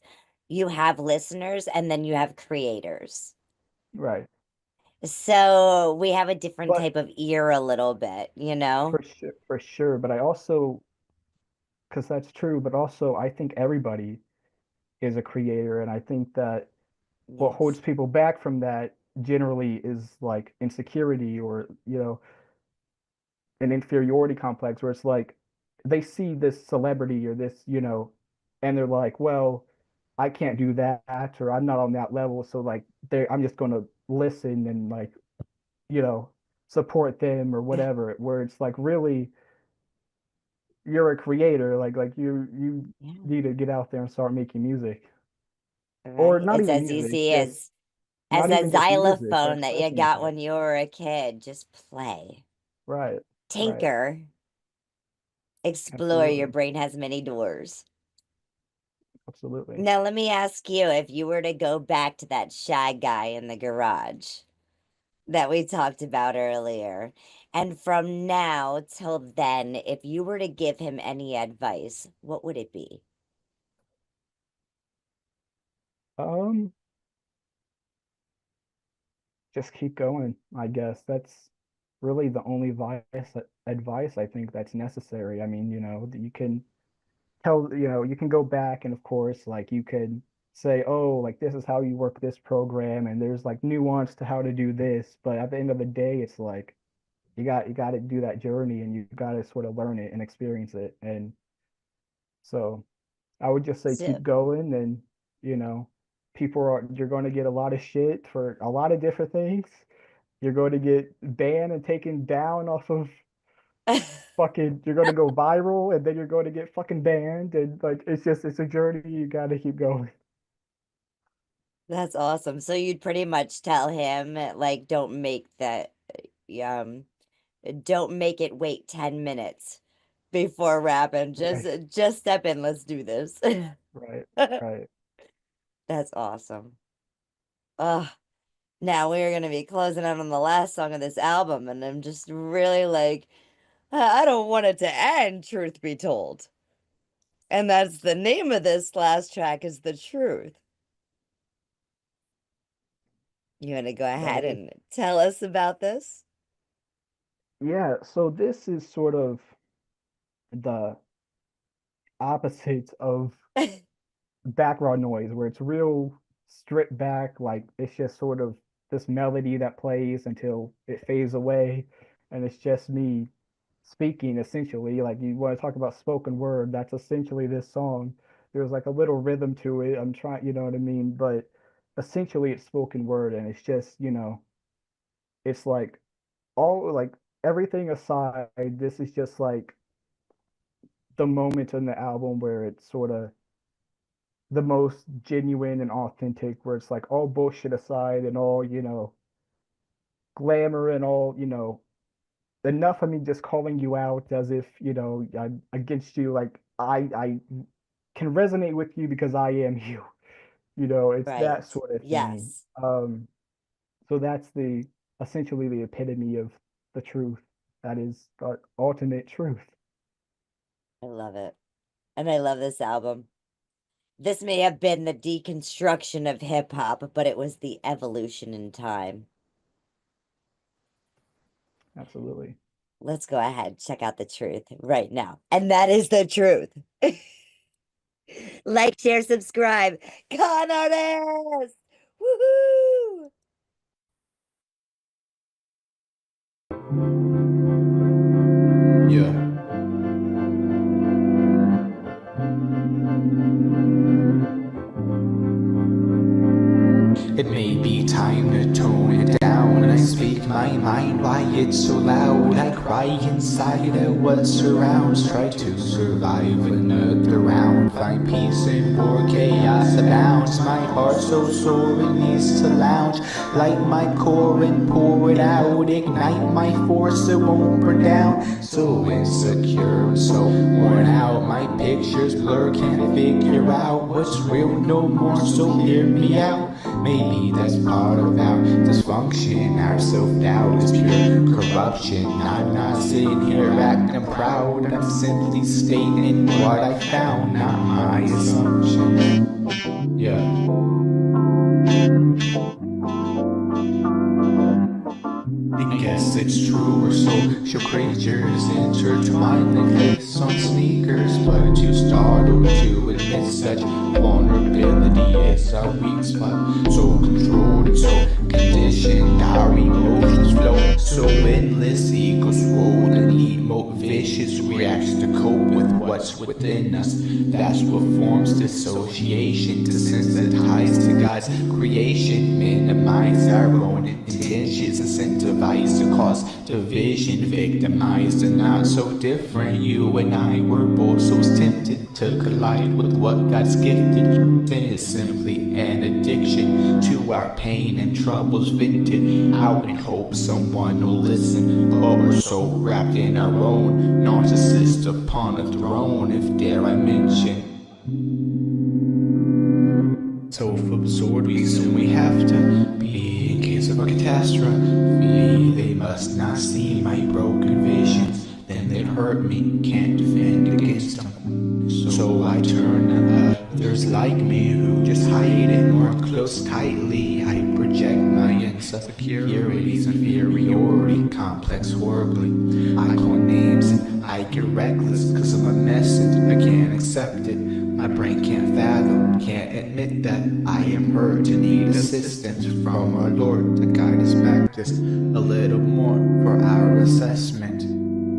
you have listeners and then you have creators. Right. So we have a different But type of ear a little bit, you know? for sure. But I also, because that's true, but also I think everybody is a creator, and I think that what Yes. holds people back from that generally is like insecurity, or an inferiority complex, where it's like they see this celebrity or this, and they're like, well, I can't do that, or I'm not on that level, so like I'm just going to listen and like, you know, support them or whatever. Where it's like, really, you're a creator, like you Yeah. need to get out there and start making music, or Right. not It's even as music, easy just as not a even just music, but xylophone that you expressing got yourself. when you were a kid. Just play. Right. Right. Tinker. Explore. Your Absolutely. brain has many doors. Absolutely. Now, let me ask you, if you were to go back to that shy guy in the garage that we talked about earlier, and from now till then, if you were to give him any advice, what would it be? Um, just keep going, I guess. That's really the only advice I think that's necessary. I mean, you can you can go back, and of course, like you could say, oh, like this is how you work this program, and there's like nuance to how to do this. But at the end of the day, it's like you got to do that journey, and you got to sort of learn it and experience it. And so I would just say So, keep going, and you know, you're going to get a lot of shit for a lot of different things. You're going to get banned and taken down off of fucking, you're going to go viral, and then you're going to get fucking banned, and like it's a journey. You got to keep going. that's awesome. So you'd pretty much tell him, like, um, don't make it wait 10 minutes before rapping. Right. Just step in. Let's do this. Right. Right. That's awesome. Ugh. Now we're gonna be closing out on the last song of this album, and I'm just really like, I don't want it to end, truth be told. And that's the name of this last track, is The Truth. You want to go ahead and tell us about this? Yeah, so this is sort of the opposite of background noise, where it's real stripped back, like it's just sort of this melody that plays until it fades away, and it's just me speaking essentially. Like you want to talk about spoken word, that's essentially this song. There's like a little rhythm to it. I'm trying, you know what I mean? But essentially it's spoken word, and it's just, it's like all like everything aside, this is just like the moment in the album where it's sort of the most genuine and authentic, where it's like all bullshit aside and all, glamour and all, enough of me just calling you out as if, I'm against you. Like I can resonate with you because I am you. It's Right. that sort of thing. Yes. So that's essentially the epitome of the truth. That is the ultimate truth. I love it. And I love this album. This may have been the deconstruction of hip-hop, but it was the evolution in time. Absolutely. Let's go ahead, check out The Truth right now. And that is The Truth. Like, share, subscribe. ConArtist's! Woohoo! Yeah. It may be time to tone it down. I speak my mind, why it's so loud. I cry inside at what surrounds. Try to survive another round. Find peace in war, chaos abounds. My heart so sore it needs to lounge. Light my core and pour it out. Ignite my force, it won't burn down. So insecure, so worn out. My pictures blur, can't figure out what's real no more, so hear me out. Maybe that's part of our dysfunction. Our self-doubt is pure corruption. I'm not sitting here acting proud. I'm simply stating what I found, not my assumption. Yeah. I guess it's true, we're social creatures intertwined like lace on sneakers. But too startled to admit such vulnerability is our weak spot. So controlled and so conditioned, our emotions flow so endless. Egos roll and need more vicious reacts to cope with what's within us. That's what forms dissociation, desensitized to God's creation. Minimize our own intentions, incentivize to cause division, victimized and not so different. You and I were both so tempted to collide with what God's gifted. Sin is simply an addiction to our pain and troubles, vented out in hope someone will listen. But we're so wrapped in our own narcissist upon a throne, if dare I mention. Self-absorbed reason we have to be in case of a catastrophe. They must not see my broken visions, then they'd hurt me, can't defend against them. So I turn to others like me who just hide it more close tightly. I project my insecurities, inferiority complex horribly. I call names and I get reckless cause I'm a mess and I can't accept it. My brain can't fathom, can't admit that I am hurt and need assistance from our Lord to guide us back just a little more for our assessment.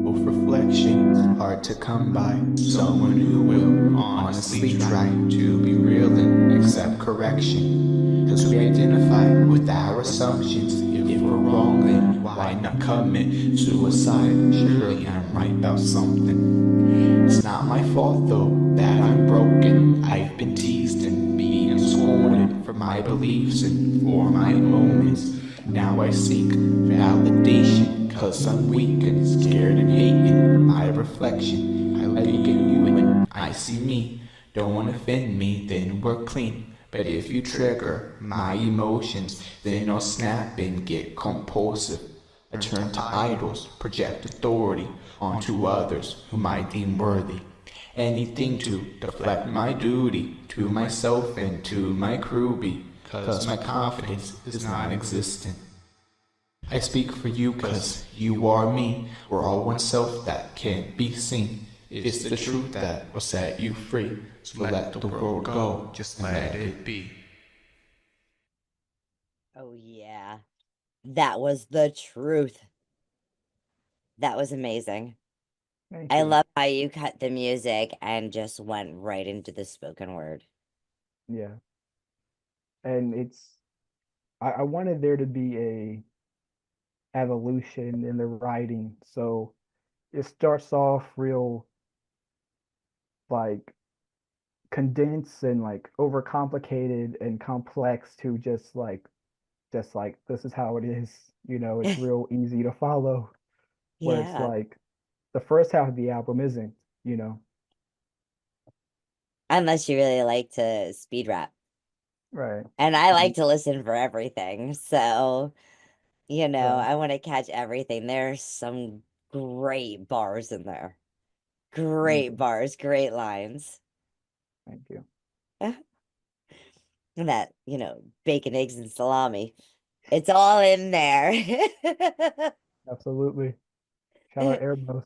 Both reflections hard to come by. Someone who will honestly try to be real and accept correction. Cause we identify with our assumptions. If we're wrong, then why not commit suicide? Surely I'm right about something. It's not my fault though that I'm broken. I've been teased and being scolded for my beliefs and for my moments. Now I seek validation cause I'm weak and scared and hating my reflection. I look at you and I see me. Don't offend me, then we're clean. But if you trigger my emotions, then I'll snap and get compulsive. I turn to idols, project authority onto others whom I deem worthy. anything to deflect my duty to myself and to my crew because my confidence is non-existent. I speak for you cause you are me. We're all one self that can't be seen. It's the truth that will set you free. So let the world go, just let it be. Oh, yeah. That was the truth. That was amazing. Thank I you. love how you cut the music and just went right into the spoken word. Yeah. And I wanted there to be a evolution in the writing. So it starts off real like condensed and like overcomplicated and complex to just like this is how it is. It's real easy to follow. Where it's Yeah. like the first half of the album isn't, you know. Unless you really like to speed rap. Right. And I like to listen for everything. So, Right. I want to catch everything. There's some great bars in there. Great bars, great lines. Thank you. And that, bacon, eggs, and salami. It's all in there. Absolutely. Shout out Airbus.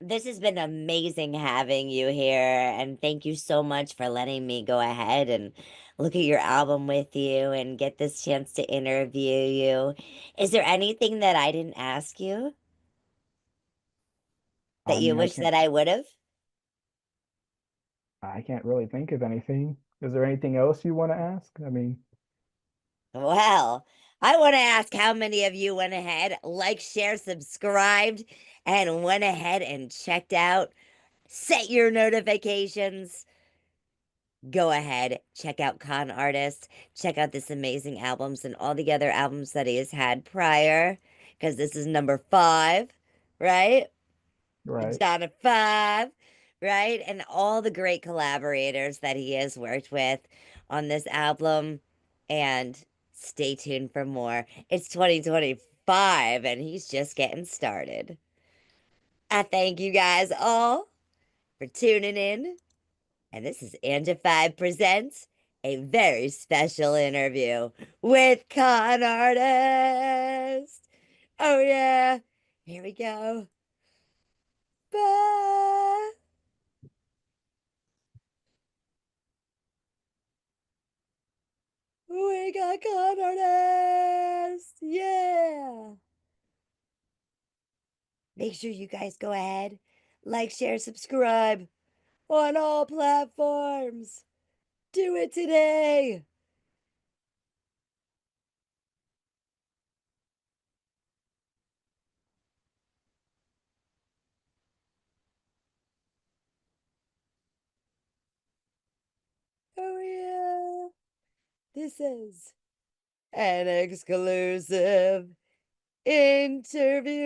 This has been amazing having you here. And thank you so much for letting me go ahead and look at your album with you and get this chance to interview you. Is there anything that I didn't ask you that I you mean, wish that I would have? I can't really think of anything. Is there anything else you want to ask? I mean, Well, I want to ask how many of you went ahead, like, share, subscribed, and went ahead and checked out, set your notifications. Go ahead, check out ConArtist, check out this amazing albums and all the other albums that he has had prior, because this is number 5, right? right. John of 5, right? And all the great collaborators that he has worked with on this album. And stay tuned for more. It's 2025 and he's just getting started. I thank you guys all for tuning in. And this is Angified Presents, a very special interview with ConArtist. Oh yeah, here we go. Bye. We got ConArtist. Yeah. Make sure you guys go ahead, like, share, subscribe on all platforms. Do it today. Oh yeah. This is an exclusive interview.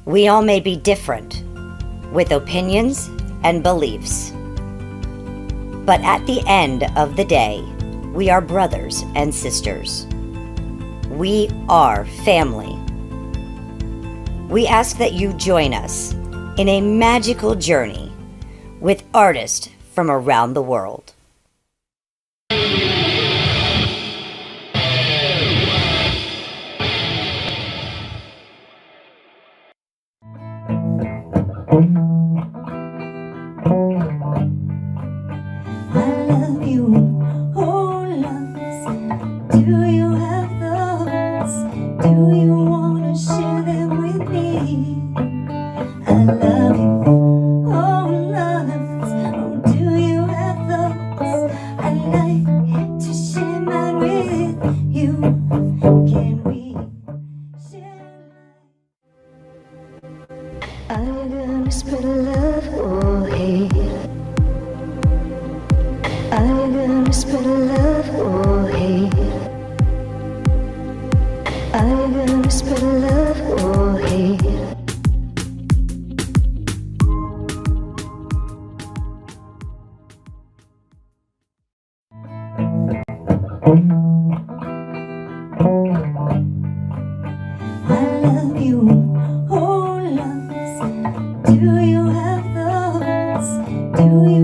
We all may be different, with opinions and beliefs. But at the end of the day, we are brothers and sisters. We are family. We ask that you join us in a magical journey with artists from around the world. I love you, oh loves. Do you have those? Do you wanna share them with me? I love you, oh loves. Oh, do you have those? I'd like to share mine with you. Can we share? Are you gonna spread love or hate? Are you gonna spread love or hate? Are you gonna spread love or hate? Do you